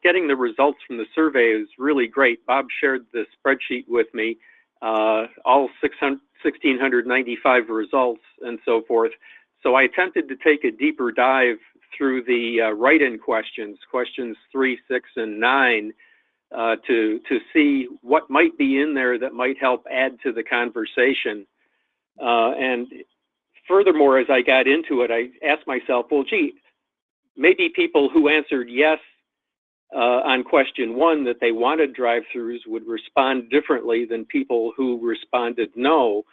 getting the results from the survey is really great. Bob shared the spreadsheet with me, all 1,695 results and so forth. So I attempted to take a deeper dive through the write-in questions 3, 6, and 9, to see what might be in there that might help add to the conversation. And furthermore, as I got into it, I asked myself, well, gee, maybe people who answered yes on question 1, that they wanted drive-throughs, would respond differently than people who responded no.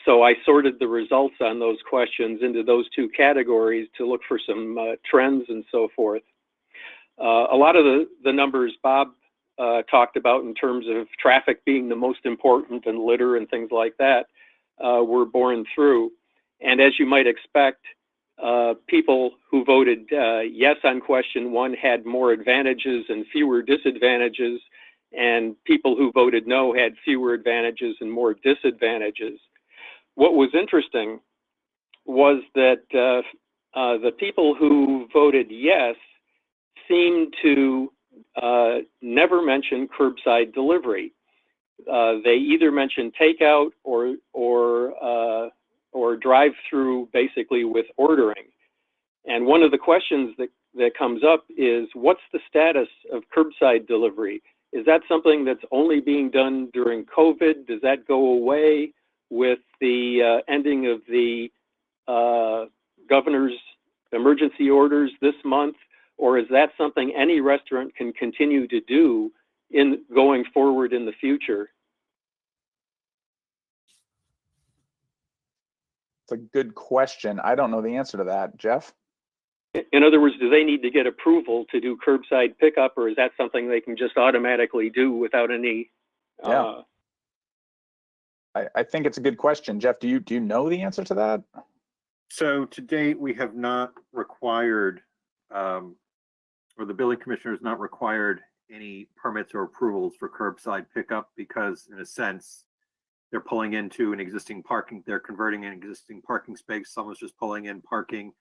So I sorted the results on those questions into those 2 categories to look for some trends and so forth. A lot of the numbers Bob talked about in terms of traffic being the most important and litter and things like that were borne through. And as you might expect, people who voted yes on question 1 had more advantages and fewer disadvantages, and people who voted no had fewer advantages and more disadvantages. What was interesting was that the people who voted yes seemed to never mention curbside delivery. They either mentioned takeout or drive-through, basically with ordering. And one of the questions that comes up is, what's the status of curbside delivery? Is that something that's only being done during COVID? Does that go away with the ending of the governor's emergency orders this month? Or is that something any restaurant can continue to do in going forward in the future? It's a good question. I don't know the answer to that. Jeff? In other words, do they need to get approval to do curbside pickup, or is that something they can just automatically do without any? Yeah. I think it's a good question. Jeff, do you know the answer to that? So to date, we have not required, or the building commissioner has not required any permits or approvals for curbside pickup, because in a sense, they're pulling into an existing parking, they're converting an existing parking space. Someone's just pulling in parking,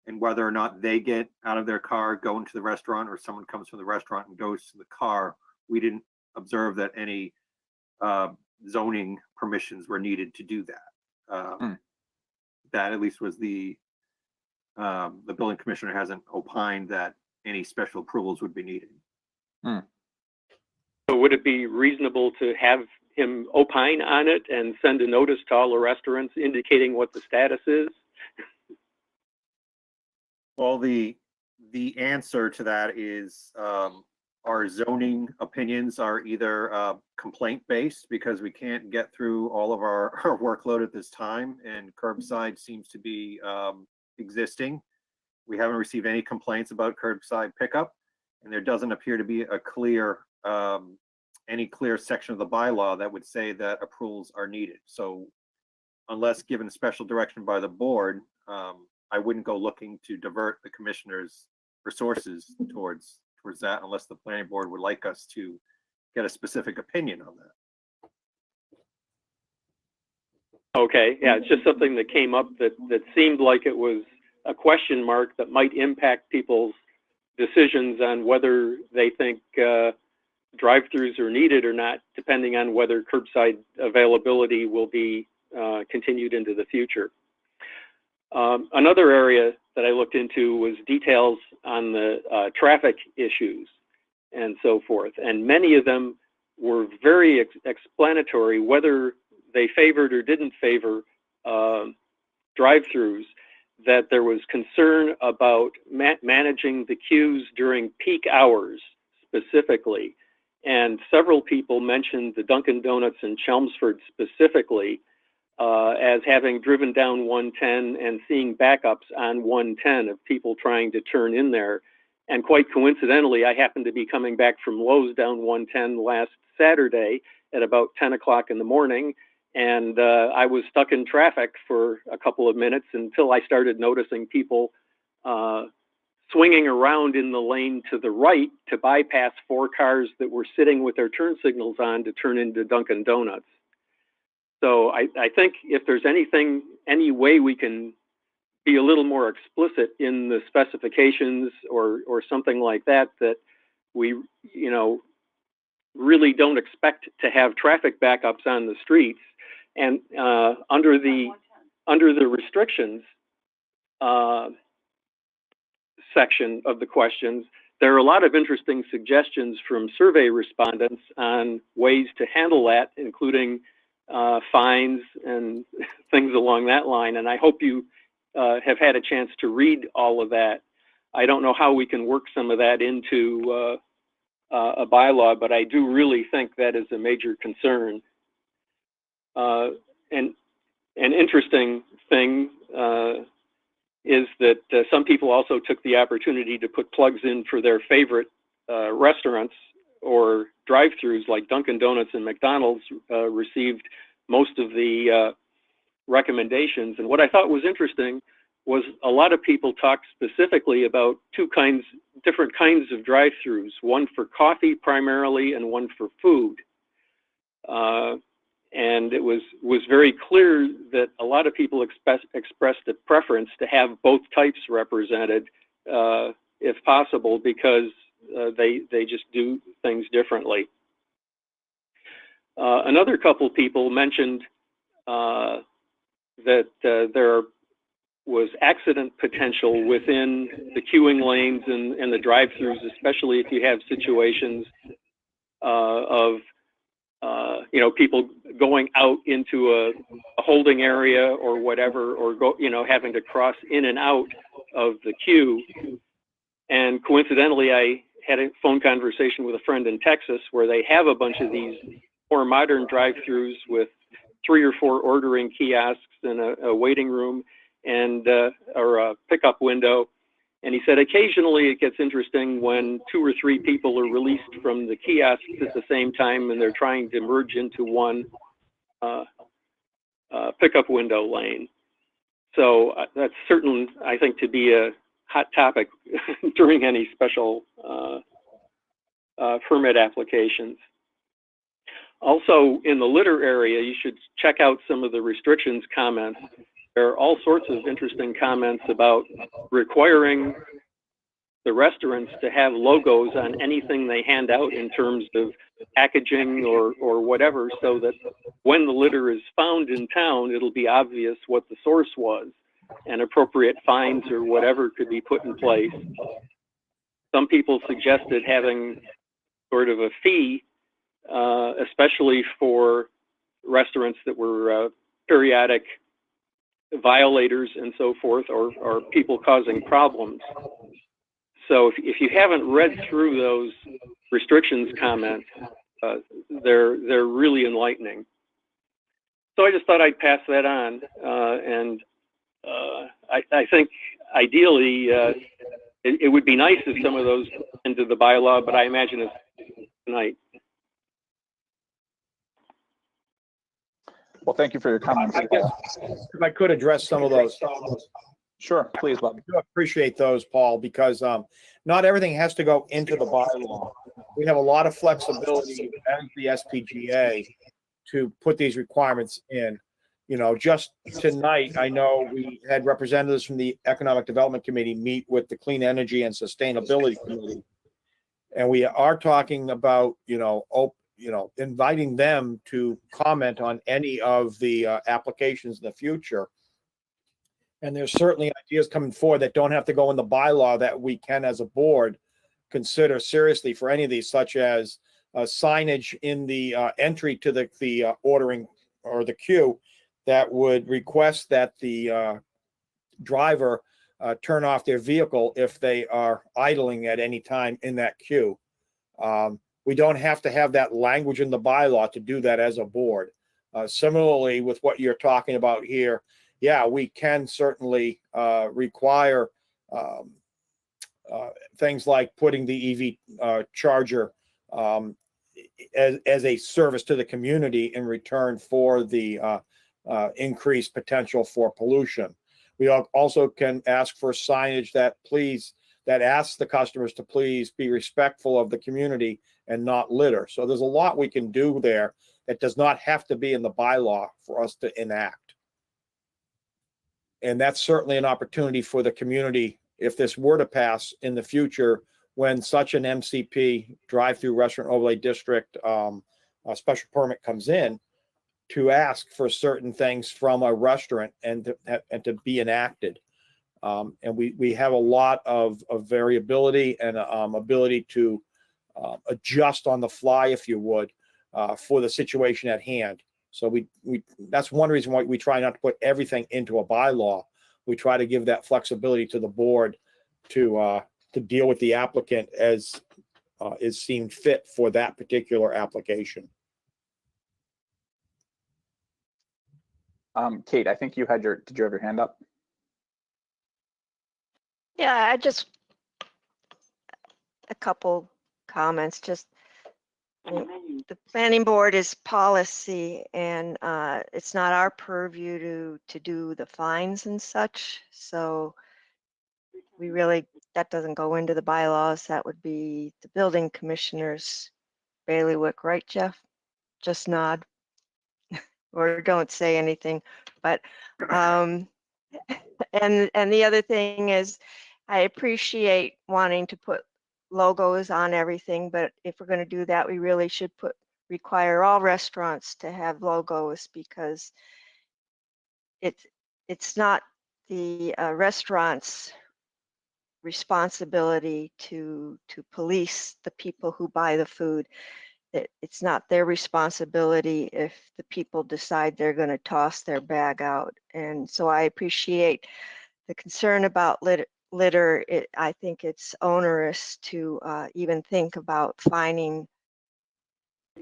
and whether or not they get out of their car, go into the restaurant, or someone comes from the restaurant and goes to the car, we didn't observe that any zoning permissions were needed to do that. That at least was the building commissioner hasn't opined that any special approvals would be needed. So would it be reasonable to have him opine on it and send a notice to all the restaurants indicating what the status is? Well, the answer to that is our zoning opinions are either complaint based, because we can't get through all of our workload at this time, and curbside seems to be existing. We haven't received any complaints about curbside pickup, and there doesn't appear to be a clear any clear section of the bylaw that would say that approvals are needed. So unless given special direction by the board, I wouldn't go looking to divert the commissioner's resources towards that, unless the planning board would like us to get a specific opinion on that. Okay, yeah, it's just something that came up that seemed like it was a question mark that might impact people's decisions on whether they think drive-throughs are needed or not, depending on whether curbside availability will be continued into the future. Another area that I looked into was details on the traffic issues and so forth, and many of them were very explanatory, whether they favored or didn't favor drive-throughs, that there was concern about managing the queues during peak hours specifically. And several people mentioned the Dunkin' Donuts in Chelmsford specifically as having driven down 110 and seeing backups on 110 of people trying to turn in there. And quite coincidentally, I happened to be coming back from Lowe's down 110 last Saturday at about 10 o'clock in the morning. And I was stuck in traffic for a couple of minutes until I started noticing people swinging around in the lane to the right to bypass 4 cars that were sitting with their turn signals on to turn into Dunkin' Donuts. So I think if there's any way we can be a little more explicit in the specifications or something like that, that we, you know, really don't expect to have traffic backups on the streets. And under the restrictions section of the questions, there are a lot of interesting suggestions from survey respondents on ways to handle that, including fines and things along that line. And I hope you have had a chance to read all of that. I don't know how we can work some of that into a bylaw, but I do really think that is a major concern. And an interesting thing is that some people also took the opportunity to put plugs in for their favorite restaurants or drive-throughs, like Dunkin' Donuts and McDonald's received most of the recommendations. And what I thought was interesting was a lot of people talked specifically about different kinds of drive-throughs, one for coffee primarily and one for food. And it was very clear that a lot of people expressed a preference to have both types represented, if possible, because they just do things differently. Another couple people mentioned that there was accident potential within the queuing lanes and the drive-throughs, especially if you have situations of you know, people going out into a holding area or whatever, or having to cross in and out of the queue. And coincidentally, I had a phone conversation with a friend in Texas where they have a bunch of these more modern drive-throughs with 3 or 4 ordering kiosks and a waiting room and or a pickup window. And he said occasionally it gets interesting when 2 or 3 people are released from the kiosks at the same time and they're trying to merge into one pickup window lane. So that's certain, I think, to be a hot topic during any special permit applications. Also, in the litter area, you should check out some of the restrictions comments. There are all sorts of interesting comments about requiring the restaurants to have logos on anything they hand out in terms of packaging or whatever, so that when the litter is found in town, it'll be obvious what the source was and appropriate fines or whatever could be put in place. Some people suggested having sort of a fee, especially for restaurants that were periodic violators and so forth, or people causing problems. So if you haven't read through those restrictions comments, they're really enlightening. So I just thought I'd pass that on, and I think ideally it would be nice if some of those into the bylaw, but I imagine it's tonight. Well, thank you for your comments. If I could address some of those. Sure, please, Bob. I do appreciate those, Paul, because not everything has to go into the bylaw. We have a lot of flexibility as the SPGA to put these requirements in. You know, just tonight, I know we had representatives from the Economic Development Committee meet with the Clean Energy and Sustainability Committee. And we are talking about, inviting them to comment on any of the applications in the future. And there's certainly ideas coming forward that don't have to go in the bylaw that we can, as a board, consider seriously for any of these, such as signage in the entry to the ordering or the queue that would request that the driver turn off their vehicle if they are idling at any time in that queue. We don't have to have that language in the bylaw to do that as a board. Similarly, with what you're talking about here, yeah, we can certainly require things like putting the EV charger as a service to the community in return for the increased potential for pollution. We also can ask for signage that asks the customers to please be respectful of the community and not litter. So there's a lot we can do there that does not have to be in the bylaw for us to enact. And that's certainly an opportunity for the community, if this were to pass in the future, when such an MCP, drive-through restaurant overlay district, a special permit comes in, to ask for certain things from a restaurant and to be enacted. And we have a lot of variability and ability to adjust on the fly, if you would, for the situation at hand. So that's one reason why we try not to put everything into a bylaw. We try to give that flexibility to the board to deal with the applicant as is seen fit for that particular application. Kate, I think did you have your hand up? Yeah, a couple comments. Just the planning board is policy, and it's not our purview to do the fines and such. So that doesn't go into the bylaws. That would be the building commissioner's bailiwick, right, Jeff? Just nod or don't say anything. But and the other thing is, I appreciate wanting to put logos on everything, but if we're going to do that, we really should require all restaurants to have logos, because it's not the restaurant's responsibility to police the people who buy the food. It's not their responsibility if the people decide they're going to toss their bag out. And so I appreciate the concern about litter. I think it's onerous to even think about fining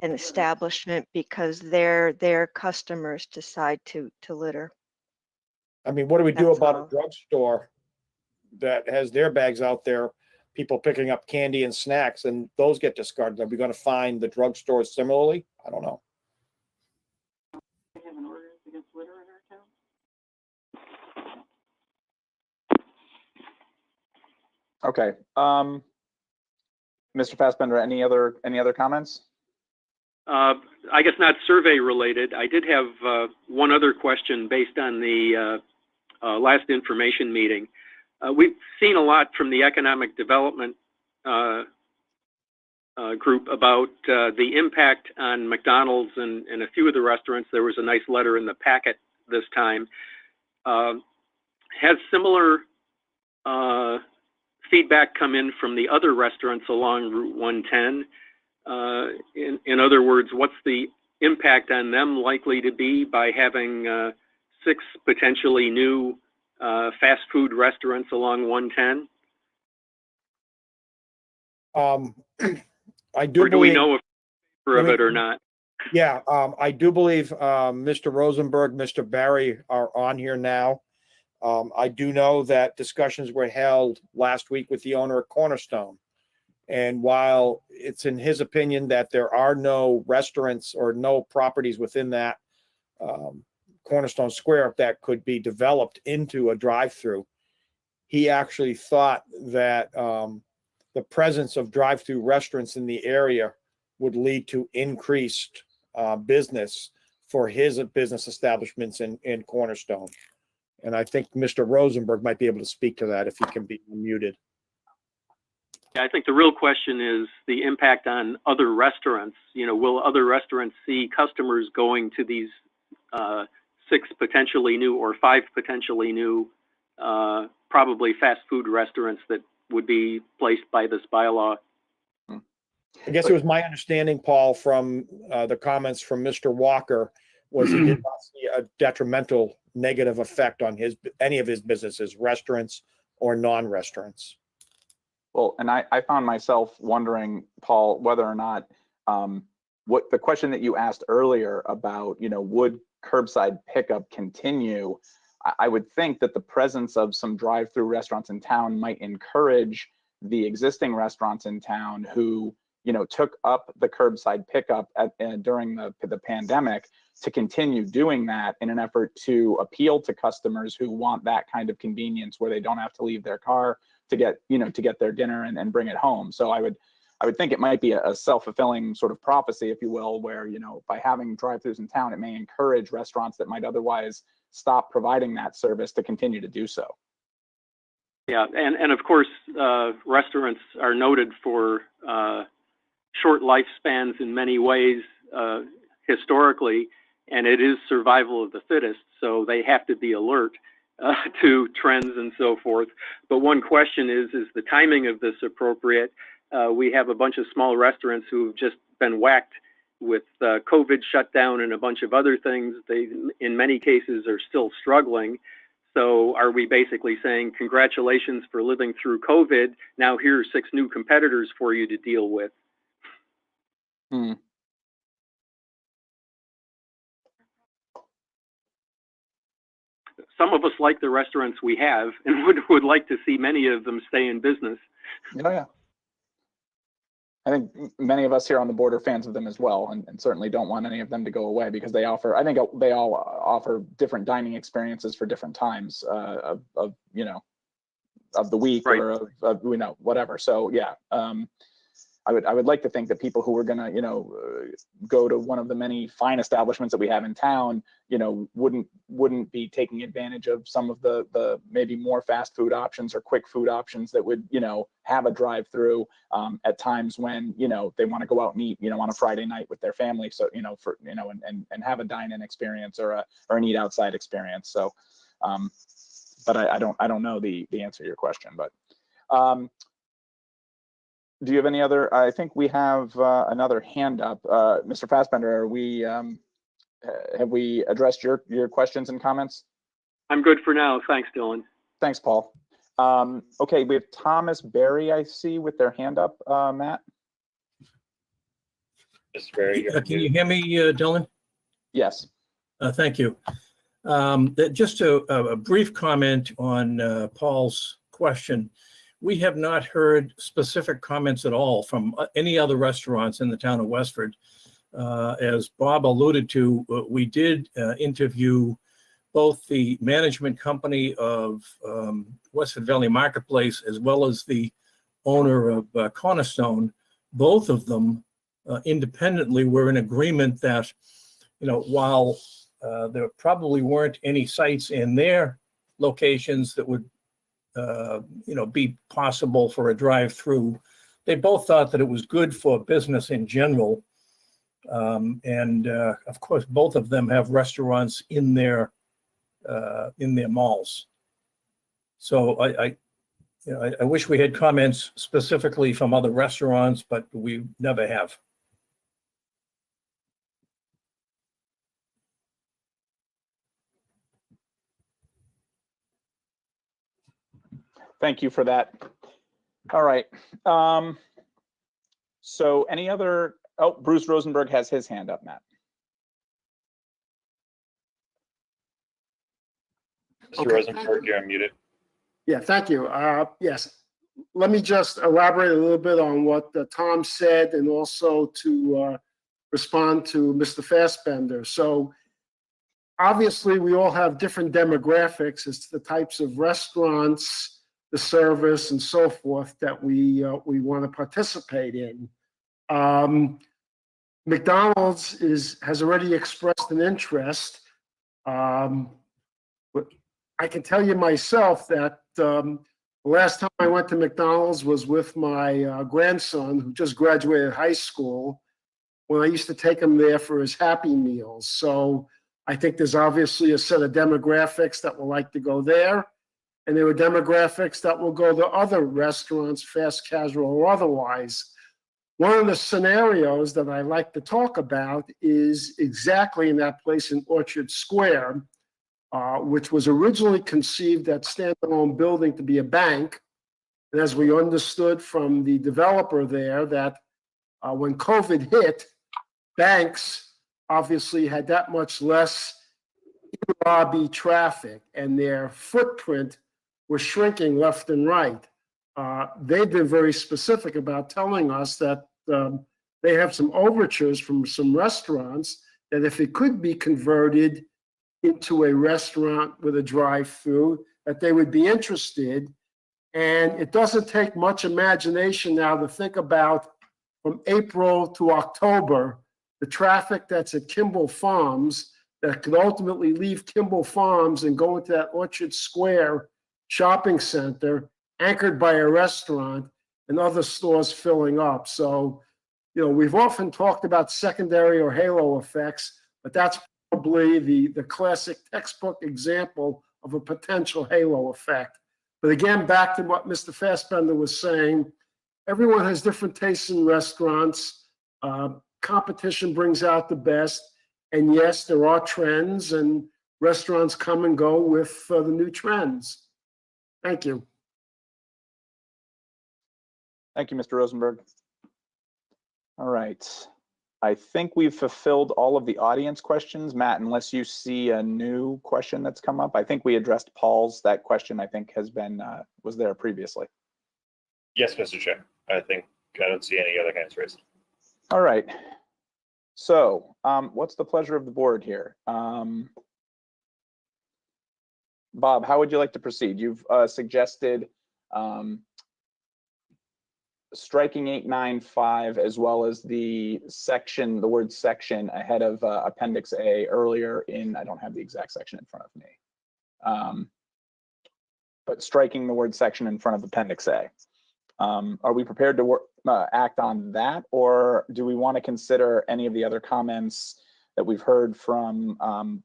an establishment because their customers decide to litter. I mean, what do we do about a drugstore that has their bags out there, people picking up candy and snacks, and those get discarded? Are we going to fine the drugstores similarly? I don't know. We have an ordinance against litter in our town. Okay. Mr. Fassbender, any other comments? I guess not survey related. I did have one other question based on the last information meeting. We've seen a lot from the economic development group about the impact on McDonald's and a few of the restaurants. There was a nice letter in the packet this time. Has similar feedback come in from the other restaurants along Route 110? In other words, what's the impact on them likely to be by having 6 potentially new fast food restaurants along 110? I do. Or do we know if we're of it or not? Yeah, I do believe Mr. Rosenberg, Mr. Barry are on here now. I do know that discussions were held last week with the owner of Cornerstone. And while it's in his opinion that there are no restaurants or no properties within that Cornerstone Square that could be developed into a drive-through, he actually thought that the presence of drive-through restaurants in the area would lead to increased business for his business establishments in Cornerstone. And I think Mr. Rosenberg might be able to speak to that if he can be unmuted. Yeah, I think the real question is the impact on other restaurants. You know, will other restaurants see customers going to these 6 potentially new or 5 potentially new, probably fast food restaurants that would be placed by this bylaw? I guess it was my understanding, Paul, from the comments from Mr. Walker, was he did not see a detrimental negative effect on any of his businesses, restaurants or non-restaurants. Well, and I found myself wondering, Paul, whether or not what the question that you asked earlier about, you know, would curbside pickup continue? I would think that the presence of some drive-through restaurants in town might encourage the existing restaurants in town who, you know, took up the curbside pickup during the pandemic to continue doing that in an effort to appeal to customers who want that kind of convenience where they don't have to leave their car to get, you know, to get their dinner and bring it home. So I would think it might be a self-fulfilling sort of prophecy, if you will, where, you know, by having drive-throughs in town, it may encourage restaurants that might otherwise stop providing that service to continue to do so. Yeah, and of course, restaurants are noted for short lifespans in many ways historically, and it is survival of the fittest, so they have to be alert to trends and so forth. But one question is the timing of this appropriate? We have a bunch of small restaurants who have just been whacked with COVID shutdown and a bunch of other things. They, in many cases, are still struggling. So are we basically saying, congratulations for living through COVID, now here are 6 new competitors for you to deal with? Some of us like the restaurants we have and would like to see many of them stay in business. Oh, yeah. I think many of us here on the board are fans of them as well, and certainly don't want any of them to go away, because they offer, I think they all offer different dining experiences for different times of you know, of the week, right, or of you know, whatever. So yeah, I would like to think that people who are gonna, you know, go to one of the many fine establishments that we have in town, you know, wouldn't be taking advantage of some of the maybe more fast food options or quick food options that would, you know, have a drive-through at times when, you know, they want to go out and eat, you know, on a Friday night with their family. So, you know, for, you know, and have a dine-in experience or an eat outside experience. So, but I don't know the answer to your question, but. Do you have any other? I think we have another hand up. Mr. Fassbender, are we, have we addressed your questions and comments? I'm good for now. Thanks, Dylan. Thanks, Paul. Okay, we have Thomas Berry, I see, with their hand up. Matt? Mr. Berry, can you hear me, Dylan? Yes. Thank you. Just a brief comment on Paul's question. We have not heard specific comments at all from any other restaurants in the town of Westford. As Bob alluded to, we did interview both the management company of Westford Valley Marketplace as well as the owner of Cornerstone. Both of them independently were in agreement that, you know, while there probably weren't any sites in their locations that would you know, be possible for a drive-through, they both thought that it was good for business in general. And of course, both of them have restaurants in their malls. So I wish we had comments specifically from other restaurants, but we never have. Thank you for that. All right. So any other, oh, Bruce Rosenberg has his hand up, Matt. Mr. Rosenberg, you're unmuted. Yeah, thank you. Yes, let me just elaborate a little bit on what Tom said, and also to respond to Mr. Fassbender. So obviously we all have different demographics as to the types of restaurants the service and so forth that we want to participate in. McDonald's has already expressed an interest. But I can tell you myself that the last time I went to McDonald's was with my grandson, who just graduated high school, when I used to take him there for his Happy Meals. So I think there's obviously a set of demographics that will like to go there, and there are demographics that will go to other restaurants, fast casual or otherwise. One of the scenarios that I like to talk about is exactly in that place in Orchard Square, which was originally conceived, that standalone building, to be a bank. And as we understood from the developer there, that when COVID hit, banks obviously had that much less lobby traffic, and their footprint was shrinking left and right. They've been very specific about telling us that they have some overtures from some restaurants that if it could be converted into a restaurant with a drive-through, that they would be interested. And it doesn't take much imagination now to think about, from April to October, the traffic that's at Kimball Farms that could ultimately leave Kimball Farms and go into that Orchard Square shopping center, anchored by a restaurant and other stores filling up. So, we've often talked about secondary or halo effects, but that's probably the classic textbook example of a potential halo effect. But again, back to what Mr. Fassbender was saying, everyone has different tastes in restaurants. Competition brings out the best. And yes, there are trends, and restaurants come and go with the new trends. Thank you. Thank you, Mr. Rosenberg. All right. I think we've fulfilled all of the audience questions. Matt, unless you see a new question that's come up, I think we addressed Paul's. That question, I think, has been, was there previously. Yes, Mr. Chair. I don't see any other hands raised. All right. So what's the pleasure of the board here? Bob, how would you like to proceed? You've suggested striking 895 as well as the section, the word section ahead of Appendix A earlier in, I don't have the exact section in front of me, but striking the word section in front of Appendix A. Are we prepared to act on that, or do we want to consider any of the other comments that we've heard from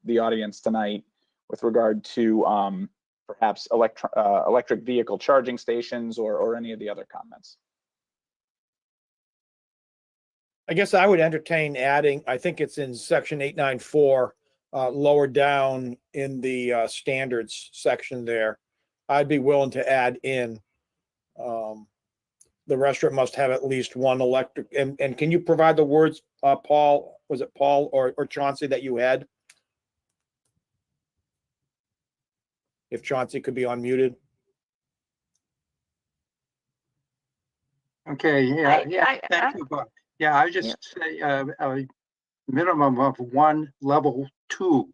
the audience tonight with regard to perhaps electric vehicle charging stations or any of the other comments? I guess I would entertain adding, I think it's in section 894, lower down in the standards section there. I'd be willing to add in the restaurant must have at least one electric, and can you provide the words, Paul, was it Paul or Chauncey that you had? If Chauncey could be unmuted. Okay, thank you, Bob. Yeah, I just say a minimum of one level 2.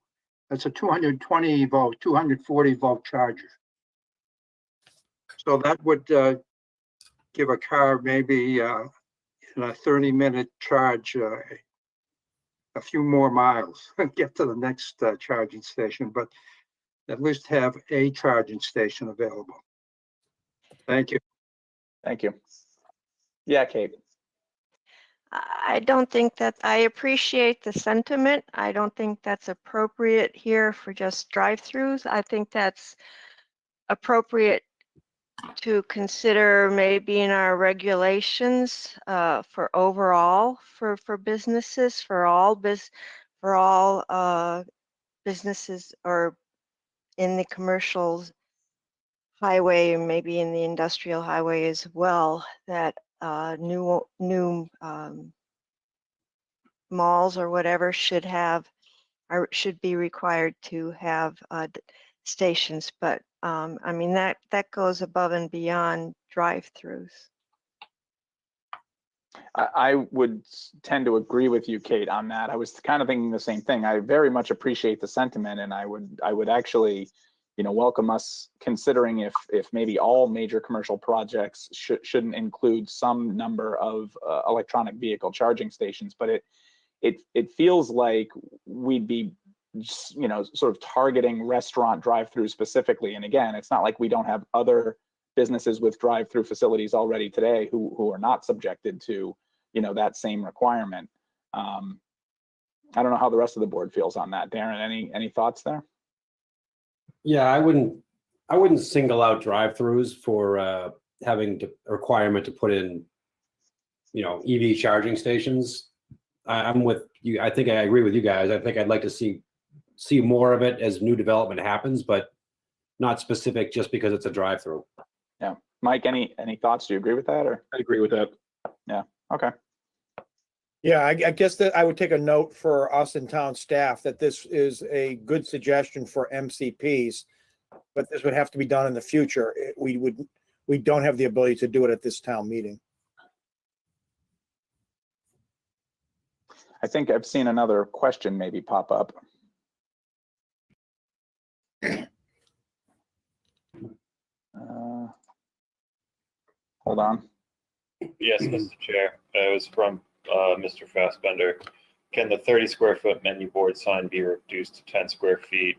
That's a 220 volt, 240 volt charger. So that would give a car maybe in a 30-minute charge a few more miles and get to the next charging station, but at least have a charging station available. Thank you. Thank you. Yeah, Kate. I don't think that, I appreciate the sentiment. I don't think that's appropriate here for just drive-throughs. I think that's appropriate to consider maybe in our regulations for overall for businesses, for all businesses, or in the commercial highway and maybe in the industrial highway as well, that new malls or whatever should have, or should be required to have stations. But I mean, that goes above and beyond drive-throughs. I would tend to agree with you, Kate, on that. I was kind of thinking the same thing. I very much appreciate the sentiment, and I would actually welcome us considering if maybe all major commercial projects shouldn't include some number of electronic vehicle charging stations. But it feels like we'd be, sort of targeting restaurant drive-through specifically. And again, it's not like we don't have other businesses with drive-through facilities already today who are not subjected to, that same requirement. I don't know how the rest of the board feels on that. Darren, any thoughts there? Yeah, I wouldn't single out drive-throughs for having a requirement to put in, EV charging stations. I'm with you. I think I agree with you guys. I think I'd like to see more of it as new development happens, but not specific just because it's a drive-through. Yeah, Mike, any thoughts? Do you agree with that? Or I agree with that. Yeah. Okay. Yeah, I guess that I would take a note for us and town staff that this is a good suggestion for MCPs, but this would have to be done in the future. We don't have the ability to do it at this town meeting. I think I've seen another question maybe pop up. Hold on. Yes, Mr. Chair. It was from Mr. Fassbender. Can the 30 square foot menu board sign be reduced to 10 square feet?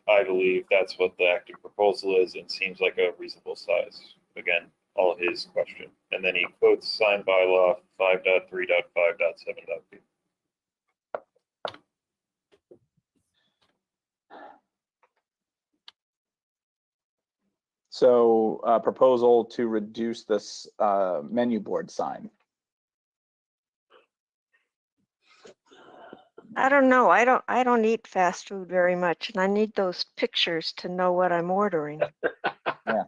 I believe that's what the active proposal is and seems like a reasonable size. Again, all his question. And then he quotes sign bylaw 5.3.5.7.b. So proposal to reduce this menu board sign. I don't know. I don't eat fast food very much, and I need those pictures to know what I'm ordering. Yeah.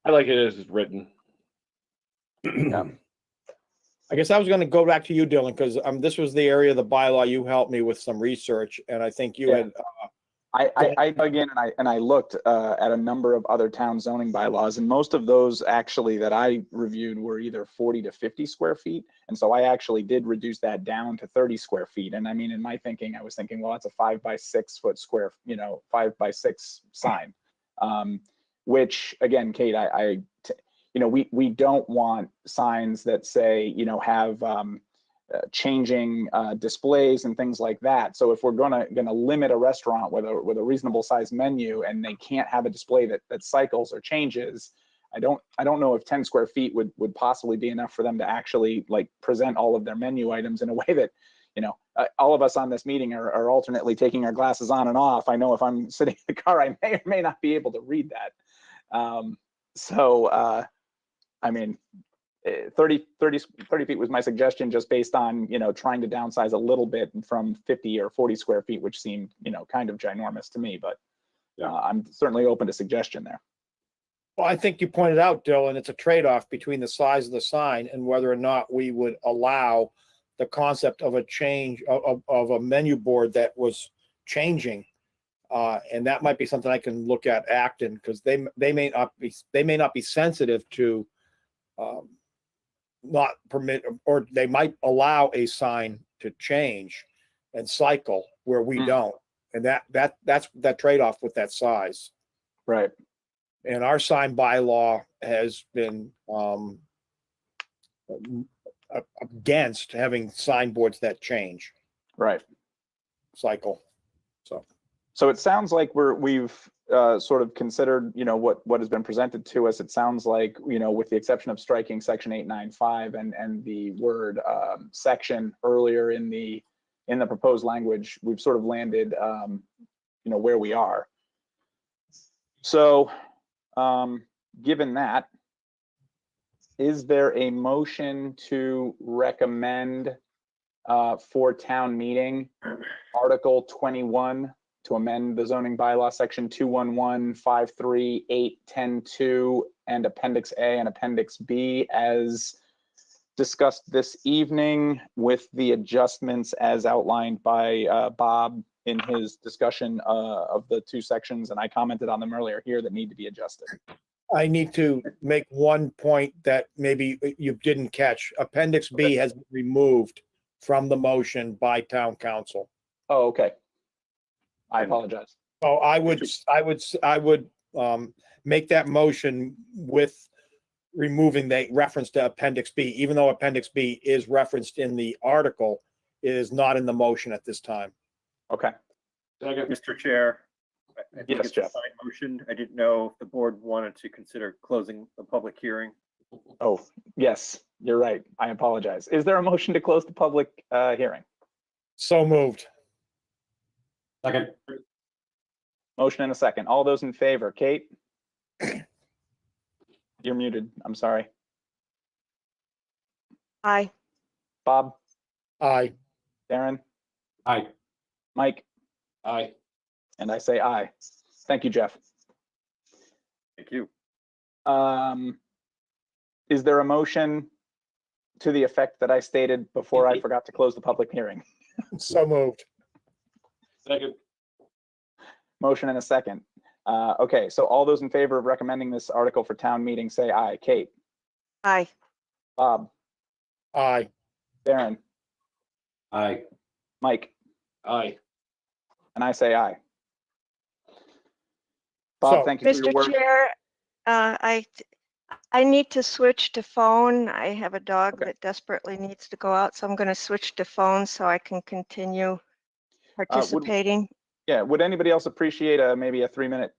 I like it as it's written. Yeah. I guess I was going to go back to you, Dylan, because this was the area of the bylaw you helped me with some research, and I think you had. I dug in and I looked at a number of other town zoning bylaws, and most of those actually that I reviewed were either 40 to 50 square feet, and so I actually did reduce that down to 30 square feet. And I mean, in my thinking, I was thinking, well, that's a 5 by 6 foot square, 5 by 6 sign, which again, Kate, we don't want signs that say, have changing displays and things like that. So if we're gonna limit a restaurant with a reasonable size menu and they can't have a display that cycles or changes, I don't know if 10 square feet would possibly be enough for them to actually like present all of their menu items in a way that, all of us on this meeting are alternately taking our glasses on and off. I know if I'm sitting in the car, I may or may not be able to read that. I mean, 30 feet was my suggestion, just based on, trying to downsize a little bit from 50 or 40 square feet, which seemed, kind of ginormous to me, but I'm certainly open to suggestion there. Well, I think you pointed out, Dylan, it's a trade-off between the size of the sign and whether or not we would allow the concept of a change of a menu board that was changing. And that might be something I can look at Acton, because they may not be sensitive to not permit, or they might allow a sign to change and cycle where we don't. And that's that trade-off with that size. Right. And our sign bylaw has been against having signboards that change. Right. Cycle. So it sounds like we've sort of considered, what has been presented to us. It sounds like, with the exception of striking section 895 and the word section earlier in the proposed language, we've sort of landed, where we are. So given that, is there a motion to recommend for town meeting Article 21 to amend the zoning bylaw section 211, 53, 8, 10, 2, and Appendix A and Appendix B as discussed this evening, with the adjustments as outlined by Bob in his discussion of the two sections, and I commented on them earlier here, that need to be adjusted? I need to make one point that maybe you didn't catch. Appendix B has been removed from the motion by town council. Oh, okay. I apologize. Oh, I would make that motion with removing the reference to Appendix B, even though Appendix B is referenced in the article, it is not in the motion at this time. Okay. Mr. Chair, I think Yes, it's a Jeff. side motion. I didn't know if the board wanted to consider closing the public hearing. Oh, yes, you're right. I apologize. Is there a motion to close the public hearing? So moved. Second. Motion and a second. All those in favor, Kate? You're muted. I'm sorry. Aye. Bob? Aye. Darren? Aye. Mike? Aye. And I say aye. Thank you, Jeff. Thank you. Is there a motion to the effect that I stated before I forgot to close the public hearing? So moved. Second. Motion and a second. Okay, so all those in favor of recommending this article for town meeting, say aye. Kate? Aye. Bob? Aye. Darren? Aye. Mike? Aye. And I say aye. Bob, thank you for your Mr. work. Chair, I need to switch to phone. I have a dog that desperately needs to go out, so I'm going to switch to phone so I can continue participating. Yeah, would anybody else appreciate maybe a 3-minute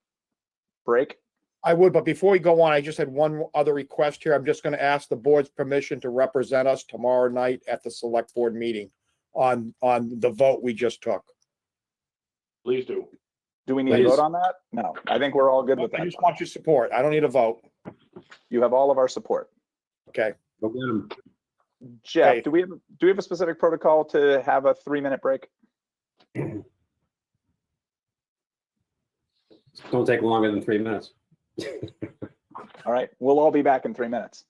break? I would, but before we go on, I just had one other request here. I'm just going to ask the board's permission to represent us tomorrow night at the select board meeting on the vote we just took. Please do. Do we need to vote on that? No, I think we're all good with I that. just want your support. I don't need a vote. You have all of our support. Okay. Go get him. Jeff, Okay. do we have a specific protocol to have a 3-minute break? Don't take longer than 3 minutes. All right, we'll all be back in 3 minutes.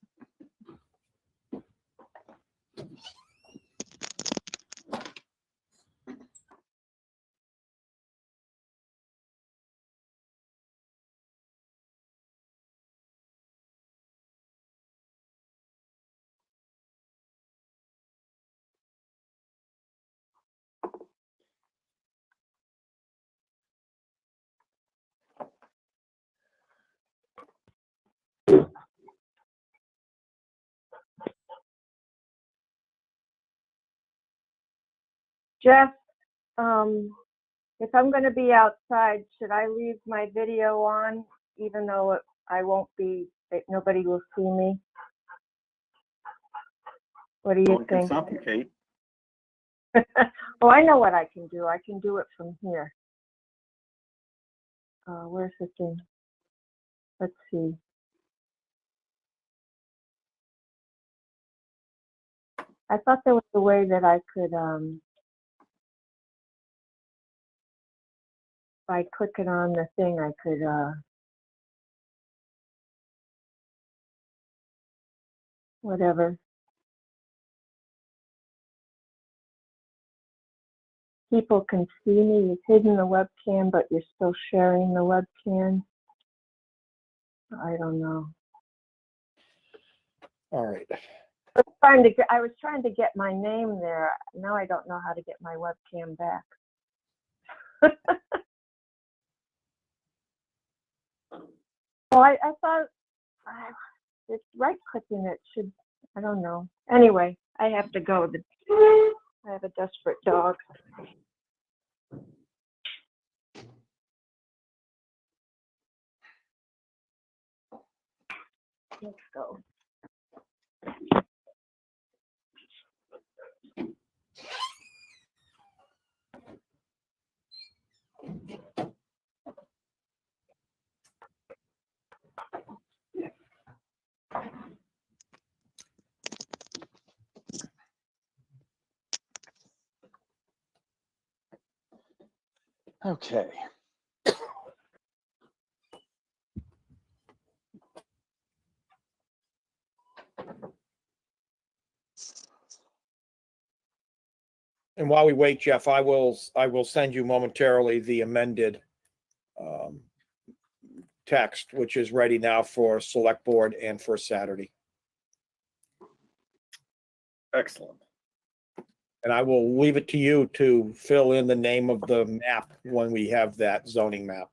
Jeff, if I'm going to be outside, should I leave my video on, even though I won't be, nobody will see me? What do No you one can think? stop you, Kate. Oh, I know what I can do. I can do it from here. Where's the thing? Let's see. I thought there was a way that I could, by clicking on the thing, I could, whatever. People can see me. You've hidden the webcam, but you're still sharing the webcam. I don't know. All right. I was trying to get my name there. Now I don't know how to get my webcam back. Well, I thought it's right clicking. It should. I don't know. Anyway, I have to go. I have a desperate dog. Let's go. Okay. And while we wait, Jeff, I will send you momentarily the amended text, which is ready now for select board and for Saturday. Excellent. And I will leave it to you to fill in the name of the map when we have that zoning map.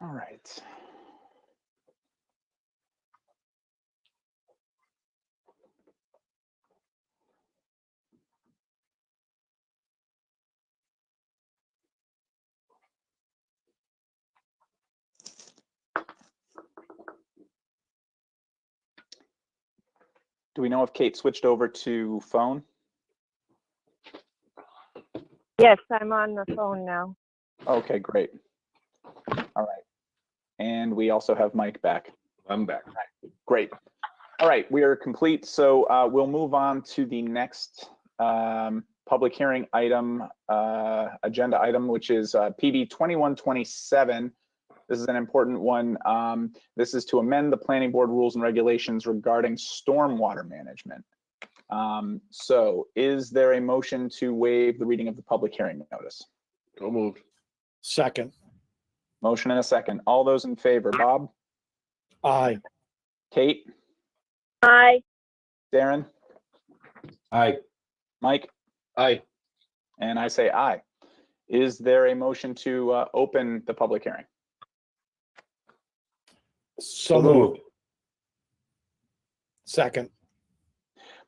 All right. Do we know if Kate switched over to phone? Yes, I'm on the phone now. Okay, great. All right. And we also have Mike back. I'm back. Great. All right, we are complete. So we'll move on to the next public hearing item, agenda item, which is PB 2127. This is an important one. This is to amend the planning board rules and regulations regarding stormwater management. So is there a motion to waive the reading of the public hearing notice? So moved. Second. Motion and a second. All those in favor, Bob? Aye. Kate? Aye. Darren? Aye. Mike? Aye. And I say aye. Is there a motion to open the public hearing? So moved. Second.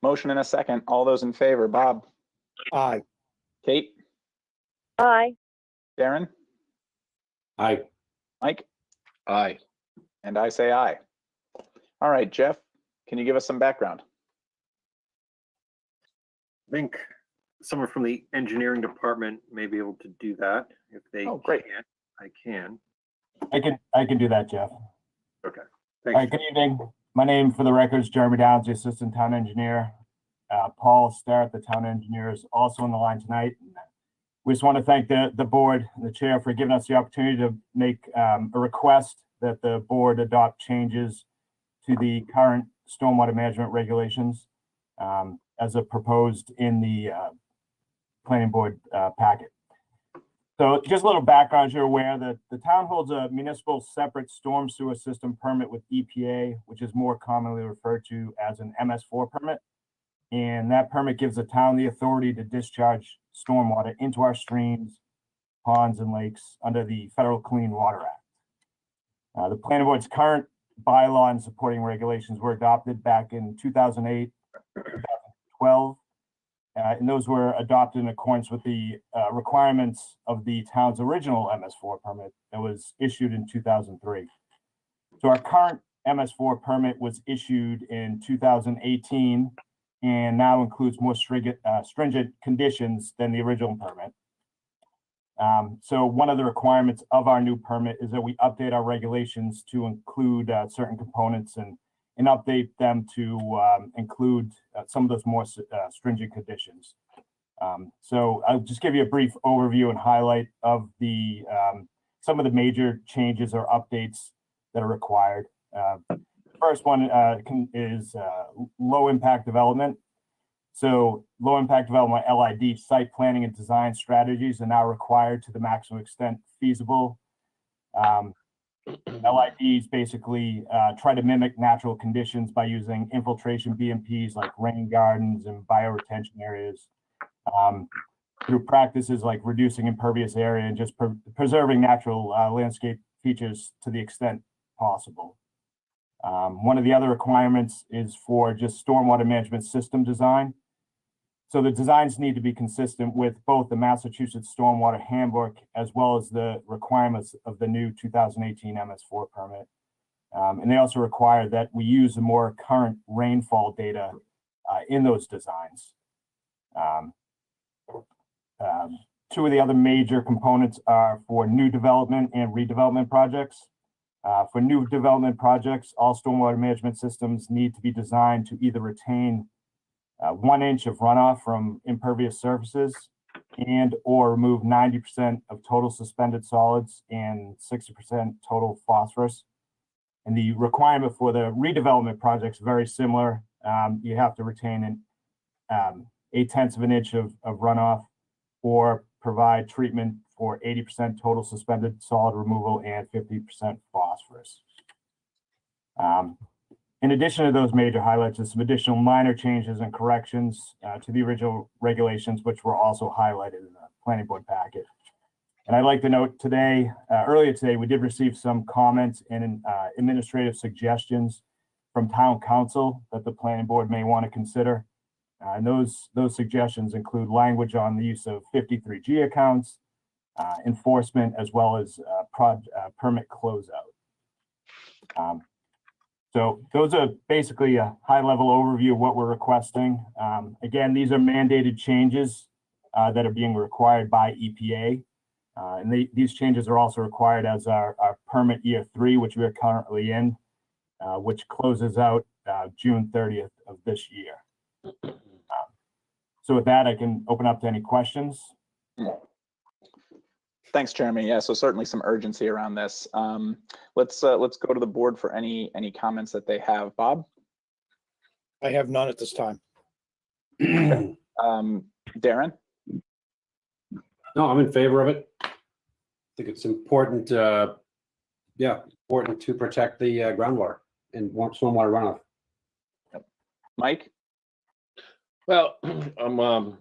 Motion and a second. All those in favor, Bob? Aye. Kate? Aye. Darren? Aye. Mike? Aye. And I say aye. All right, Jeff, can you give us some background? I think someone from the engineering department may be able to do that. If they great. can't, I can. I can do that, Jeff. Okay. All right, good evening. My name for the record is Jeremy Downs, the Assistant Town Engineer. Paul Starrett, the Town Engineer, is also on the line tonight. We just want to thank the board and the chair for giving us the opportunity to make a request that the board adopt changes to the current stormwater management regulations as proposed in the planning board packet. So just a little background, as you're aware that the town holds a municipal separate storm sewer system permit with EPA, which is more commonly referred to as an MS4 permit. And that permit gives the town the authority to discharge stormwater into our streams, ponds, and lakes under the Federal Clean Water Act. The planning board's current bylaw and supporting regulations were adopted back in 2008, 2012. And those were adopted in accordance with the requirements of the town's original MS4 permit that was issued in 2003. So our current MS4 permit was issued in 2018 and now includes more stringent conditions than the original permit. So one of the requirements of our new permit is that we update our regulations to include certain components and update them to include some of those more stringent conditions. So I'll just give you a brief overview and highlight of the some of the major changes or updates that are required. First one is low impact development. So low impact development, LID, site planning and design strategies are now required to the maximum extent feasible. LIDs basically try to mimic natural conditions by using infiltration BMPs like rain gardens and bioretention areas through practices like reducing impervious area and just preserving natural landscape features to the extent possible. One of the other requirements is for just stormwater management system design. So the designs need to be consistent with both the Massachusetts Stormwater Handbook as well as the requirements of the new 2018 MS4 permit. And they also require that we use the more current rainfall data in those designs. Two of the other major components are for new development and redevelopment projects. For new development projects, all stormwater management systems need to be designed to either retain 1 inch of runoff from impervious surfaces and or remove 90% of total suspended solids and 60% total phosphorus. And the requirement for the redevelopment project is very similar. You have to retain an 0.8 of an inch of runoff, or provide treatment for 80% total suspended solid removal and 50% phosphorus. In addition to those major highlights, there's some additional minor changes and corrections to the original regulations, which were also highlighted in the planning board packet. And I'd like to note today, earlier today, we did receive some comments and administrative suggestions from town council that the planning board may want to consider. And those suggestions include language on the use of 53G accounts, enforcement, as well as permit closeout. So those are basically a high-level overview of what we're requesting. Again, these are mandated changes that are being required by EPA. And these changes are also required as our permit year 3, which we are currently in, which closes out June 30th of this year. So with that, I can open up to any questions. Thanks, Jeremy. Yeah, so certainly some urgency around this. Let's go to the board for any comments that they have. Bob? I have none at this time. Darren? No, I'm in favor of it. I think it's important, important to protect the groundwater and stormwater runoff. Mike? Well, I'm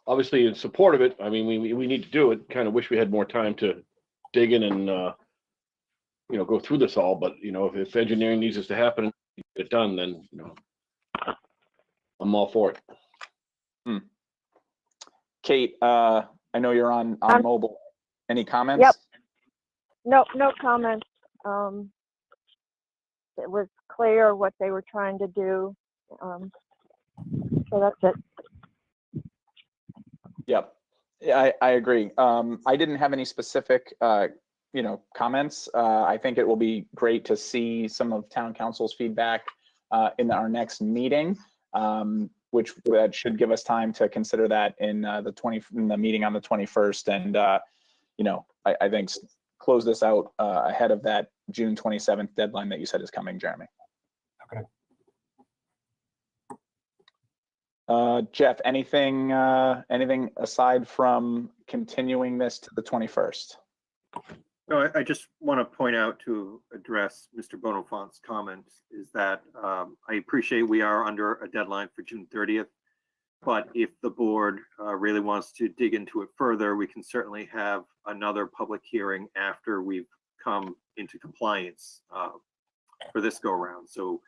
obviously in support of it. I mean, we need to do it. Kind of wish we had more time to dig in and go through this all. But if engineering needs this to happen and get it done, then I'm all for it. Kate, I know you're on mobile. Any comments? Yep. No comments. It was clear what they were trying to do. So that's it. Yep. I agree. I didn't have any specific, comments. I think it will be great to see some of town council's feedback in our next meeting, which should give us time to consider that in the meeting on the 21st. And, I think close this out ahead of that June 27th deadline that you said is coming, Jeremy. Okay. Jeff, anything aside from continuing this to the 21st? No, I just want to point out, to address Mr. Bonifant's comments, is that I appreciate we are under a deadline for June 30th, but if the board really wants to dig into it further, we can certainly have another public hearing after we've come into compliance for this go around. So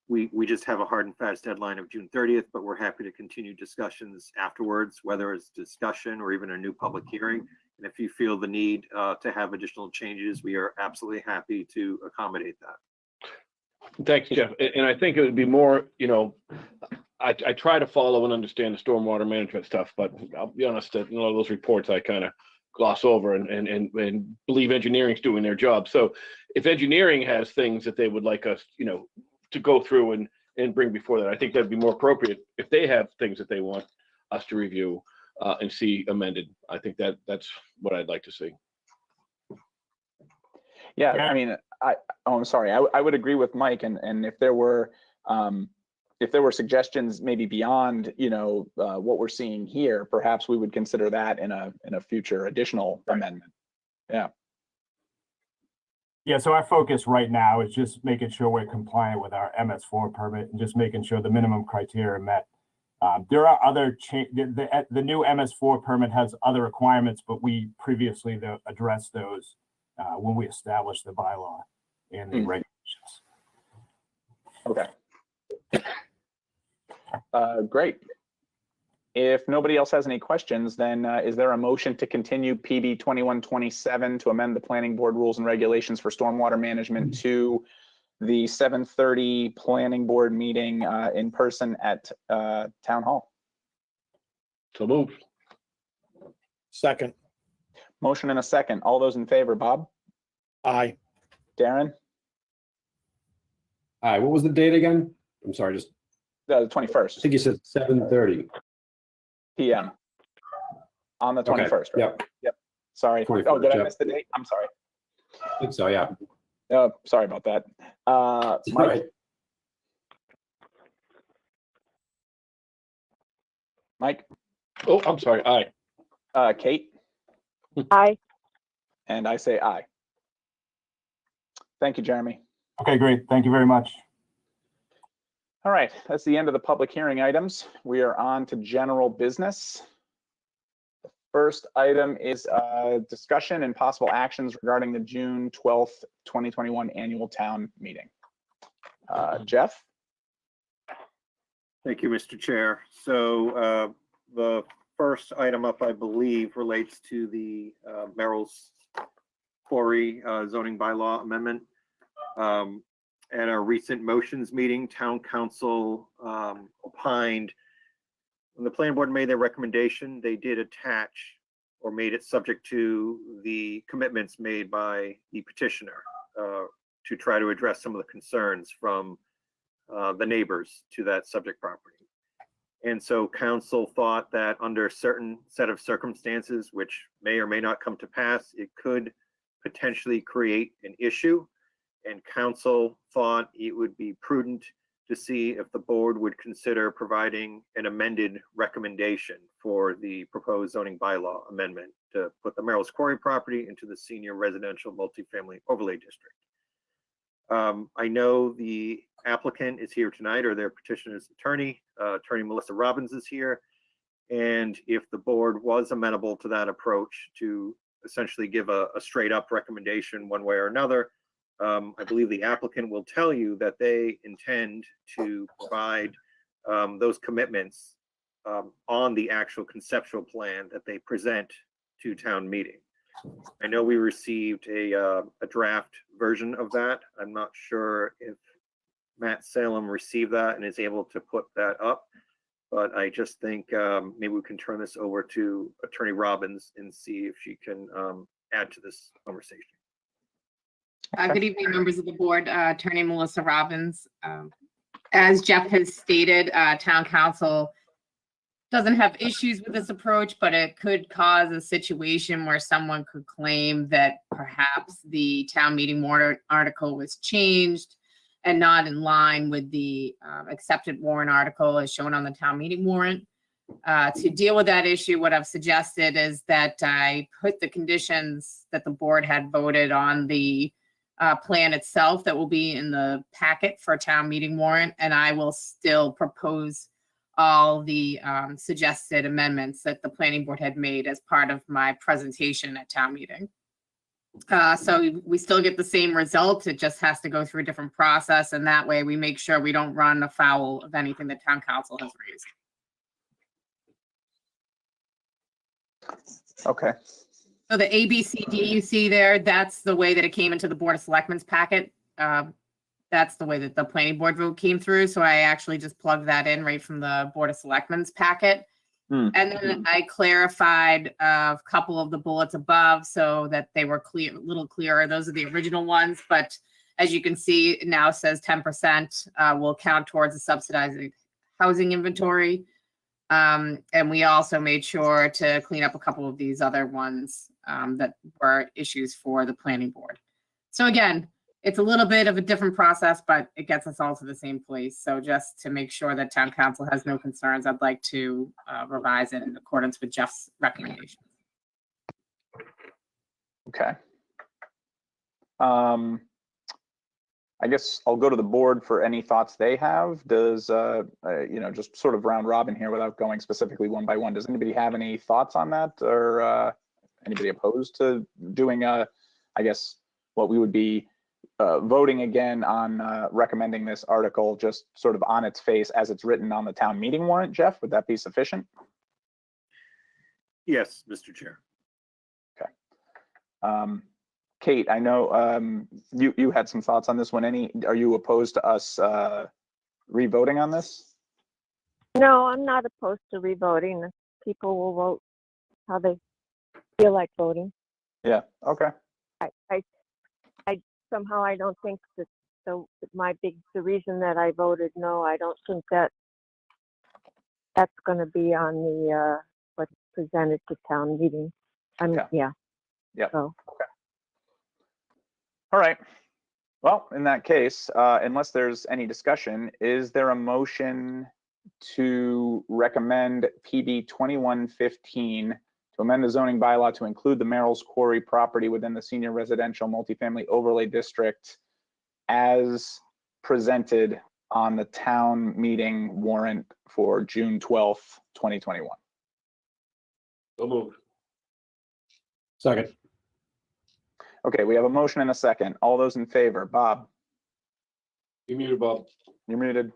we just have a hard and fast deadline of June 30th, but we're happy to continue discussions afterwards, whether it's discussion or even a new public hearing. And if you feel the need to have additional changes, we are absolutely happy to accommodate that. Thanks, Jeff. And I think it would be more, I try to follow and understand the stormwater management stuff, but I'll be honest that a lot of those reports I kind of gloss over and believe engineering's doing their job. So if engineering has things that they would like us, to go through and bring before that, I think that'd be more appropriate. If they have things that they want us to review and see amended, I think that's what I'd like to see. Yeah, I mean, I'm sorry. I would agree with Mike, and if there were suggestions maybe beyond what we're seeing here, perhaps we would consider that in a future additional amendment. Yeah. Yeah, so our focus right now is just making sure we're compliant with our MS4 permit and just making sure the minimum criteria are met. There are other the new MS4 permit has other requirements, but we previously addressed those when we established the bylaw and the regulations. Okay. Great. If nobody else has any questions, then is there a motion to continue PB 2127 to amend the planning board rules and regulations for stormwater management to the 7:30 planning board meeting in person at Town Hall? So moved. Second. Motion and a second. All those in favor, Bob? Aye. Darren? Aye. What was the date again? I'm sorry, just The 21st. I think you said 7:30 p.m. On the Okay, 21st, right? yep. Yep. Sorry. Oh, 21st, did I yep. miss the date? I'm sorry. I think so, yeah. Sorry about that. All Mike, right. Mike, Oh, I'm sorry. Aye. Kate, Aye. and I say aye. Thank you, Jeremy. Okay, great. Thank you very much. All right, that's the end of the public hearing items. We are on to general business. The first item is discussion and possible actions regarding the June 12th, 2021 annual town meeting. Jeff? Thank you, Mr. Chair. So the first item up, I believe, relates to the Merrill's Quarry zoning bylaw amendment. At our recent motions meeting, town council opined when the planning board made their recommendation, they did attach or made it subject to the commitments made by the petitioner to try to address some of the concerns from the neighbors to that subject property. And so council thought that under a certain set of circumstances, which may or may not come to pass, it could potentially create an issue. And council thought it would be prudent to see if the board would consider providing an amended recommendation for the proposed zoning bylaw amendment to put the Merrill's Quarry property into the senior residential multifamily overlay district. I know the applicant is here tonight, or their petitioner's attorney, Attorney Melissa Robbins is here. And if the board was amenable to that approach to essentially give a straight up recommendation one way or another, I believe the applicant will tell you that they intend to provide those commitments on the actual conceptual plan that they present to town meeting. I know we received a draft version of that. I'm not sure if Matt Salem received that and is able to put that up, but I just think maybe we can turn this over to Attorney Robbins and see if she can add to this conversation. Good evening, members of the board. Attorney Melissa Robbins. As Jeff has stated, town council doesn't have issues with this approach, but it could cause a situation where someone could claim that perhaps the town meeting warrant article was changed and not in line with the accepted warrant article as shown on the town meeting warrant. To deal with that issue, what I've suggested is that I put the conditions that the board had voted on the plan itself that will be in the packet for town meeting warrant, and I will still propose all the suggested amendments that the planning board had made as part of my presentation at town meeting. So we still get the same result. It just has to go through a different process, and that way we make sure we don't run afoul of anything that town council has raised. Okay. So the ABCD you see there, that's the way that it came into the Board of Selectmen's packet. That's the way that the planning board vote came through. So I actually just plugged that in right from the Board of Selectmen's packet. And then I clarified a couple of the bullets above so that they were clear, a little clearer. Those are the original ones, but as you can see, it now says 10% will count towards the subsidizing housing inventory. And we also made sure to clean up a couple of these other ones that were issues for the planning board. So again, it's a little bit of a different process, but it gets us all to the same place. So just to make sure that town council has no concerns, I'd like to revise it in accordance with Jeff's recommendation. Okay. I guess I'll go to the board for any thoughts they have. Does, you know, just sort of round robin here without going specifically one by one. Does anybody have any thoughts on that, or anybody opposed to doing I guess what we would be voting again on recommending this article just sort of on its face as it's written on the town meeting warrant? Jeff, would that be sufficient? Yes, Mr. Chair. Okay. Kate, I know you had some thoughts on this one. Are you opposed to us re-voting on this? No, I'm not opposed to re-voting. People will vote how they feel like voting. Yeah. Okay. I somehow I don't think that the reason that I voted no, I don't think that that's going to be on the presented to town meeting. Okay. Yeah. Yep. So, All right. Well, in that case, unless there's any discussion, is there a motion to recommend PB 2115 to amend the zoning bylaw to include the Merrill's Quarry property within the senior residential multifamily overlay district as presented on the town meeting warrant for June 12th, 2021? So moved. Second. Okay, we have a motion and a second. All those in favor, Bob? You muted, Bob. You're muted.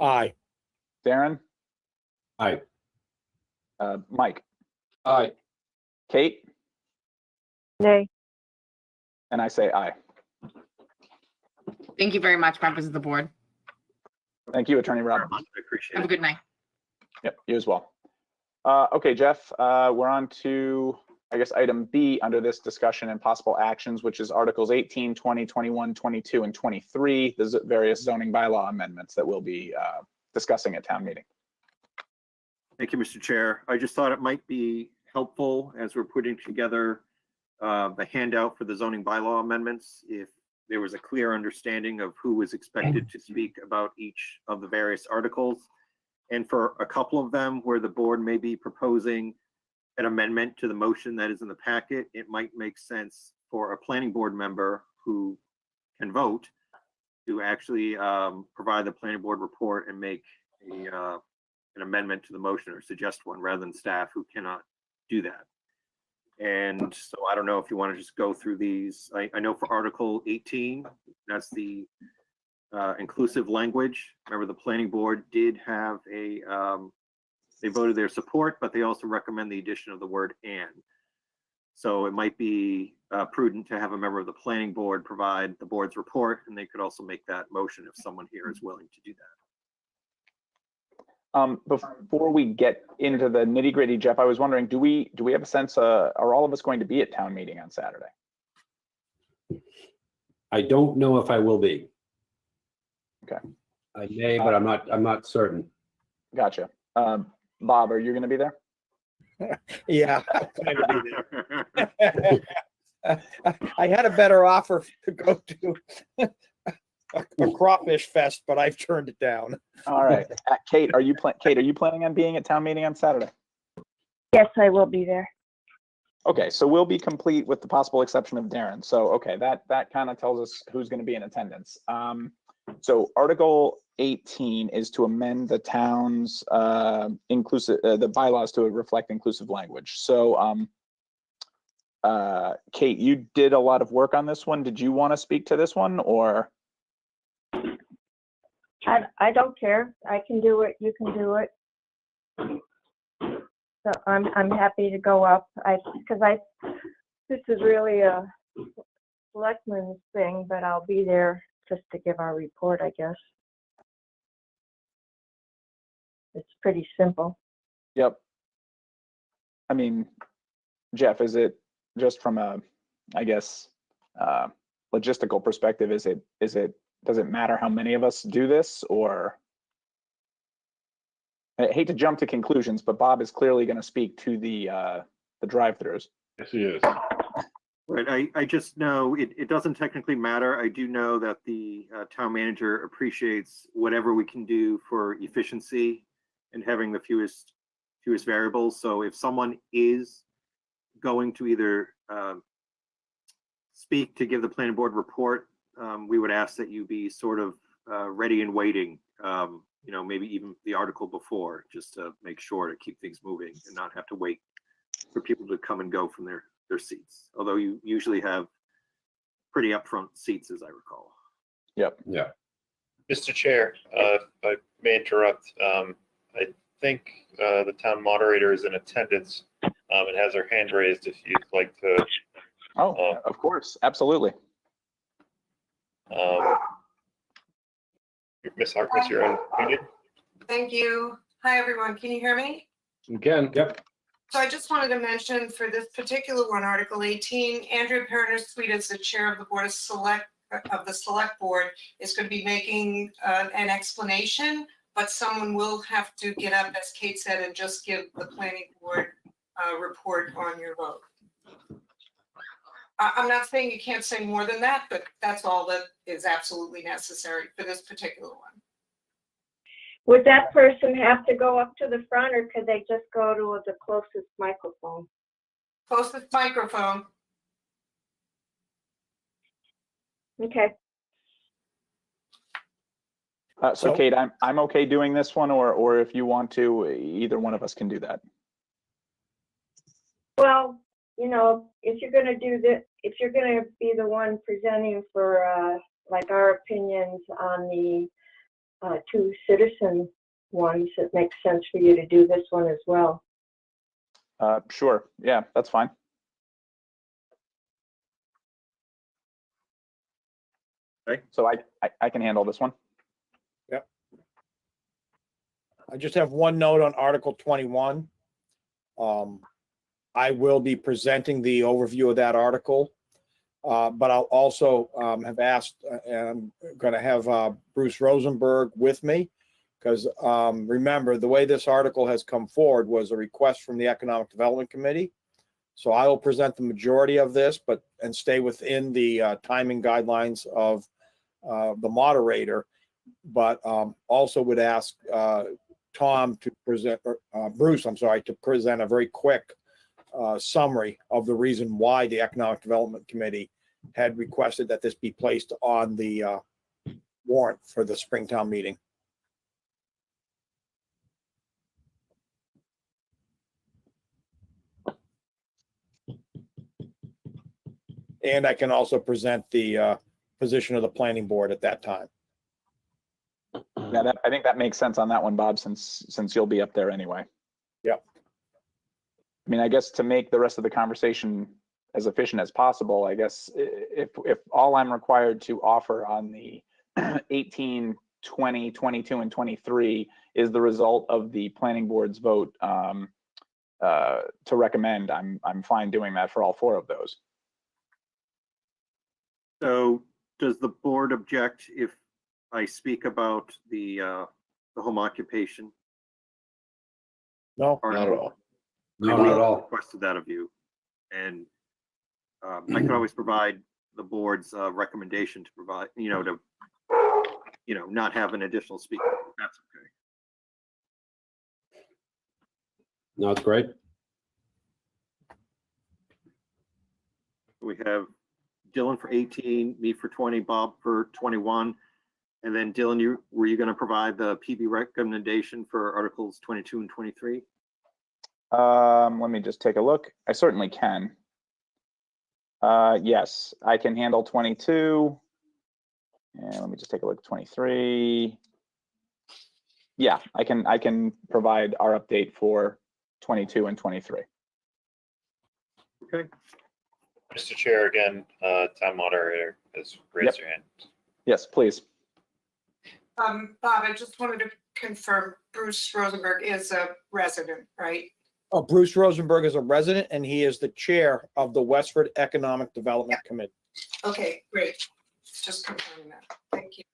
Aye. Darren? Aye. Mike? Aye. Kate? nay. And I say aye. Thank you very much, members of the board. Thank you, Attorney Rob. I appreciate Have a it. good night. Yep, you as well. Okay, Jeff, we're on to, I guess, item B under this discussion and possible actions, which is Articles 18, 20, 21, 22, and 23, the various zoning bylaw amendments that we'll be discussing at town meeting. Thank you, Mr. Chair. I just thought it might be helpful as we're putting together the handout for the zoning bylaw amendments, if there was a clear understanding of who was expected to speak about each of the various articles. And for a couple of them where the board may be proposing an amendment to the motion that is in the packet, it might make sense for a planning board member who can vote to actually provide the planning board report and make an amendment to the motion or suggest one rather than staff who cannot do that. And so I don't know if you want to just go through these. I know for Article 18, that's the inclusive language. Remember, the planning board did have they voted their support, but they also recommend the addition of the word "and." So it might be prudent to have a member of the planning board provide the board's report, and they could also make that motion if someone here is willing to do that. Before we get into the nitty gritty, Jeff, I was wondering, do we have a sense, are all of us going to be at town meeting on Saturday? I don't know if I will be. Okay. I may, but I'm not certain. Gotcha. Bob, are you going to be there? Yeah. I had a better offer to go to a crawfish fest, but I've turned it down. All right. Kate, are you planning on being at town meeting on Saturday? Yes, I will be there. Okay, so we'll be complete with the possible exception of Darren. So, okay, that kind of tells us who's going to be in attendance. So Article 18 is to amend the town's the bylaws to reflect inclusive language. So, Kate, you did a lot of work on this one. Did you want to speak to this one, or? I don't care. I can do it. You can do it. So I'm happy to go up. This is really a selectman's thing, but I'll be there just to give our report, I guess. It's pretty simple. Yep. I mean, Jeff, is it just from a, I guess, logistical perspective, does it matter how many of us do this, or? I hate to jump to conclusions, but Bob is clearly going to speak to the drive-throughs. Yes, he is. Right. I just know it doesn't technically matter. I do know that the town manager appreciates whatever we can do for efficiency and having the fewest variables. So if someone is going to either speak to give the planning board report, we would ask that you be sort of ready and waiting, maybe even the article before, just to make sure to keep things moving and not have to wait for people to come and go from their seats. Although you usually have pretty upfront seats, as I recall. Yep. Yeah. Mr. Chair, if I may interrupt, I think the town moderator is in attendance and has her hand raised if you'd like to. Oh, of course. Absolutely. Ms. Harkness, you're unmuted. Thank you. Hi, everyone. Can you hear me? You can. Yep. So I just wanted to mention for this particular one, Article 18, Andrea Perner-Sweet, as the chair of the board of the select board, is going to be making an explanation but someone will have to get up, as Kate said, and just give the planning board report on your vote. I'm not saying you can't say more than that, but that's all that is absolutely necessary for this particular one. Would that person have to go up to the front, or could they just go to the closest microphone? Closest microphone. Okay. So Kate, I'm okay doing this one, or if you want to, either one of us can do that. Well, you know, if you're going to do this, if you're going to be the one presenting for like our opinions on the two citizen ones, it makes sense for you to do this one as well. Sure. Yeah, that's fine. Okay. So I can handle this one. Yep. I just have one note on Article 21. I will be presenting the overview of that article, but I'll also have asked, and I'm going to have Bruce Rosenberg with me, because remember, the way this article has come forward was a request from the Economic Development Committee. So I will present the majority of this, and stay within the timing guidelines of the moderator, but also would ask Tom to present, Bruce, I'm sorry, to present a very quick summary of the reason why the Economic Development Committee had requested that this be placed on the warrant for the Springtown meeting. And I can also present the position of the planning board at that time. Yeah, I think that makes sense on that one, Bob, since you'll be up there anyway. Yep. I mean, I guess to make the rest of the conversation as efficient as possible, I guess if all I'm required to offer on the 18, 20, 22, and 23 is the result of the planning board's vote to recommend, I'm fine doing that for all four of those. So does the board object if I speak about the home occupation? No, not at all. No, I not at all. requested that of you. And I could always provide the board's recommendation to provide, not have an additional speaker. That's okay. No, it's great. We have Dylan for 18, me for 20, Bob for 21. And then Dylan, were you going to provide the PB recommendation for Articles 22 and 23? Let me just take a look. I certainly can. Yes, I can handle 22. And let me just take a look at 23. Yeah, I can provide our update for 22 and 23. Okay. Mr. Chair, again, town moderator has raised your hand. Yes, please. Bob, I just wanted to confirm Bruce Rosenberg is a resident, right? Oh, Bruce Rosenberg is a resident, and he is the chair of the Westford Economic Development Committee. Okay, great. Just confirming that. Thank you.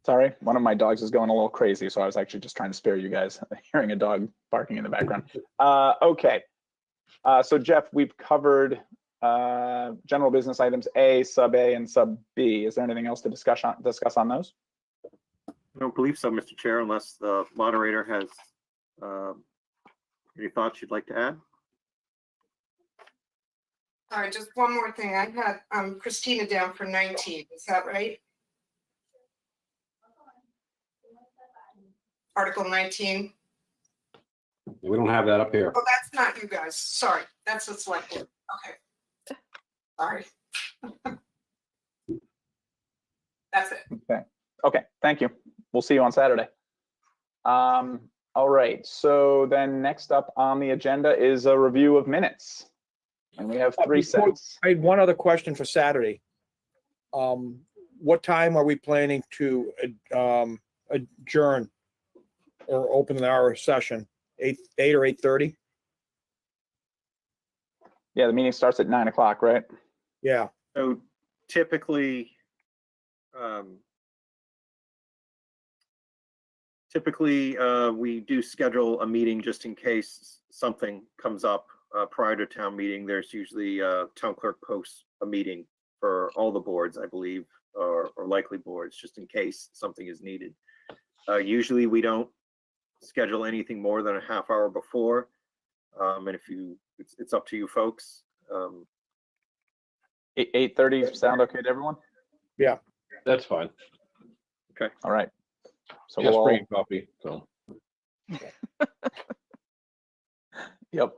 Sorry, one of my dogs is going a little crazy, so I was actually just trying to spare you guys hearing a dog barking in the background. Okay, so Jeff, we've covered general business items A, sub A, and sub B. Is there anything else to discuss on those? I don't believe so, Mr. Chair, unless the moderator has any thoughts you'd like to add. All right, just one more thing. I had Christina down for 19. Is that right? Article 19. We don't have that up here. Oh, that's not you guys. Sorry, that's the select board. Okay. Sorry. That's it. Okay, thank you. We'll see you on Saturday. All right, so then next up on the agenda is a review of minutes. And we have 3 sets. I had one other question for Saturday. What time are we planning to adjourn or open our session 8 or 8:30? Yeah, the meeting starts at 9 o'clock, right? Yeah. So typically, we do schedule a meeting just in case something comes up prior to town meeting. There's usually town clerk posts a meeting for all the boards, I believe, or likely boards, just in case something is needed. Usually we don't schedule anything more than a half hour before. And if it's up to you folks. 8:30 sound okay to everyone? Yeah. That's fine. Okay. All right. So Just we'll bring coffee, so. Yep.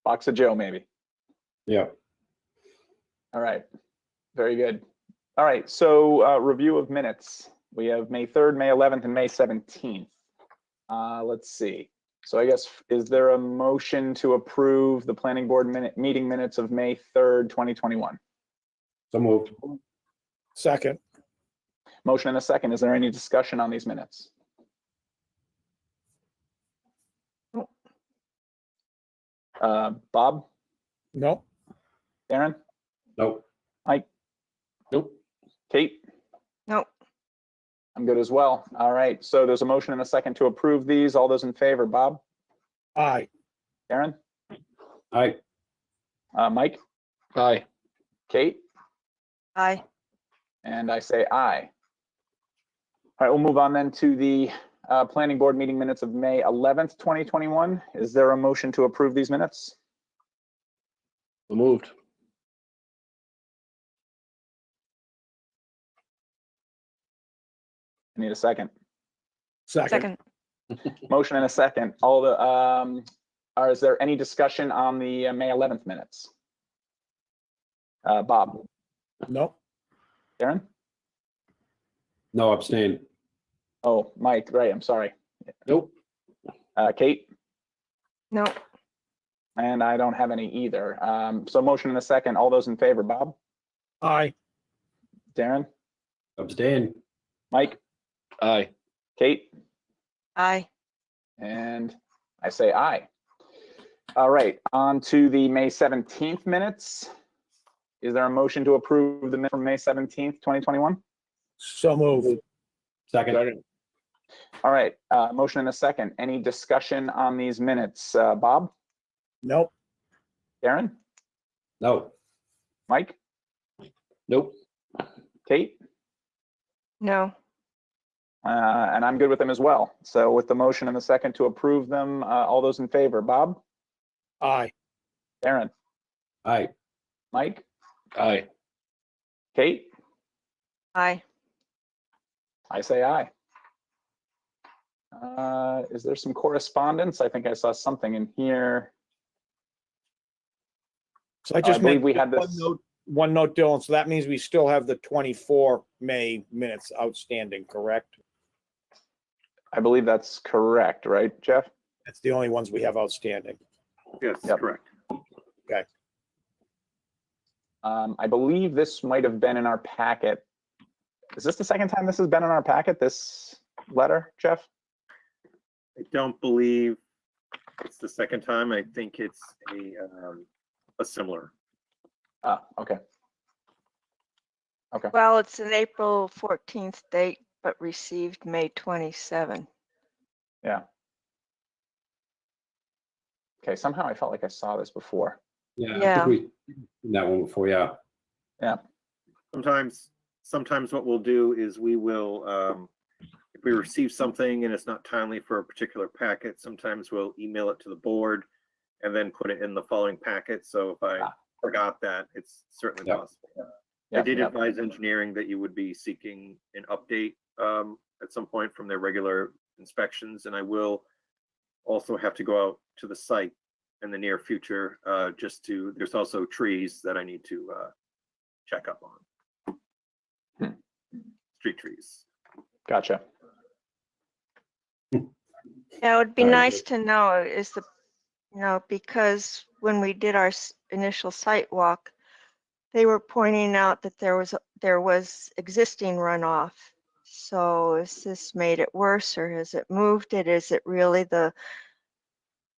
Box of Joe, maybe. Yeah. All right. Very good. All right. So review of minutes. We have May 3rd, May 11th, and May 17th. Let's see. So I guess, is there a motion to approve the planning board meeting minutes of May 3rd, 2021? So moved. Second. Motion and a second. Is there any discussion on these minutes? Bob? No. Darren? Nope. Mike? Nope. Kate? Nope. I'm good as well. All right. So there's a motion and a second to approve these. All those in favor, Bob? Aye. Darren? Aye. Mike? Aye. Kate? Aye. And I say aye. All right, we'll move on then to the planning board meeting minutes of May 11th, 2021. Is there a motion to approve these minutes? So moved. I need a second. Second. Motion and a second. Is there any discussion on the May 11th minutes? Bob? No. Darren? No, abstain. Oh, Mike, right, I'm sorry. Nope. Kate? No. And I don't have any either. So motion and a second. All those in favor, Bob? Aye. Darren? Abstain. Mike? Aye. Kate? Aye. And I say aye. All right, on to the May 17th minutes. Is there a motion to approve the minutes from May 17th, 2021? So moved. Second. All right, motion and a second. Any discussion on these minutes? Bob? Nope. Darren? No. Mike? Nope. Kate? No. And I'm good with them as well. So with the motion and the second to approve them, all those in favor, Bob? Aye. Darren? Aye. Mike? Aye. Kate? Aye. I say aye. Is there some correspondence? I think I saw something in here. So I just believe made we had one this. one note, Dylan. So that means we still have the 24 May minutes outstanding, correct? I believe that's correct, right, Jeff? That's the only ones we have outstanding. Yes, Yep. correct. Okay. I believe this might have been in our packet. Is this the second time this has been in our packet, this letter, Jeff? I don't believe it's the second time. I think it's a similar. Okay. Okay. Well, it's an April 14th date, but received May 27. Yeah. Okay, somehow I felt like I saw this before. Yeah. Yeah. I think we did that one before. Yeah. Yeah. Sometimes what we'll do is we will, if we receive something and it's not timely for a particular packet, sometimes we'll email it to the board and then put it in the following packet. So if I forgot that, it's certainly possible. I did advise engineering that you would be seeking an update at some point from their regular inspections, and I will also have to go out to the site in the near future. There's also trees that I need to check up on. Street trees. Gotcha. Yeah, it would be nice to know because when we did our initial site walk, they were pointing out that there was existing runoff. So has this made it worse, or has it moved it? Is it really the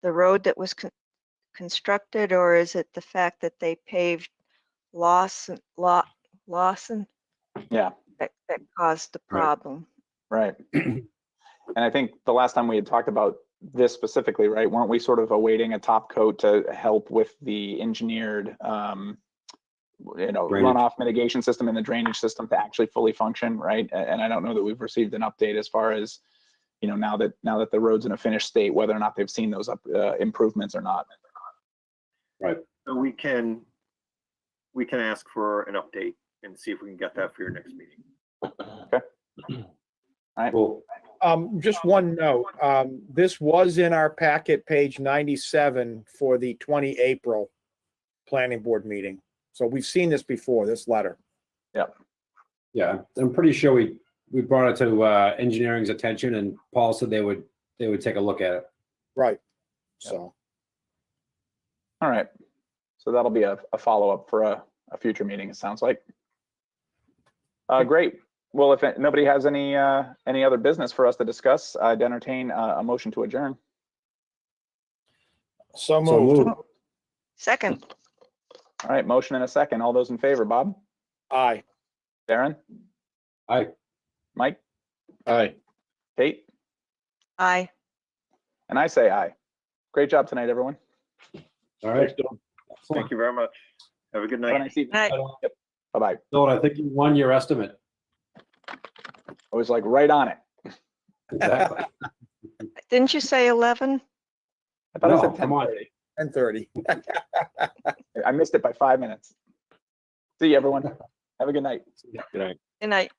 the road that was constructed, or is it the fact that they paved Lawson Yeah, that caused the problem? right. And I think the last time we had talked about this specifically, right, weren't we sort of awaiting a top coat to help with the engineered, runoff mitigation system and the drainage system to actually fully function, right? And I don't know that we've received an update as far as, now that the road's in a finished state, whether or not they've seen those improvements or not. Right. So we can ask for an update and see if we can get that for your next meeting. Okay. All right. Cool. Just one note, this was in our packet, page 97 for the 20 April planning board meeting. So we've seen this before, this letter. Yep. Yeah, I'm pretty sure we brought it to engineering's attention, and Paul said they would take a look at it. Right. So. All right. So that'll be a follow-up for a future meeting, it sounds like. Great. Well, if nobody has any other business for us to discuss, I'd entertain a motion to adjourn. So moved. Second. All right, motion and a second. All those in favor, Bob? Aye. Darren? Aye. Mike? Aye. Kate? Aye. And I say aye. Great job tonight, everyone. All right. Thank you very much. Have a good night. Have a nice evening. Night. Yep. Bye-bye. So I think you won your estimate. I was like right on it. Exactly. Didn't you say 11? I thought I said come on. 10:30. I missed it by 5 minutes. See you, everyone. Have a good night. Good night. Good night.